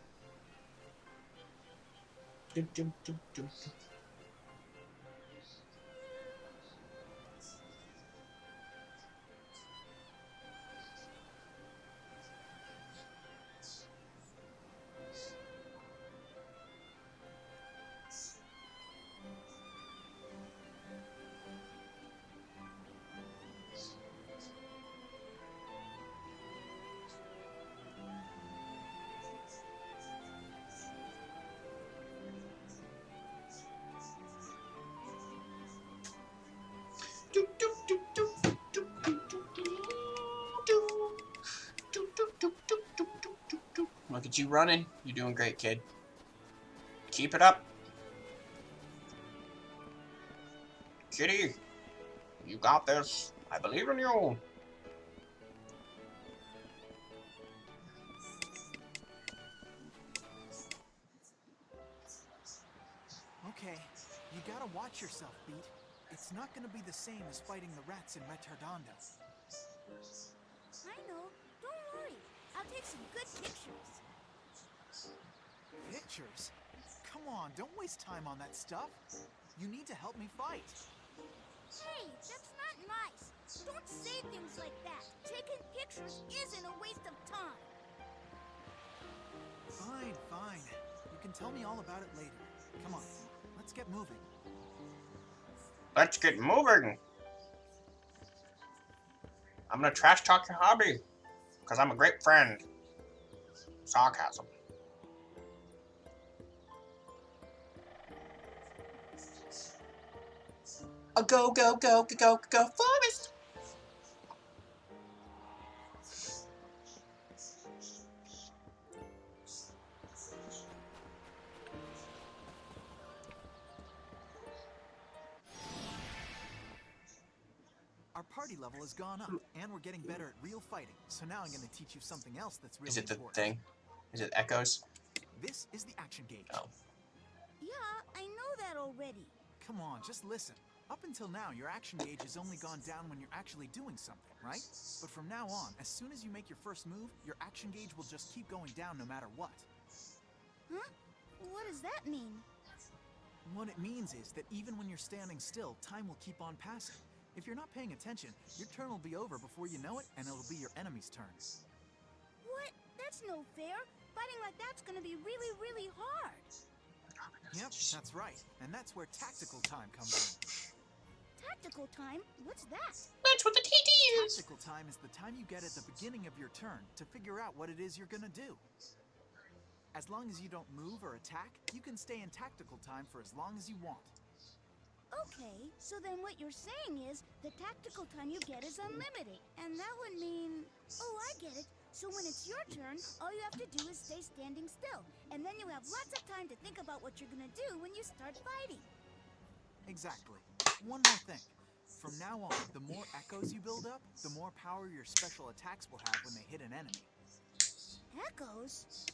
Dum, dum, dum, dum, dum. Look at you running. You're doing great, kid. Keep it up. Kitty, you got this. I believe in you. Okay, you gotta watch yourself, Beat. It's not gonna be the same as fighting the rats in Retardondo. I know. Don't worry. I'll take some good pictures. Pictures? Come on, don't waste time on that stuff. You need to help me fight. Hey, that's not nice. Don't say things like that. Taking pictures isn't a waste of time. Fine, fine. You can tell me all about it later. Come on, let's get moving. Let's get moving. I'm gonna trash talk your hobby. Because I'm a great friend. Sarcasm. A go, go, go, go, go, go, Forest! Our party level has gone up, and we're getting better at real fighting. So now I'm gonna teach you something else that's really Is it the important. thing? Is it echoes? This is the action gauge. Oh. Yeah, I know that already. Come on, just listen. Up until now, your action gauge has only gone down when you're actually doing something, right? But from now on, as soon as you make your first move, your action gauge will just keep going down no matter what. Huh? What does that mean? What it means is that even when you're standing still, time will keep on passing. If you're not paying attention, your turn will be over before you know it, and it'll be your enemy's turn. What? That's no fair. Fighting like that's gonna be really, really hard. Yep, that's right. And that's where tactical time comes in. Tactical time? What's that? That's what the TT is! Tactical time is the time you get at the beginning of your turn to figure out what it is you're gonna do. As long as you don't move or attack, you can stay in tactical time for as long as you want. Okay, so then what you're saying is the tactical time you get is unlimited. And that would mean... Oh, I get it. So when it's your turn, all you have to do is stay standing still. And then you have lots of time to think about what you're gonna do when you start fighting. Exactly. One more thing. From now on, the more echoes you build up, the more power your special attacks will have when they hit an enemy. Echoes?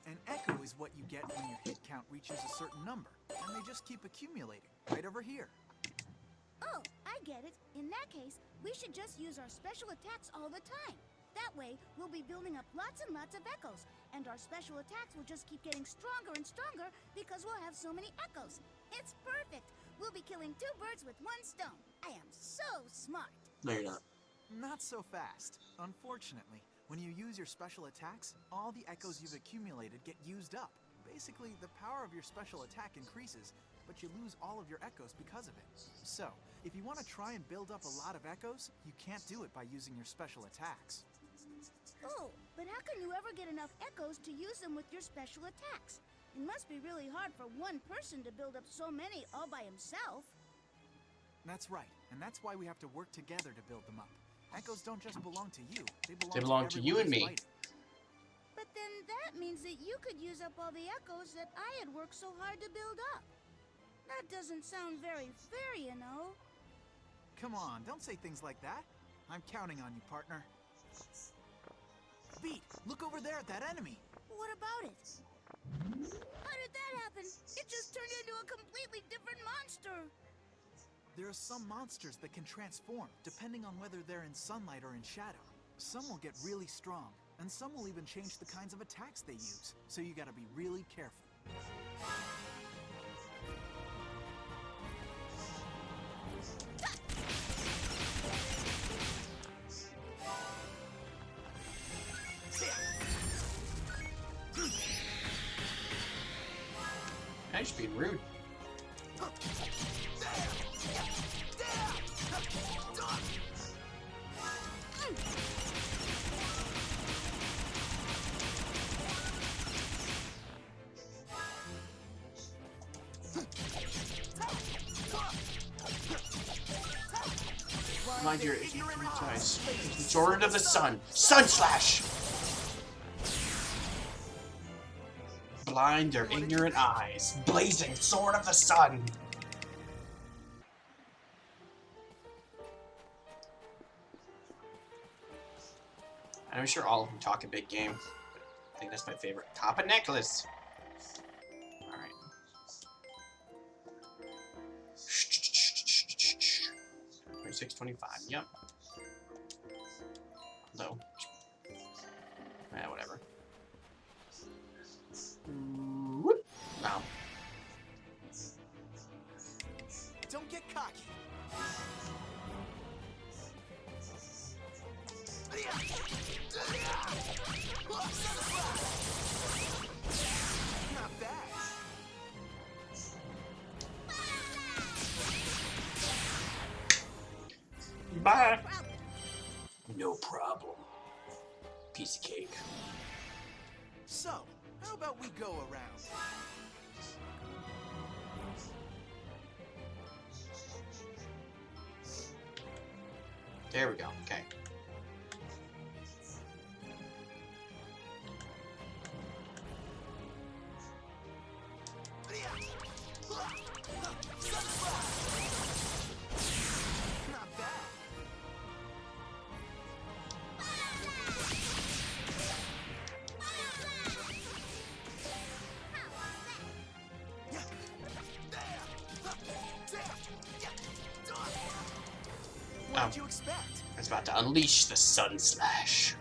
An echo is what you get when your hit count reaches a certain number, and they just keep accumulating, right over here. Oh, I get it. In that case, we should just use our special attacks all the time. That way, we'll be building up lots and lots of echoes, and our special attacks will just keep getting stronger and stronger because we'll have so many echoes. It's perfect! We'll be killing two birds with one stone. I am so smart. No, you're not. Not so fast. Unfortunately, when you use your special attacks, all the echoes you've accumulated get used up. Basically, the power of your special attack increases, but you lose all of your echoes because of it. So, if you want to try and build up a lot of echoes, you can't do it by using your special attacks. Oh, but how can you ever get enough echoes to use them with your special attacks? It must be really hard for one person to build up so many all by himself. That's right, and that's why we have to work together to build them up. Echoes don't just belong to you, they belong to you and me. Fighting. But then that means that you could use up all the echoes that I had worked so hard to build up. That doesn't sound very fair, you know. Come on, don't say things like that. I'm counting on you, partner. Beat, look over there at that enemy. What about it? How did that happen? It just turned into a completely different monster. There are some monsters that can transform, depending on whether they're in sunlight or in shadow. Some will get really strong, and some will even change the kinds of attacks they use, so you gotta be really careful. Now you're just being rude. Mind your 83 times. Sword of the Sun. Sun Slash! blind their ignorant eyes. Blazing sword of the sun. I'm sure all of them talk a big game. I think that's my favorite. Copper necklace. Alright. 2625. Yep. No. Whatever. Whoop. Wow. Don't get cocky. Not bad. Bye. No problem. Piece of cake. So, how about we go around? There we go. Okay. Not bad. What did you expect? I was about to unleash the Sun Slash.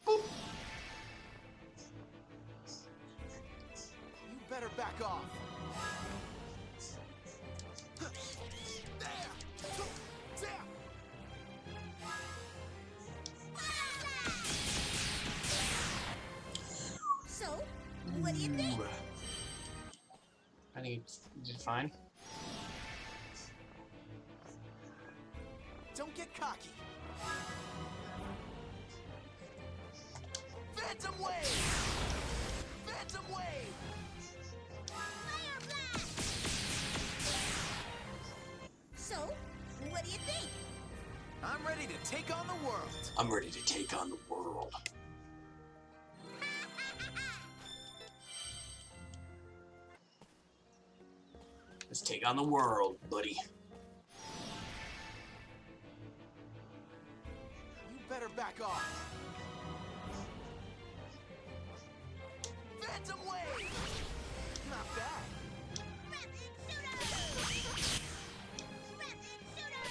Boop. You better back off. So, what do you think? I think you did fine. Don't get cocky. Phantom Wave! Phantom Wave! Fire blast! So, what do you think? I'm ready to take on the world. I'm ready to take on the world. Let's take on the world, buddy. You better back off. Phantom Wave! Not bad. Rapid shooter! Rapid shooter!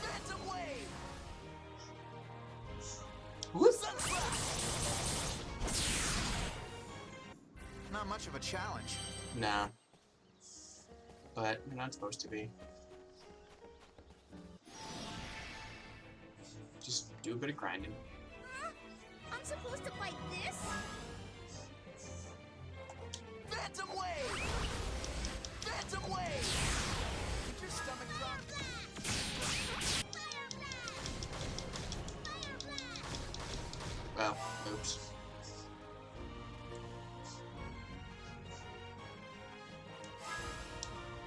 Phantom Wave! Whoop. Sunspot! Not much of a challenge. Nah. But you're not supposed to be. Just do a bit of grinding. Huh? I'm supposed to fight this? Phantom Wave! Phantom Wave! Did your stomach drop? Fire blast! Fire blast! Well, oops.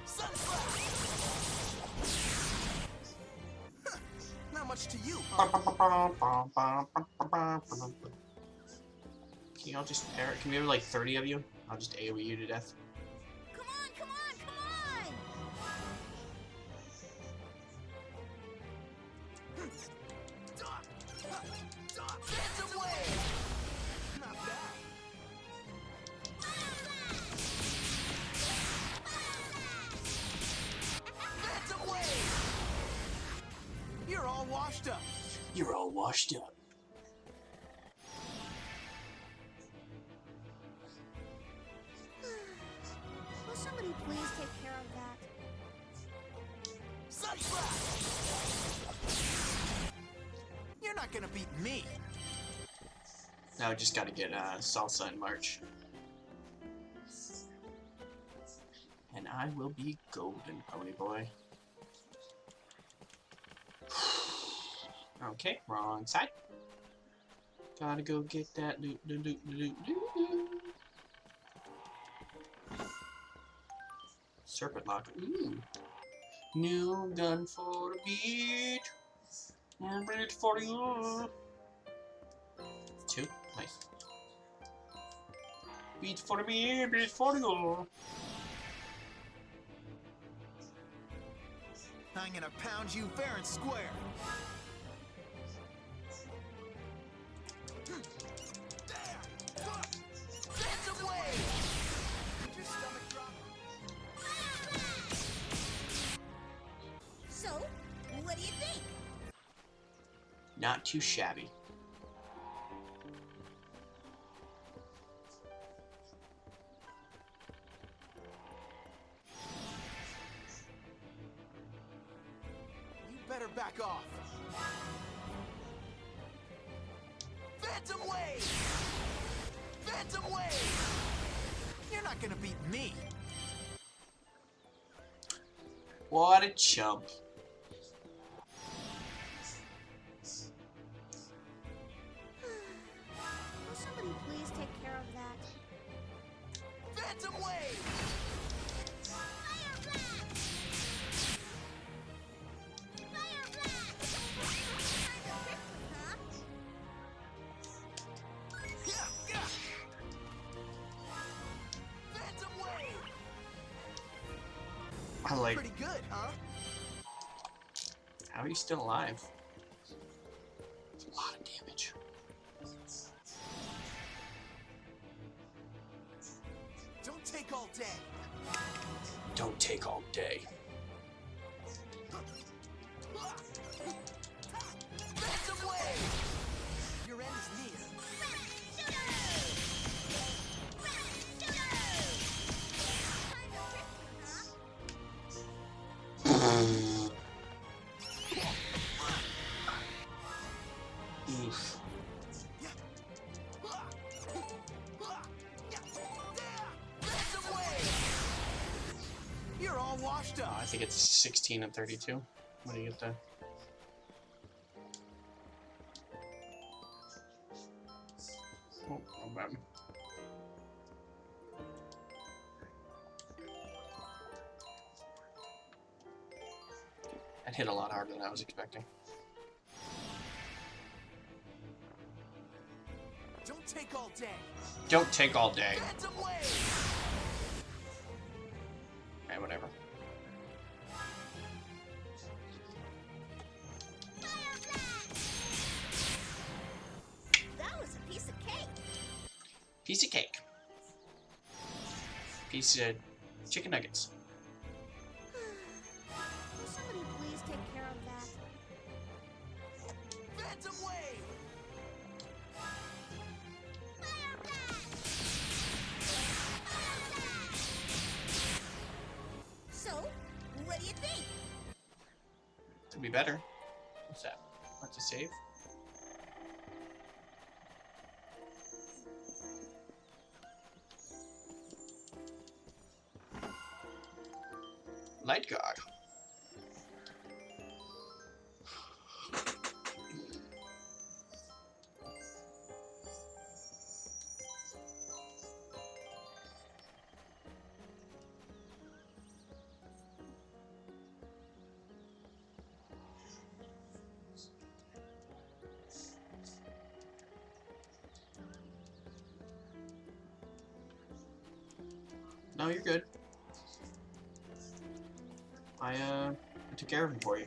Sunspot! Not much to you, huh? Can y'all just pair it? Can we have like 30 of you? I'll just AoE you to death. Come on, come on, come on! Phantom Wave! Not bad. Phantom Wave! You're all washed up. You're all washed up. Will somebody please take care of that? Sunspot! You're not gonna beat me. Now we just gotta get Salsa in March. And I will be golden, pony boy. Okay, wrong side. Gotta go get that loot, loot, loot, loot, loot, loot. Serpent lock. Ooh. New gun for the beat. I'm ready for you. 2. Nice. Beat for me, beat for you. I'm gonna pound you fair and square. Phantom wave! Did your stomach drop? So, what do you think? Not too shabby. You better back off. Phantom wave! Phantom wave! You're not gonna beat me. What a chump. Will somebody please take care of that? Phantom wave! Fire blast! Fire blast! Kinda tricky, huh? Yeah, yeah. Phantom wave! I like. Pretty good, huh? How are you still alive? That's a lot of damage. Don't take all day. Don't take all day. Phantom wave! Your end is near. Oof. Phantom wave! You're all washed up. I think it's 16 and 32. What do you get there? Oh, no bad. That hit a lot harder than I was expecting. Don't take all day. Don't take all day. Phantom wave! Okay, whatever. That was a piece of cake. Piece of cake. Piece of chicken nuggets. Will somebody please take care of that? Phantom wave! Fire blast! Fire blast! So, what do you think? Could be better. What's that? What's a save? Light guard. No, you're good. I took care of him for you.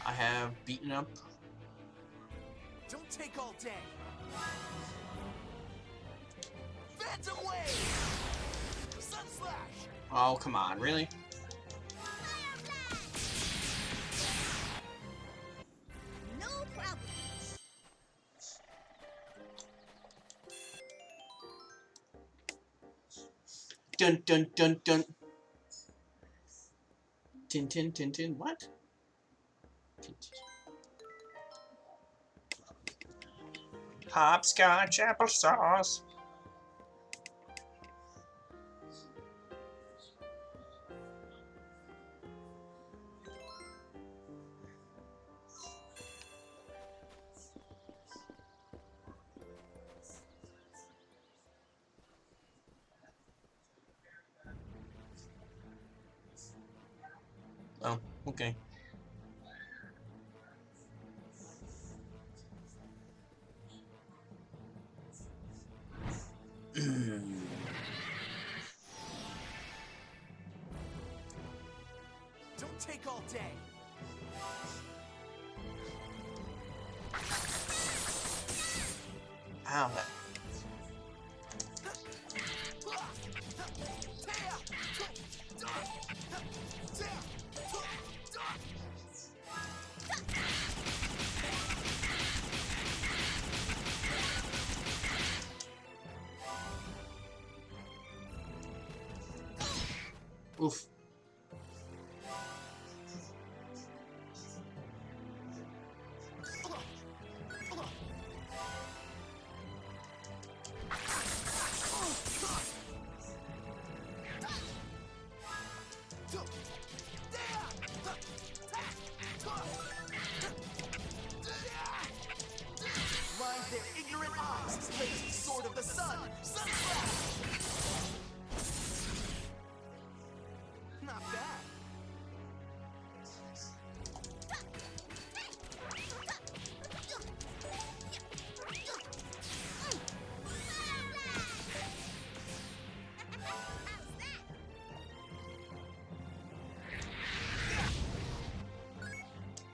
I have beaten up. Don't take all day. Phantom wave! Sun slash! Oh, come on, really? No problem. Dun dun dun dun. Tin tin tin tin. What? Hopscotch applesauce. Okay. Don't take all day. Ow. Oof. Blind their ignorant eyes, lazy sword of the sun, sunflower! Not bad.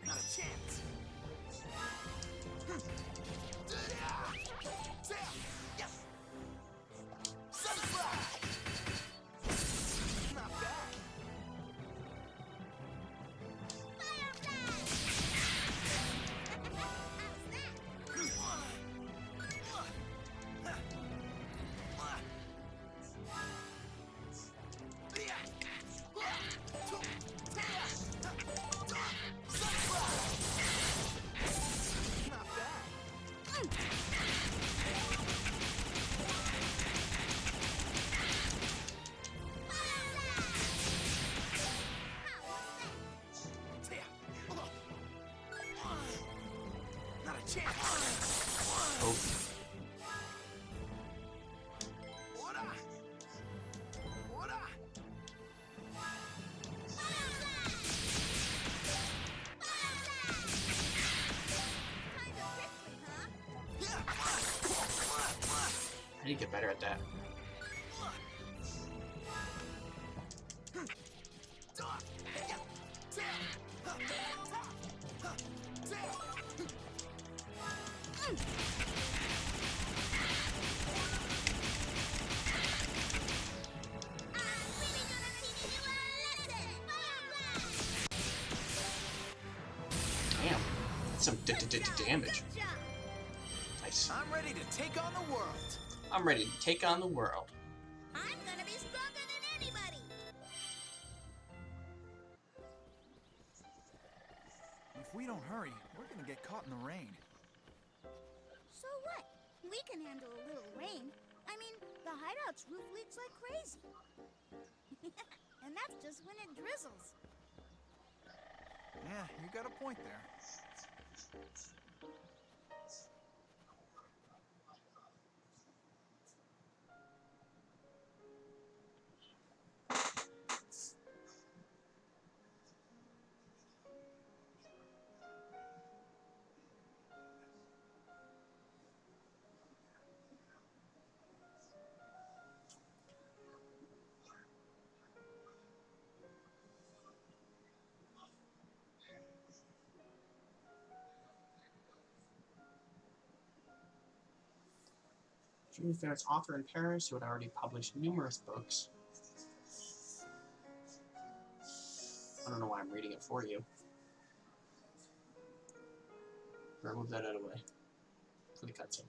Not a chance. Sunflower! Not bad. Not bad. Not a chance. Oh. Ora! Ora! I need to get better at that. Damn. That's some damage. Nice. I'm ready to take on the world. I'm ready to take on the world. I'm gonna be stronger than anybody. If we don't hurry, we're gonna get caught in the rain. So what? We can handle a little rain. I mean, the hideout's roof leaks like crazy. And that's just when it drizzles. Yeah, you got a point there. June Fair's author in Paris, who had already published numerous books. I don't know why I'm reading it for you. Remove that out of the way for the cutscene.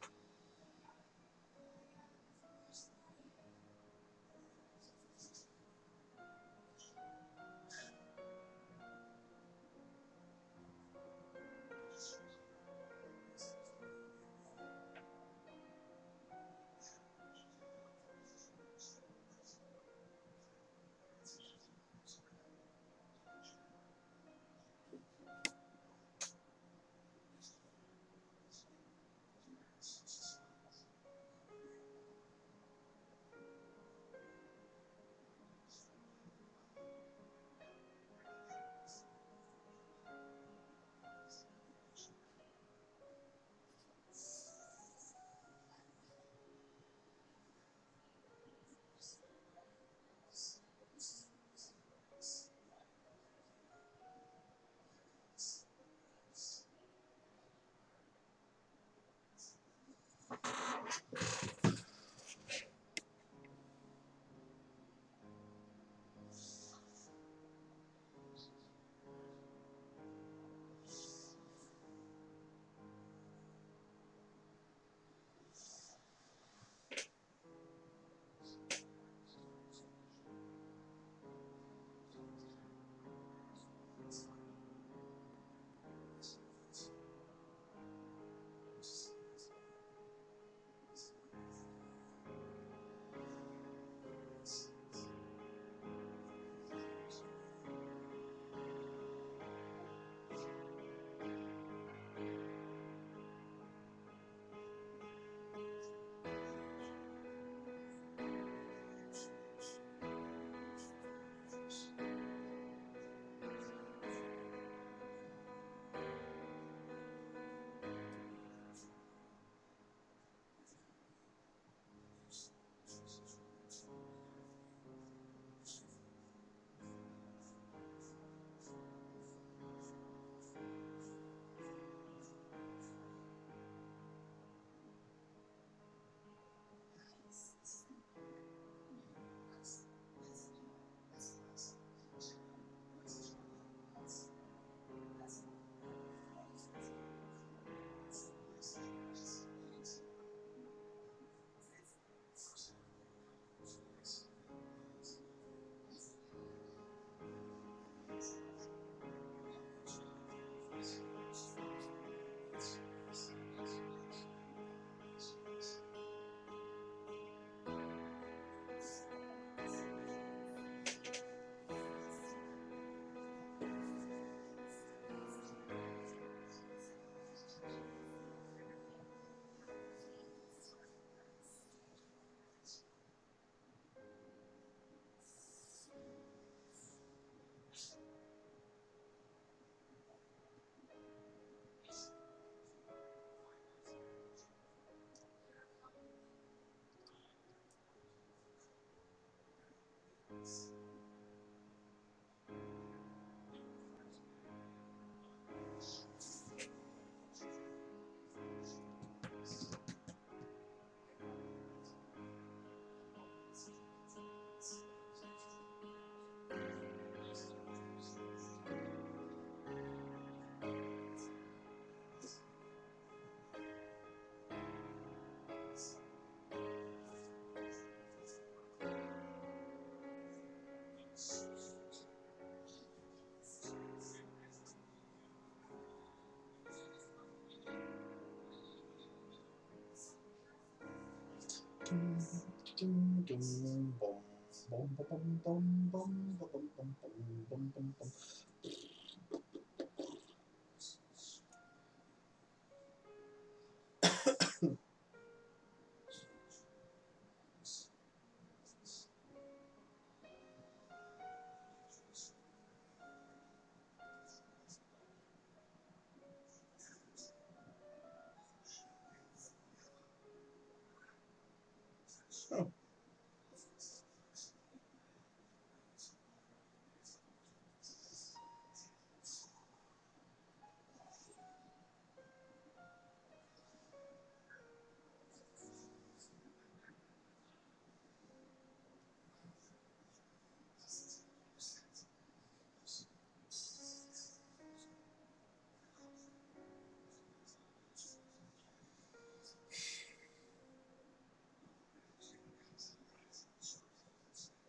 Oh.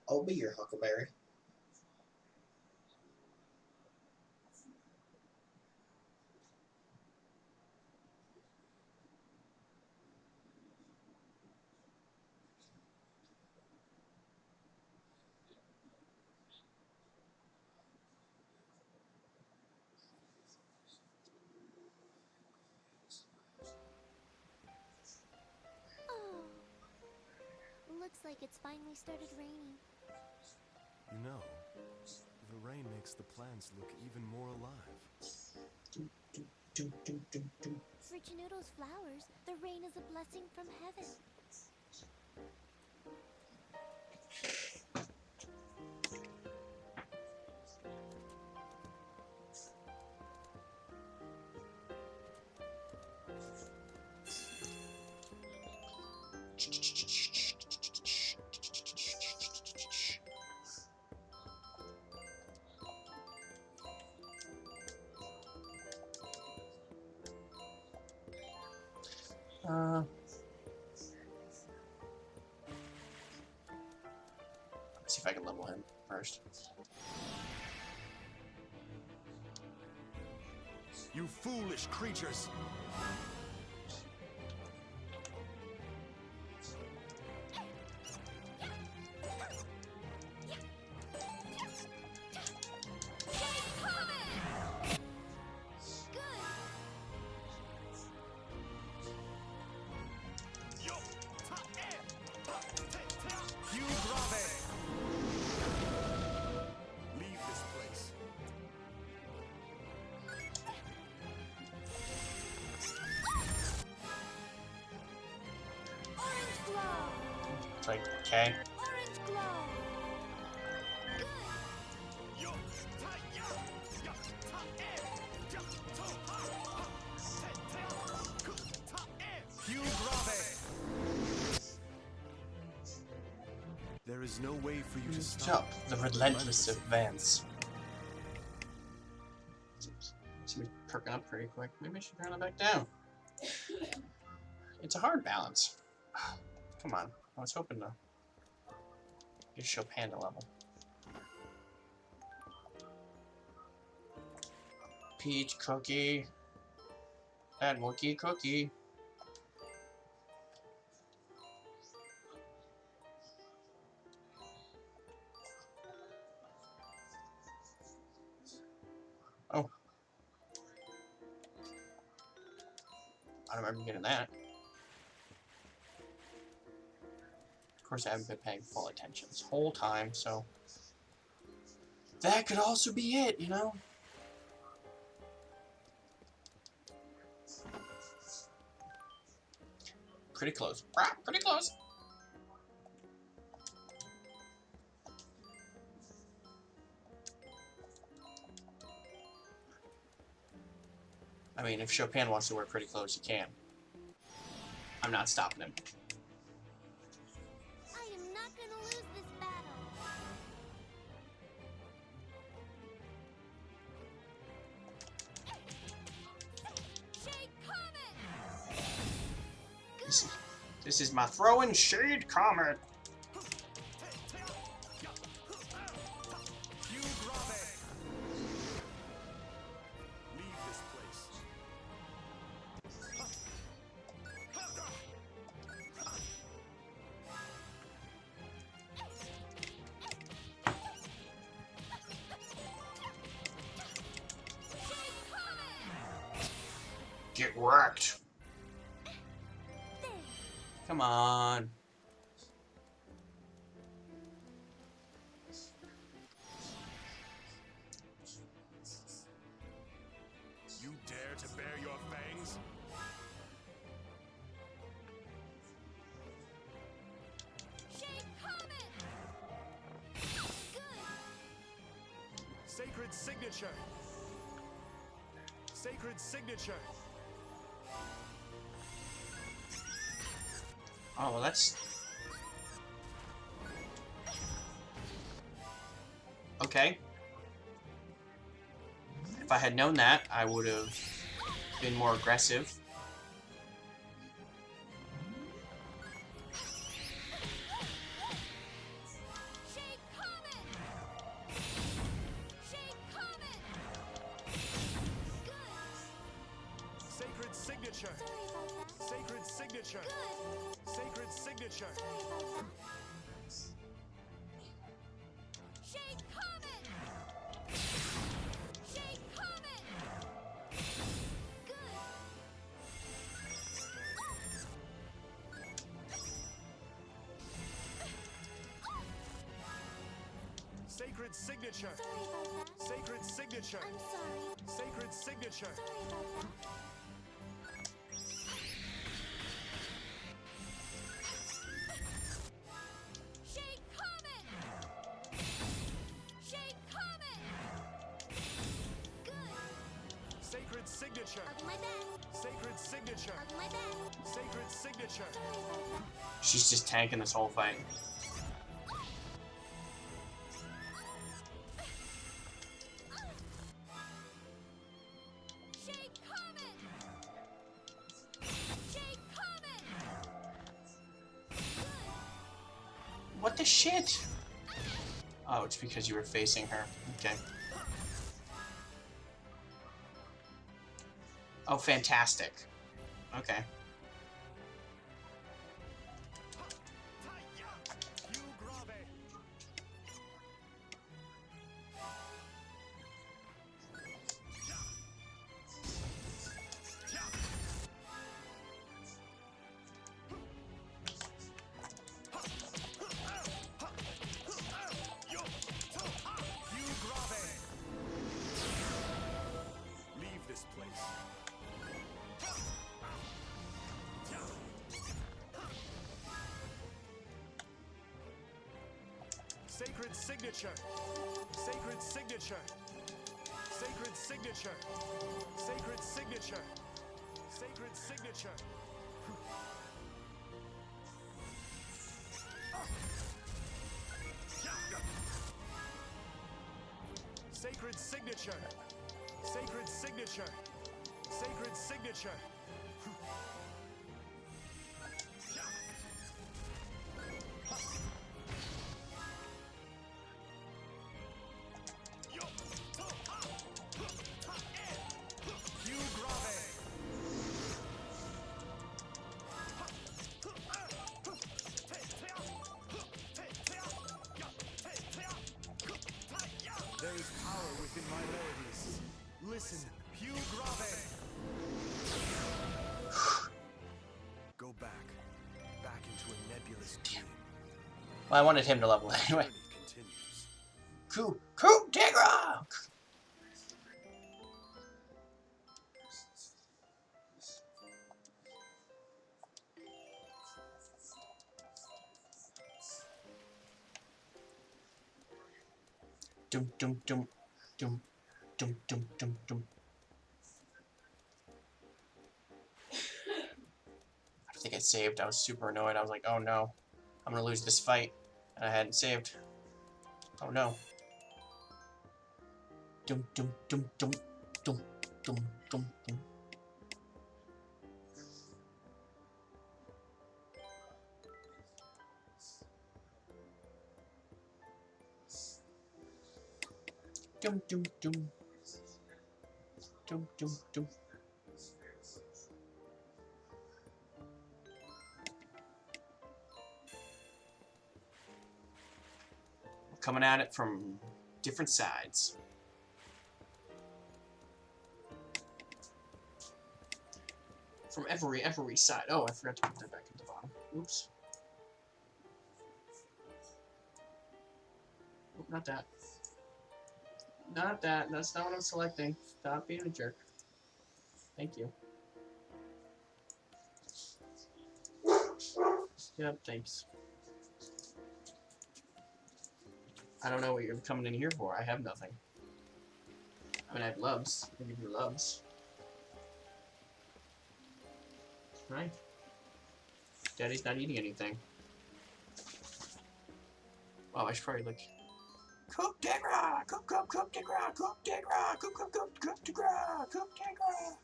I'll be your Huckleberry. Oh. Looks like it's finally started raining. You know, the rain makes the plants look even more alive. For Chinoodle's flowers, the rain is a blessing from heaven. Let's see if I can level him first. You foolish creatures! Leave this place. Orange glow! It's like, okay. Orange glow! There is no way for you to Stop stop the relentless advance. Seems to be perking up pretty quick. Maybe I should turn it back down. It's a hard balance. Come on. I was hoping to get Chopin to level. Peach cookie. That Wookie cookie. Oh. I don't remember getting that. Of course, I haven't been paying full attention this whole time, so that could also be it, you know? Pretty close. Pretty close. I mean, if Chopin wants to work pretty close, he can. I'm not stopping him. I am not gonna lose this battle. Shade Comet! This is my throwing shade comet. Leave this place. Get wrecked. Come on. You dare to bare your fangs? Sacred signature. Sacred signature. Oh, well, that's... Okay. If I had known that, I would have been more aggressive. Sacred signature. Sacred signature. Sacred signature. Sacred signature. Sacred signature. I'm sorry. Sacred signature. Sorry about that. Sacred signature. I'll do my best. Sacred signature. I'll do my best. Sacred signature. Sorry about that. She's just tanking this whole fight. What the shit? Oh, it's because you were facing her. Okay. Oh, fantastic. Okay. Leave this place. Sacred signature. Sacred signature. Sacred signature. Sacred signature. Sacred signature. Sacred signature. Sacred signature. Sacred signature. There is power within my melodies. Listen, più grave. Go back into a nebulous dream. Well, I wanted him to level anyway. Journey continues. Coup Tigra! Dum dum dum dum dum dum dum dum. I don't think I saved. I was super annoyed. I was like, oh no, I'm gonna lose this fight. And I hadn't saved. Oh no. Dum dum dum dum dum dum dum dum. Dum dum dum. Dum dum dum. We're coming at it from different sides. From every side. Oh, I forgot to put that back at the bottom. Oops. Oh, not that. Not that. That's not what I'm selecting. Stop being a jerk. Thank you. Yep, thanks. I don't know what you're coming in here for. I have nothing. I mean, I have loves. I give you loves. Right? Daddy's not eating anything. Oh, I should probably look. Cook Tigra! Cook Tigra! Cook Tigra! Cook Tigra! Cook Tigra!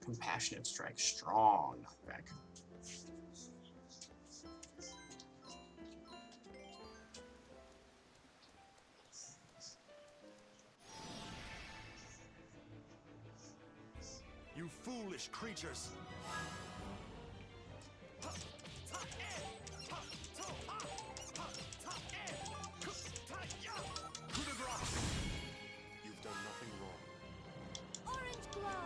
Compassionate strike. Strong knockback. You foolish creatures! You've done nothing wrong. Orange glow.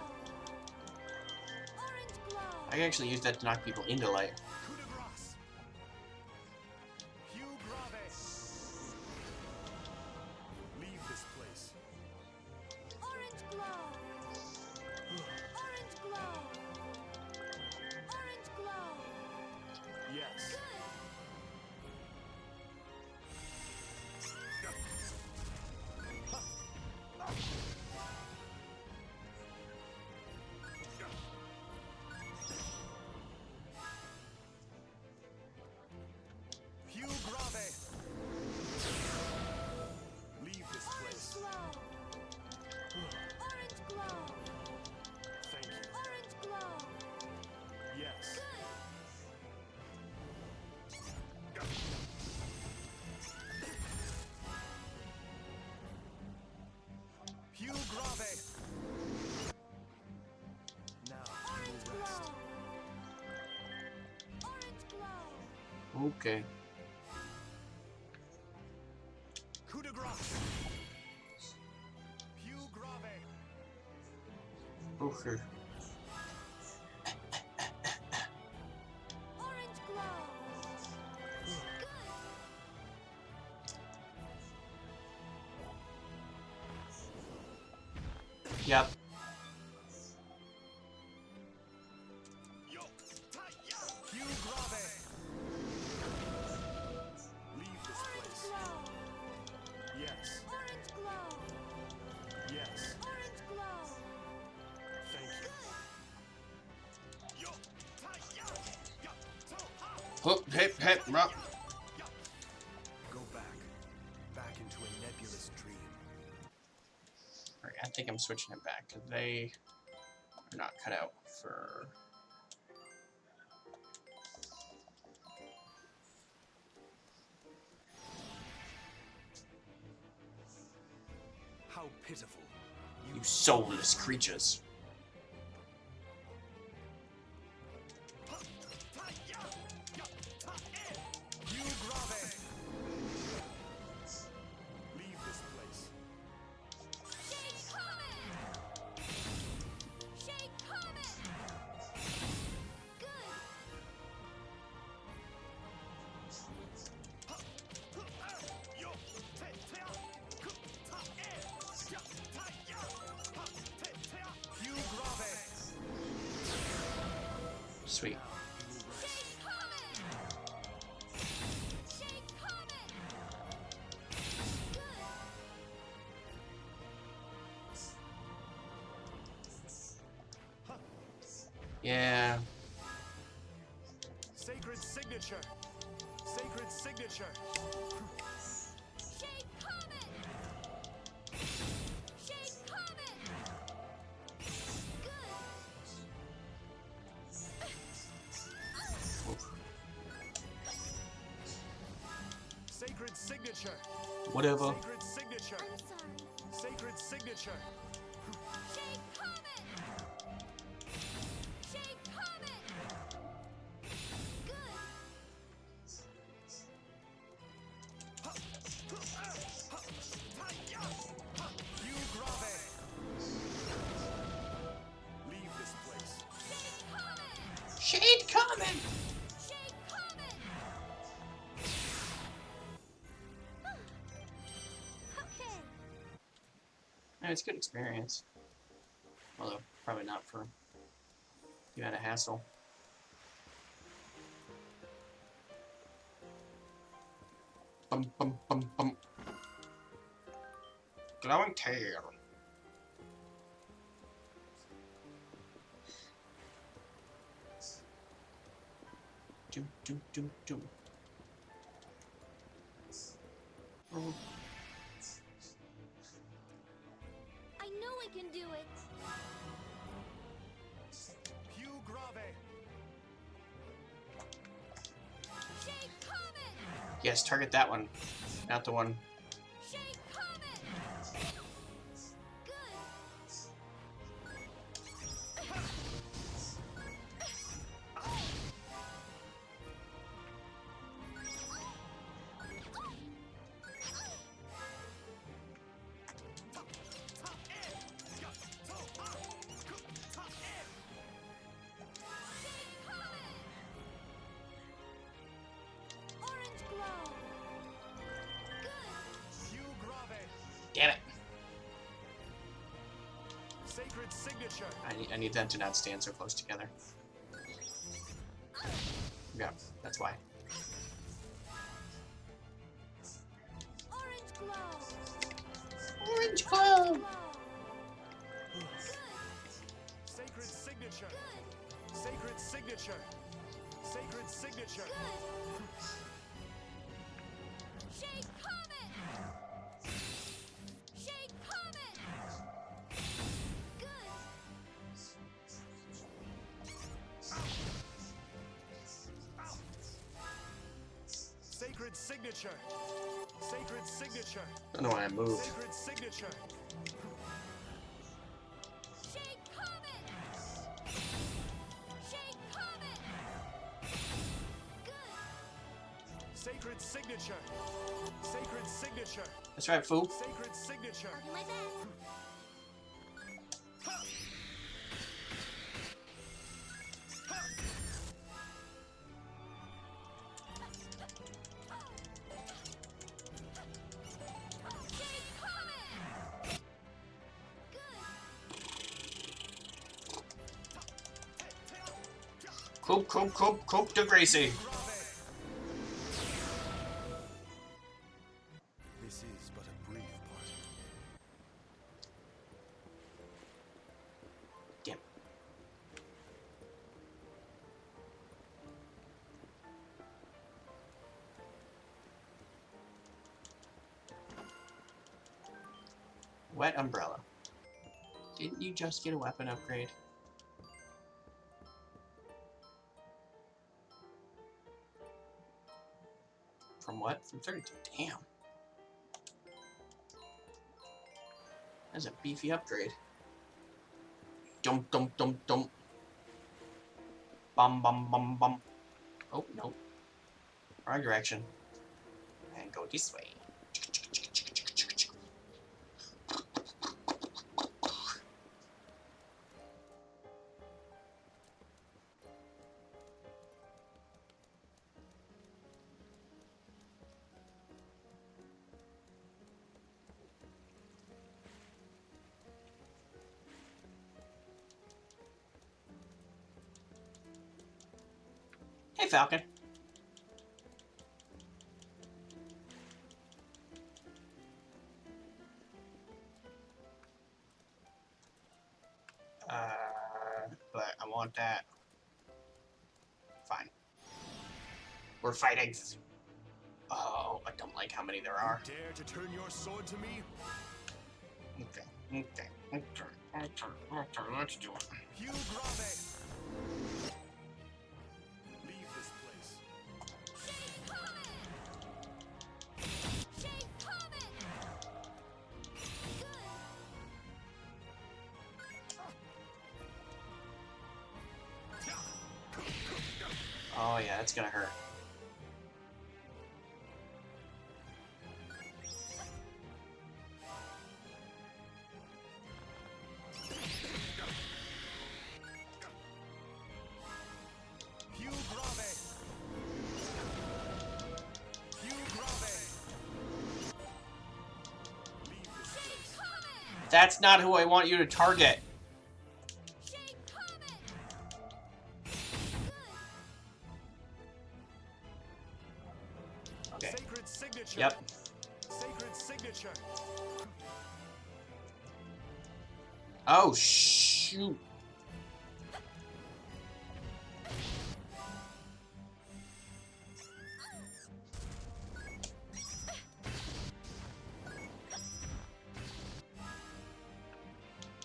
Orange glow. I can actually use that to knock people into light. Leave this place. Orange glow. Orange glow. Orange glow. Yes. Hugh Grave. Leave this place. Orange glow. Thank you. Orange glow. Yes. Hugh Grave. Now you will rest. Orange glow. Okay. Coup de grace. Hugh Grave. Okay. Orange glow. Yep. Hugh Grave. Leave this place. Yes. Orange glow. Yes. Orange glow. Thank you. Hoop, hip, hip, rock. Go back. Back into a nebulous dream. Alright, I think I'm switching it back because they are not cut out for. How pitiful. You soulless creatures. Hugh Grave. Leave this place. Shake Comet. Shake Comet. Good. Hugh Grave. Sweet. Shake Comet. Shake Comet. Good. Yeah. Sacred signature. Sacred signature. Shake Comet. Shake Comet. Good. Sacred signature. Whatever. Sacred signature. I'm sorry. Sacred signature. Shake Comet. Shake Comet. Good. Hugh Grave. Yeah, it's a good experience. Although, probably not for you had a hassle. Bum, bum, bum, bum. Glowing tail. Doom, doom, doom, doom. Oh. I know I can do it. Più grave. Shake Comet! Yes, target that one, not the one. Shake Comet! Good. Orange glow. Good. Più grave. Damn it! Sacred signature. I need them to not stand so close together. Yeah, that's why. Orange glow. Orange glow! Glow. Good. Sacred signature. Good. Sacred signature. Sacred signature. Good. Shake Comet! Shake Comet! Good. Sacred signature. Sacred signature. I don't know why I moved. Sacred signature. Shake Comet! Shake Comet! Good. Sacred signature. Sacred signature. That's right, fool. Sacred signature. I'll do my best. Shake Comet! Good. Coop de Gracie. This is but a brief parting. Damn. Wet umbrella. Didn't you just get a weapon upgrade? From what? From 32. Damn. That's a beefy upgrade. Dum dum dum dum. Bum bum bum bum. Oh no. Wrong direction. And go this way. Hey, Falcon. But I want that. Fine. We're fighting. Oh, I don't like how many there are. Dare to turn your sword to me? Okay. Let's do it. Più grave. Leave this place. Shake Comet! Shake Comet! Good. Oh yeah, that's gonna hurt. Più grave. Più grave. Leave this Shake place. Comet! That's not who I want you to target. Shake Comet! Okay. Sacred signature. Yep. Sacred signature. Oh, shoot.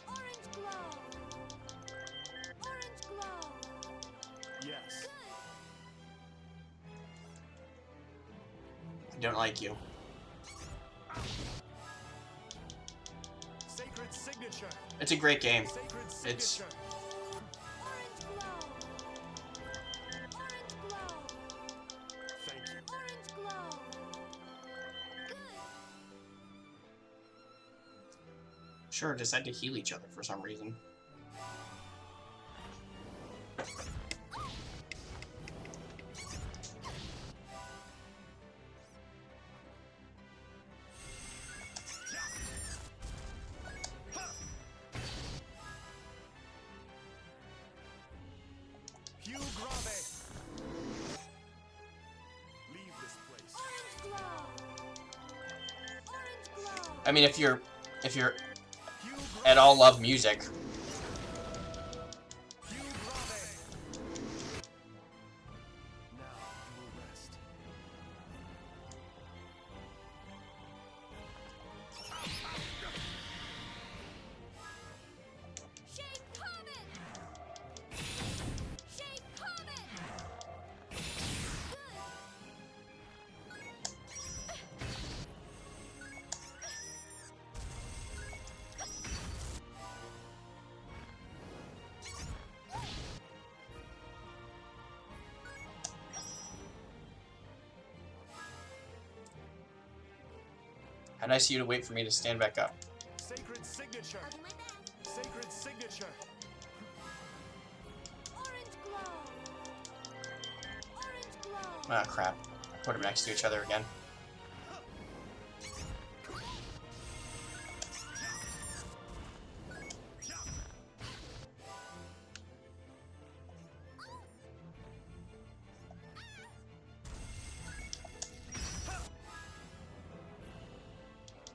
Orange glow! Orange glow! Yes. I don't like you. Sacred signature. It's a great game. Sacred It's signature. Orange glow! Orange glow! Thank you. Orange glow! Good! sure decide to heal each other for some reason. I mean, if you're at all love music. How nice of you to wait for me to stand back up. Sacred signature. I'll do my best. Sacred signature. Orange glow. Orange glow. Ah, crap. I put them next to each other again.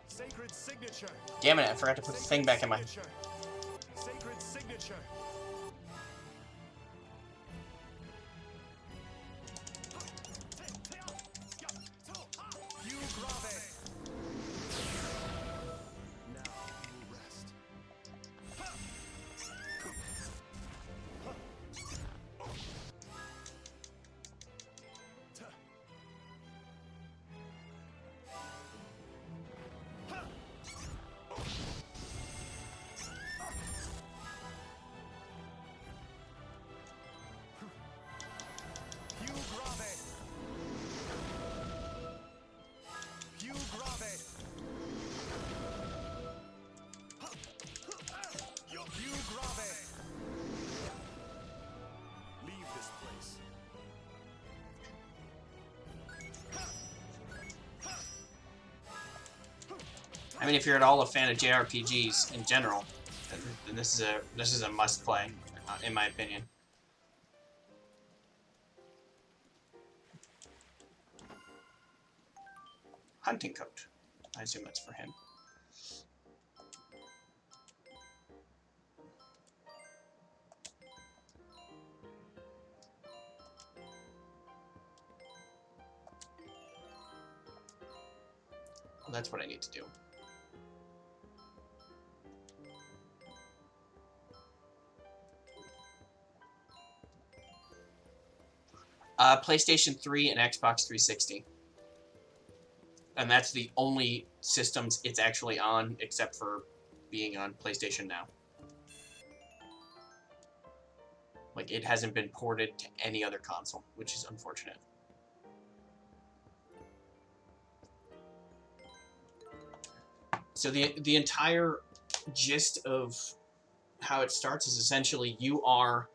Sacred signature. Damn it, I forgot to put the thing back in my... Sacred signature. You grave. Now you will rest. You grave. You grave. You grave. Leave this place. I mean, if you're at all a fan of JRPGs in general, then this is a must play, in my opinion. Hunting coat. I assume that's for him. Well, that's what I need to do. PlayStation 3 and Xbox 360. And that's the only systems it's actually on, except for being on PlayStation Now. Like, it hasn't been ported to any other console, which is unfortunate. So the entire gist of how it starts is essentially you are...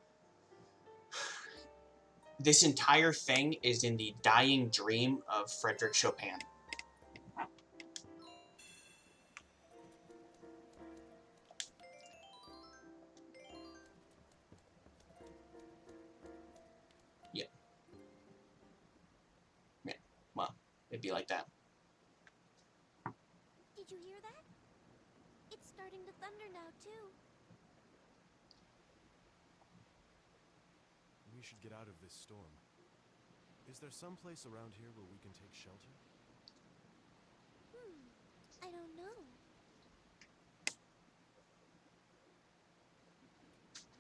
This entire thing is in the dying dream of Frederic Chopin. it'd be like that. Did you hear that? It's starting to thunder now, too. We should get out of this storm. Is there some place around here where we can take shelter? I don't know.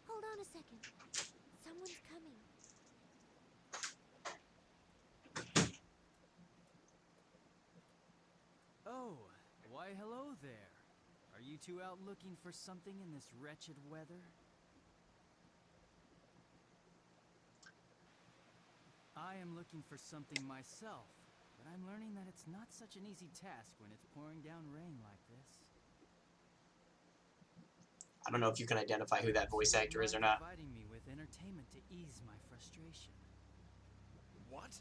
Hold on a second. Someone's coming. Oh, why hello there. Are you two out looking for something in this wretched weather? I am looking for something myself, but I'm learning that it's not such an easy task when it's pouring down rain like this. I don't know if you can identify who that voice actor is or not. Providing me with entertainment to ease my frustration. What?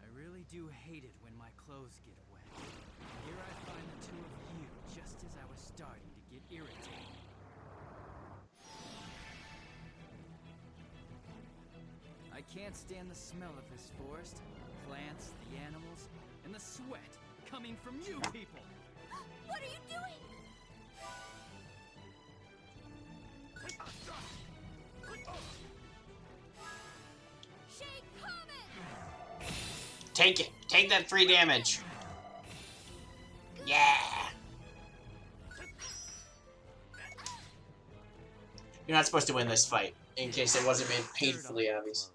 I really do hate it when my clothes get wet. Here I find the two of you just as I was starting to get irritated. I can't stand the smell of this forest, the plants, the animals, and the sweat coming from you people. What are you doing? Shake Comet! Take it. Take that 3 damage. Yeah. You're not supposed to win this fight, in case it wasn't made painfully obvious.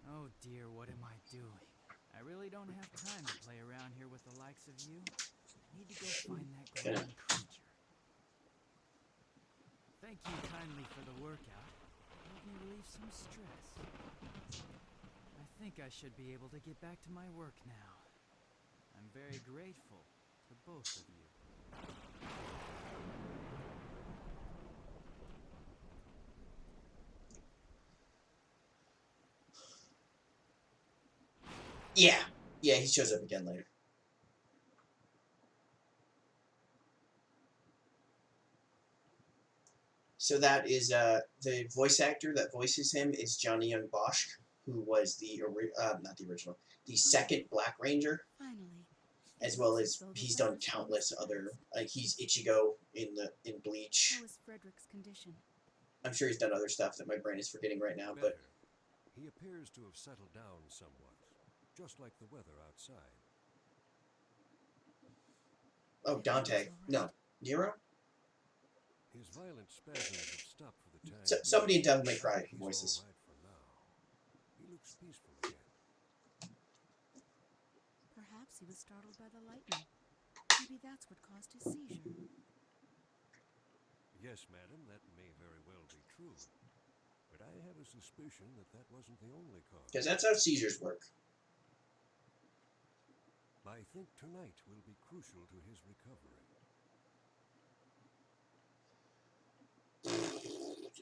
Oh dear, what am I doing? I really don't have time to play around here with the likes of you. I need to go find that glowing creature. Thank you kindly for the workout. Help me relieve some stress. I think I should be able to get back to my work now. I'm very grateful to both of you. Yeah. Yeah, he shows up again later. So that is the voice actor that voices him is Johnny Young Bosch, who was the not the original, the second Black Ranger. Finally. As well as he's done countless other, like he's Ichigo in Bleach. How is Frederic's condition? I'm sure he's done other stuff that my brain is forgetting right now, but he appears to have settled down somewhat, just like the weather outside. Oh, Dante. No. Nero? His violent spasms have stopped for the time. Somebody in Devil May Cry voices. All right for now. He looks peaceful again. Perhaps he was startled by the lightning. Maybe that's what caused his seizure. Yes, madam, that may very well be true. But I have a suspicion that that wasn't the only cause. Because that's how seizures work. I think tonight will be crucial to his recovery.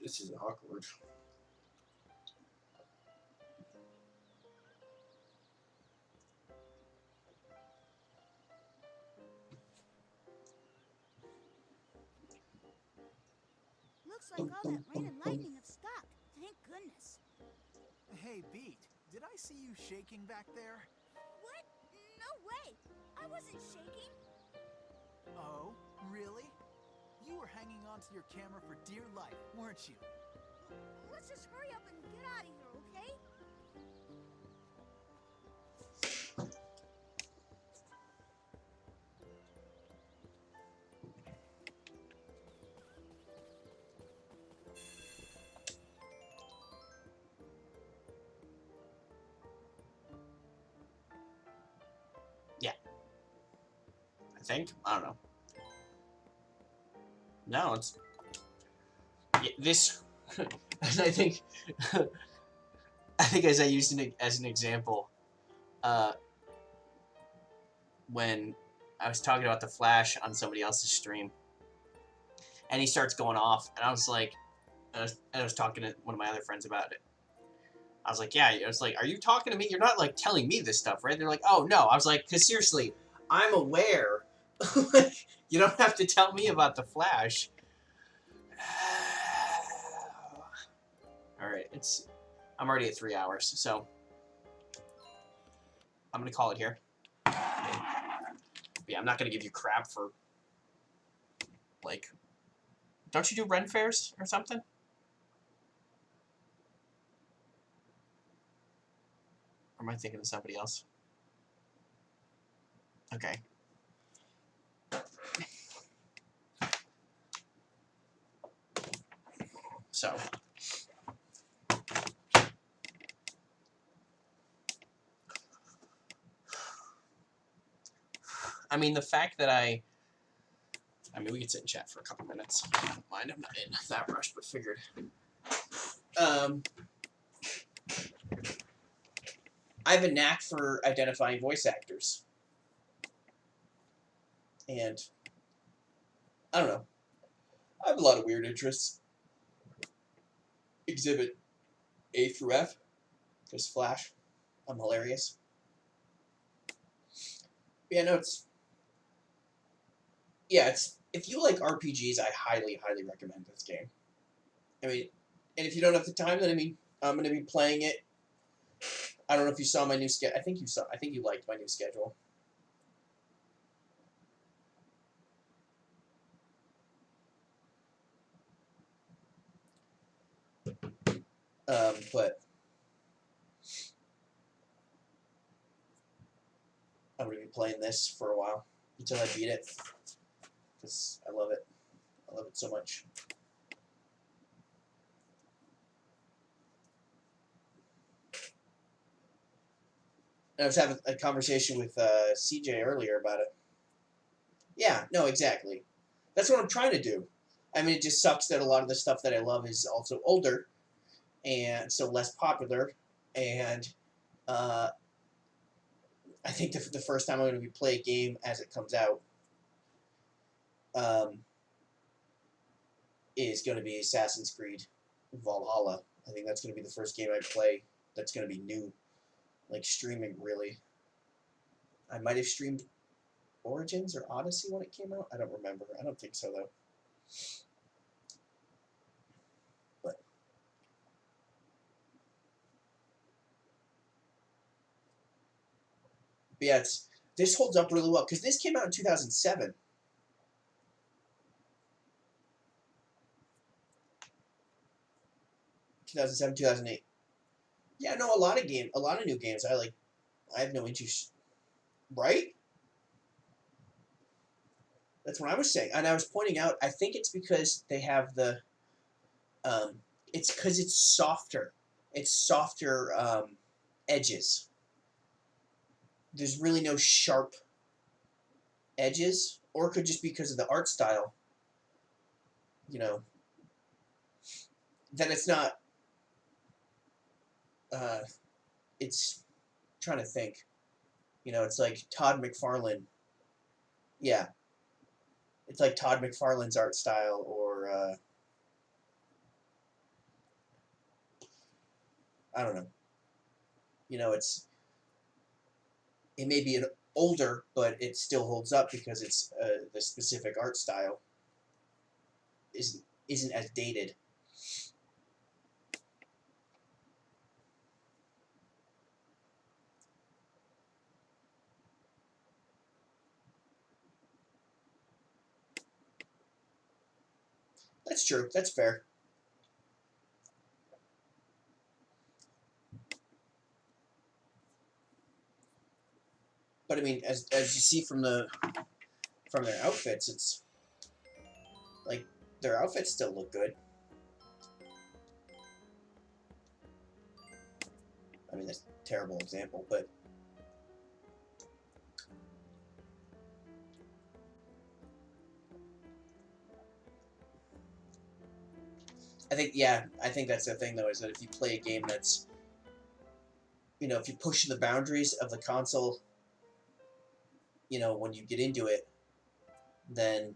This is awkward. Looks like all that rain and lightning have stopped. Thank goodness. Hey, Beat, did I see you shaking back there? What? No way. I wasn't shaking. Oh, really? You were hanging onto your camera for dear life, weren't you? Let's just hurry up and get out of here, okay? Yeah. I think. I don't know. No, it's this. I think. I think as I used as an example, when I was talking about the Flash on somebody else's stream, and he starts going off, and I was like, I was talking to one of my other friends about it. I was like, yeah, I was like, are you talking to me? You're not like telling me this stuff, right? They're like, oh no. I was like, because seriously, I'm aware. You don't have to tell me about the Flash. Alright, I'm already at 3 hours, so I'm gonna call it here. But yeah, I'm not gonna give you crap for, like, don't you do Ren fairs or something? Or am I thinking of somebody else? Okay. So, I mean, the fact that I mean, we could sit and chat for a couple minutes. I don't mind. I'm not in that rush, but figured. I have a knack for identifying voice actors. And, I don't know. I have a lot of weird interests. Exhibit A through F. Just Flash. I'm hilarious. But yeah, no, it's... If you like RPGs, I highly, highly recommend this game. I mean, and if you don't have the time, then, I mean, I'm going to be playing it. I don't know if you saw my new schedule. I think you liked my new schedule. But I'm going to be playing this for a while until I beat it, because I love it. I love it so much. And I was having a conversation with CJ earlier about it. Yeah, no, exactly. That's what I'm trying to do. I mean, it just sucks that a lot of the stuff that I love is also older, and so less popular, and I think the first time I'm going to play a game as it comes out is going to be Assassin's Creed Valhalla. I think that's going to be the first game I play that's going to be new, like streaming, really. I might have streamed Origins or Odyssey when it came out. I don't remember. I don't think so, though. But yeah, this holds up really well, because this came out in 2007. 2007, 2008. Yeah, no, a lot of new games. I have no interest. Right? That's what I was saying, and I was pointing out. I think it's because they have the. It's because it's softer. It's softer edges. There's really no sharp edges, or it could just be because of the art style. You know. That it's not. It's trying to think. You know, it's like Todd McFarlane. Yeah. It's like Todd McFarlane's art style, or I don't know. You know, it may be an older, but it still holds up because it's the specific art style isn't as dated. That's true. That's fair. But I mean, as you see from their outfits, it's like their outfits still look good. I mean, that's a terrible example, but I think that's the thing, though, is that if you play a game that's, you know, if you push the boundaries of the console, you know, when you get into it, then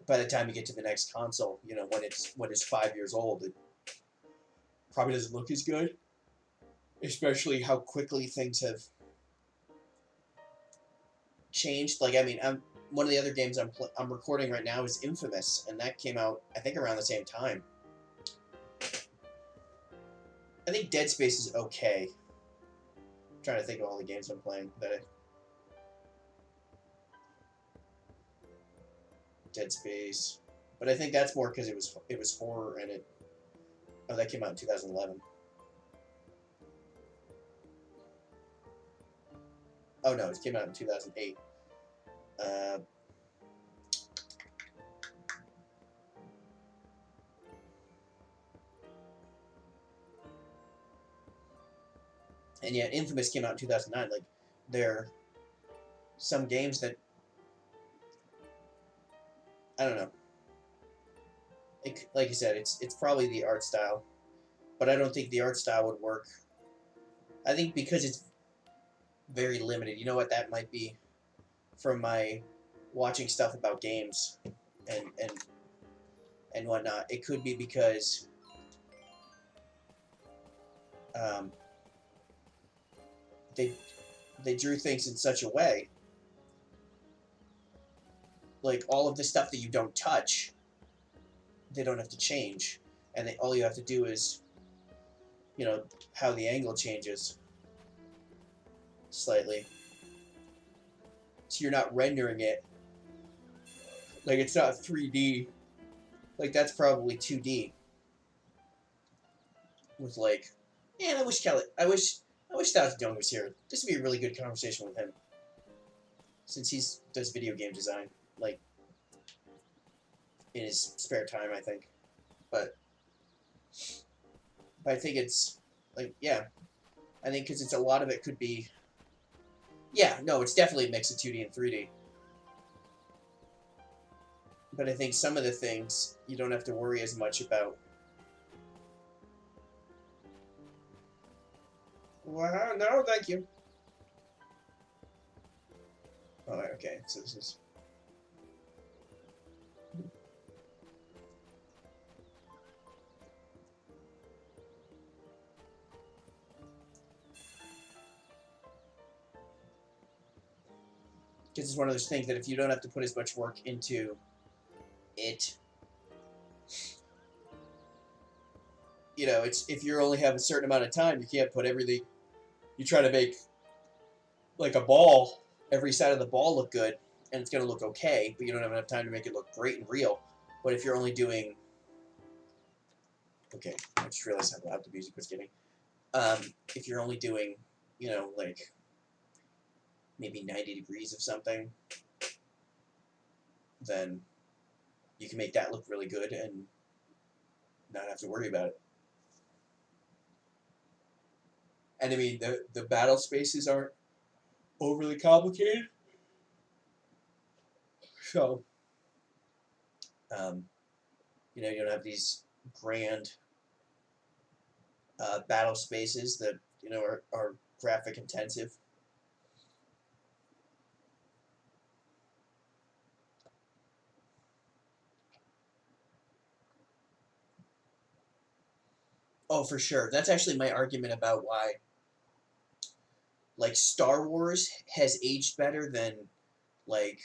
by the time you get to the next console, you know, when it's 5 years old, it probably doesn't look as good. Especially how quickly things have changed. Like, I mean, one of the other games I'm recording right now is Infamous, and that came out, I think, around the same time. I think Dead Space is okay. I'm trying to think of all the games I'm playing that Dead Space, but I think that's more because it was horror and it. Oh, that came out in 2011. Oh no, it came out in 2008. And yeah, Infamous came out in 2009. Like, there are some games that I don't know. Like you said, it's probably the art style, but I don't think the art style would work. I think because it's very limited. You know what that might be from my watching stuff about games and and and whatnot. It could be because um, they they drew things in such a way, like all of the stuff that you don't touch, they don't have to change, and all you have to do is, you know, how the angle changes slightly, so you're not rendering it like it's not 3D. Like that's probably 2D with like, man, I wish Styles Young was here. This would be a really good conversation with him, since he's does video game design, like in his spare time, I think. But I think it's like, yeah, I think because it's a lot of it could be, yeah, no, it's definitely a mix of 2D and 3D. But I think some of the things you don't have to worry as much about. Wow, no, thank you. Oh, okay, so this is. Because it's one of those things that if you don't have to put as much work into it, you know, it's if you only have a certain amount of time, you can't put everything. You try to make like a ball, every side of the ball look good, and it's gonna look okay, but you don't have enough time to make it look great and real. But if you're only doing, okay, I just realized how loud the music was getting. If you're only doing, you know, like maybe 90 degrees of something, then you can make that look really good and not have to worry about it. And I mean, the battle spaces aren't overly complicated, so um, you know, you don't have these grand battle spaces that, you know, are graphic intensive. Oh, for sure. That's actually my argument about why, like, Star Wars has aged better than, like,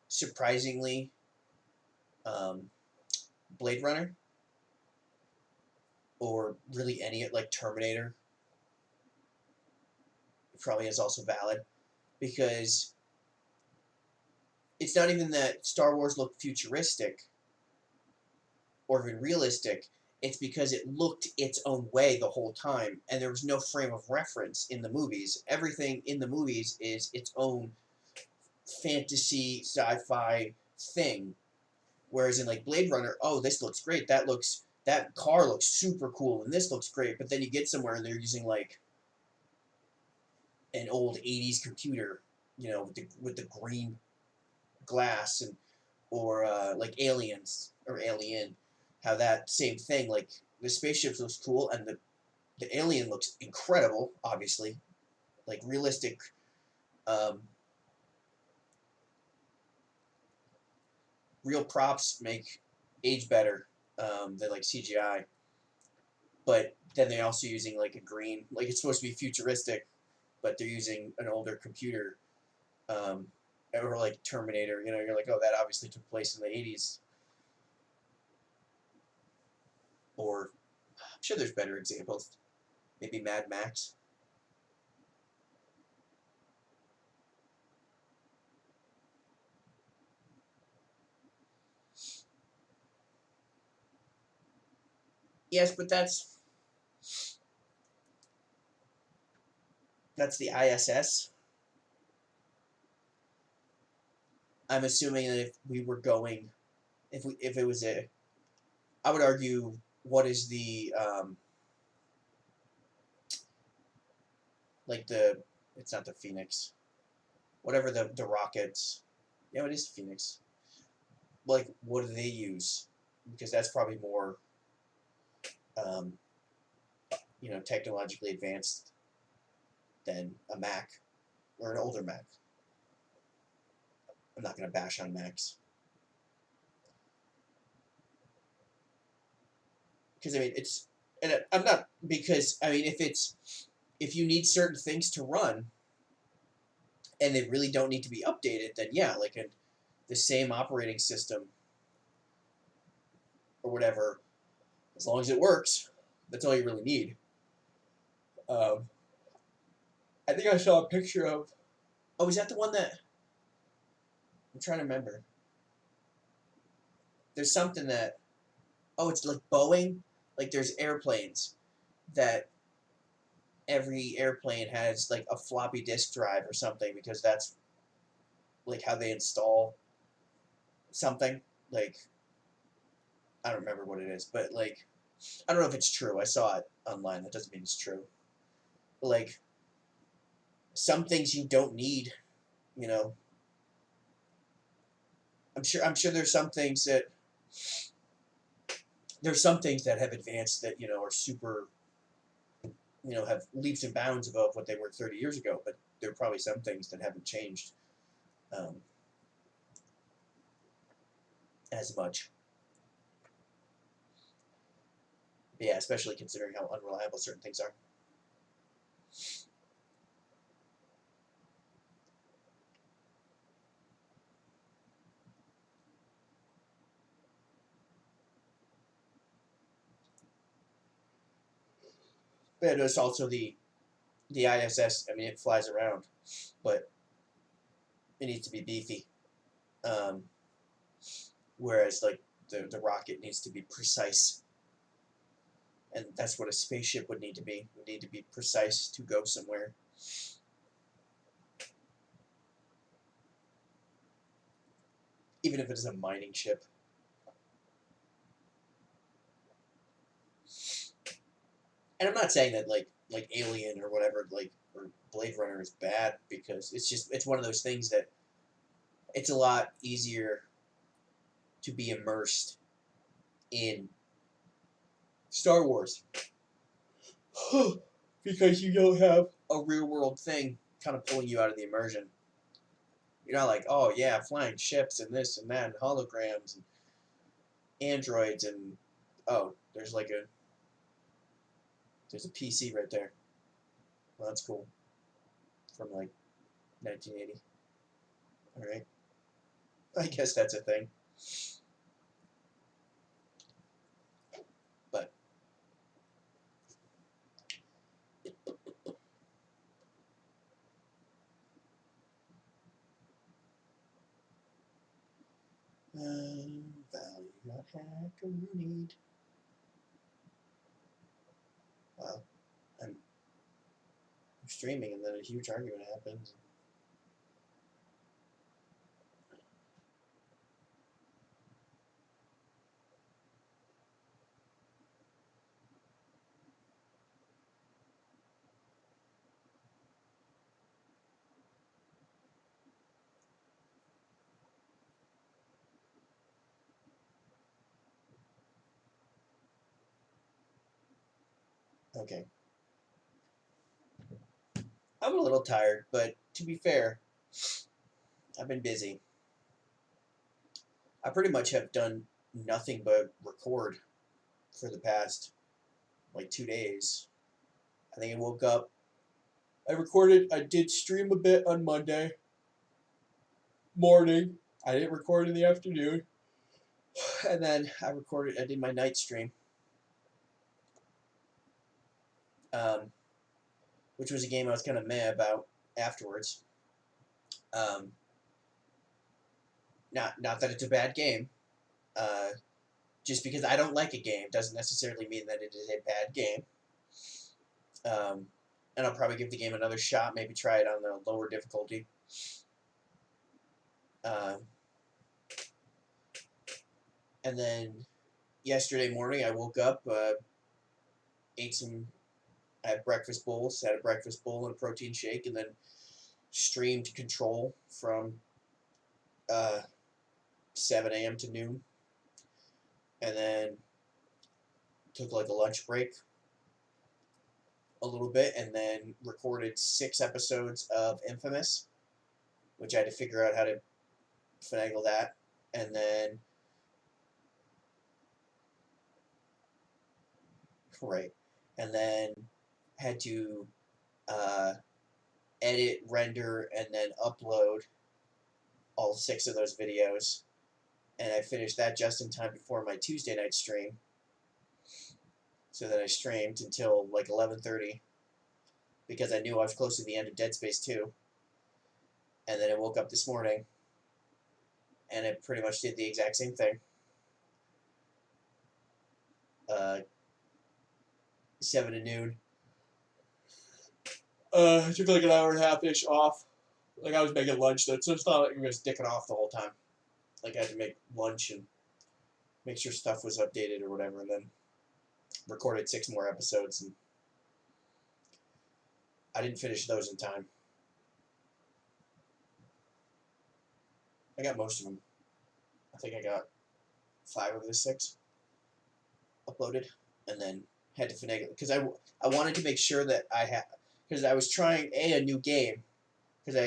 surprisingly, um, Blade Runner, or really any, like, Terminator probably is also valid, because it's not even that Star Wars looked futuristic or even realistic. It's because it looked its own way the whole time, and there was no frame of reference in the movies. Everything in the movies is its own fantasy sci-fi thing. Whereas in like Blade Runner, oh, this looks great. That car looks super cool, and this looks great. But then you get somewhere and they're using like an old '80s computer, you know, with the green glass, and or like Aliens or Alien, how that same thing, like the spaceship looks cool and the alien looks incredible, obviously, like realistic. Um, Real props make age better than like CGI, but then they're also using like a green, like it's supposed to be futuristic, but they're using an older computer, um, or like Terminator. You know, you're like, oh, that obviously took place in the '80s, or sure there's better examples. Maybe Mad Max. Yes, but that's the ISS. I'm assuming that if we were going, if it was a, I would argue, what is the like the, it's not the Phoenix, whatever the rockets. Yeah, it is Phoenix. Like, what do they use? Because that's probably more, um, technologically advanced than a Mac or an older Mac. I'm not gonna bash on Macs because I mean it's, and I'm not, because I mean if you need certain things to run and they really don't need to be updated, then yeah, like the same operating system or whatever, as long as it works, that's all you really need. I think I saw a picture of. Oh, is that the one that? I'm trying to remember. There's something that. Oh, it's like Boeing. Like there's airplanes that every airplane has like a floppy disk drive or something, because that's like how they install something. Like, I don't remember what it is, but like, I don't know if it's true. I saw it online. That doesn't mean it's true. But like, some things you don't need. You know, I'm sure there's some things that have advanced that are super, have leaps and bounds above what they were 30 years ago. But there are probably some things that haven't changed um, as much. But yeah, especially considering how unreliable certain things are. But it's also the ISS. I mean, it flies around, but it needs to be beefy. Um, whereas like the rocket needs to be precise, and that's what a spaceship would need to be. It would need to be precise to go somewhere. Even if it is a mining ship. And I'm not saying that like Alien or whatever, like, or Blade Runner is bad, because it's one of those things that it's a lot easier to be immersed in Star Wars because you don't have a real world thing kind of pulling you out of the immersion. You're not like, oh yeah, flying ships and this and that and holograms and androids and, oh, there's a PC right there. Well, that's cool. From like 1980. All right. I guess that's a thing. But value not hacker need. Wow. I'm streaming and then a huge argument happens. Okay. I'm a little tired, but to be fair, I've been busy. I pretty much have done nothing but record for the past like 2 days. I think I woke up. I did stream a bit on Monday morning. I didn't record in the afternoon. And then I did my night stream. which was a game I was kind of meh about afterwards. Not that it's a bad game. Just because I don't like a game doesn't necessarily mean that it is a bad game. And I'll probably give the game another shot, maybe try it on the lower difficulty. And then yesterday morning I woke up, I had breakfast bowls, had a breakfast bowl and a protein shake, and then streamed Control from 7 a.m. to noon. And then took like a lunch break a little bit, and then recorded 6 episodes of Infamous, which I had to figure out how to finagle that. And then, right, and then had to edit, render, and then upload all 6 of those videos. And I finished that just in time before my Tuesday night stream. So then I streamed until like 11:30 because I knew I was close to the end of Dead Space 2. And then I woke up this morning and I pretty much did the exact same thing. 7 to noon. I took like an hour and a half-ish off. Like I was making lunch, so it's not like I was dicking off the whole time. Like I had to make lunch and make sure stuff was updated or whatever, and then recorded 6 more episodes, and I didn't finish those in time. I got most of them. I think I got 5 of the 6 uploaded, and then had to finagle because I wanted to make sure that I had, because I was trying a new game, because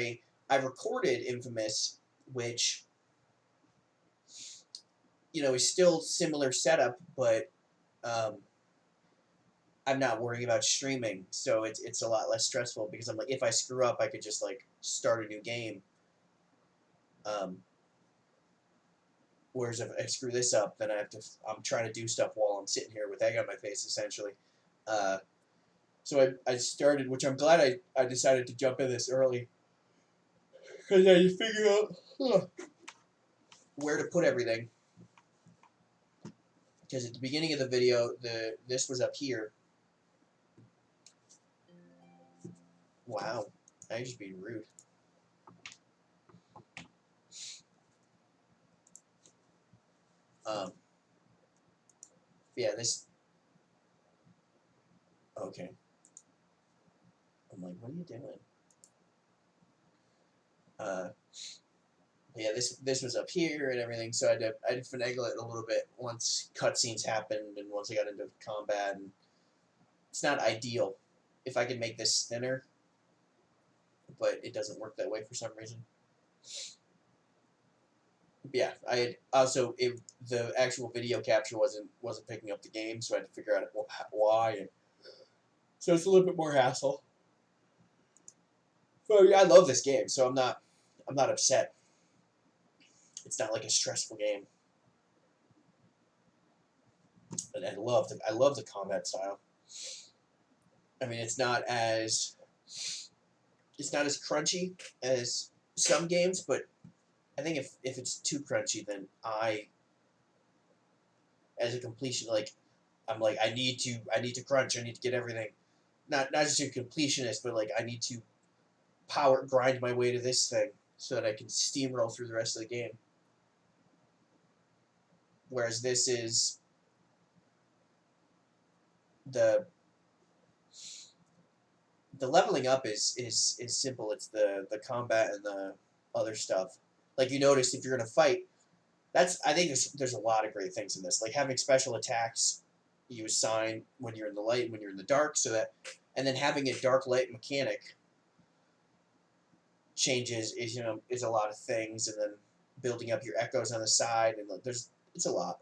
I recorded Infamous, which is still similar setup, but I'm not worrying about streaming, so it's a lot less stressful because I'm like, if I screw up, I could just like start a new game. Whereas if I screw this up, then I'm trying to do stuff while I'm sitting here with egg on my face, essentially. So I started, which I'm glad I decided to jump in this early, because I just figure out where to put everything. Because at the beginning of the video, this was up here. Wow, I'm just being rude. Yeah, this. Okay. I'm like, what are you doing? Yeah, this was up here and everything, so I had to finagle it a little bit once cutscenes happened and once I got into combat, and it's not ideal. If I could make this thinner, but it doesn't work that way for some reason. But yeah, I had also the actual video capture wasn't picking up the game, so I had to figure out why. And so it's a little bit more hassle. But yeah, I love this game, so I'm not upset. It's not like a stressful game. And I love the combat style. I mean, it's not as crunchy as some games, but I think if it's too crunchy, then as a completion, I'm like, I need to crunch, I need to get everything. Not just a completionist, but like I need to grind my way to this thing so that I can steamroll through the rest of the game. Whereas this is the leveling up is simple. It's the combat and the other stuff. Like you notice if you're in a fight, I think there's a lot of great things in this. Like having special attacks you assign when you're in the light and when you're in the dark, and then having a dark light mechanic changes is a lot of things, and then building up your echoes on the side, and it's a lot.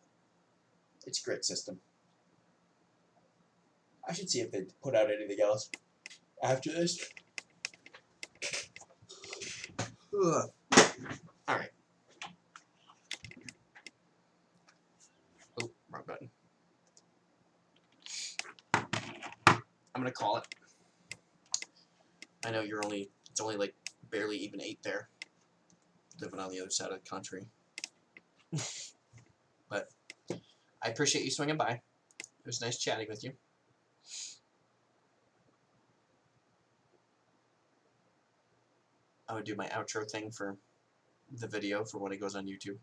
It's a great system. I should see if they put out anything else after this. Ugh. All right. Oh, wrong button. I'm gonna call it. I know it's only like barely even 8 there, living on the other side of the country. But I appreciate you swinging by. It was nice chatting with you. I would do my outro thing for the video for when it goes on YouTube.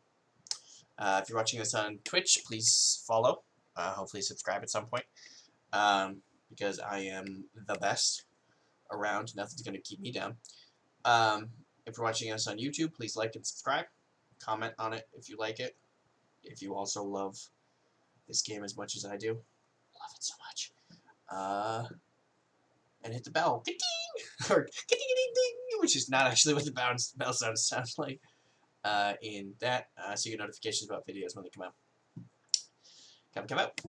If you're watching this on Twitch, please follow. Hopefully subscribe at some point. Because I am the best around. Nothing's going to keep me down. If you're watching us on YouTube, please like and subscribe. Comment on it if you like it. If you also love this game as much as I do. Love it so much. And hit the bell. Or ka-ding-a-ding-ding, which is not actually what the bell sounds like. In that, so you get notifications about videos when they come out. Come out.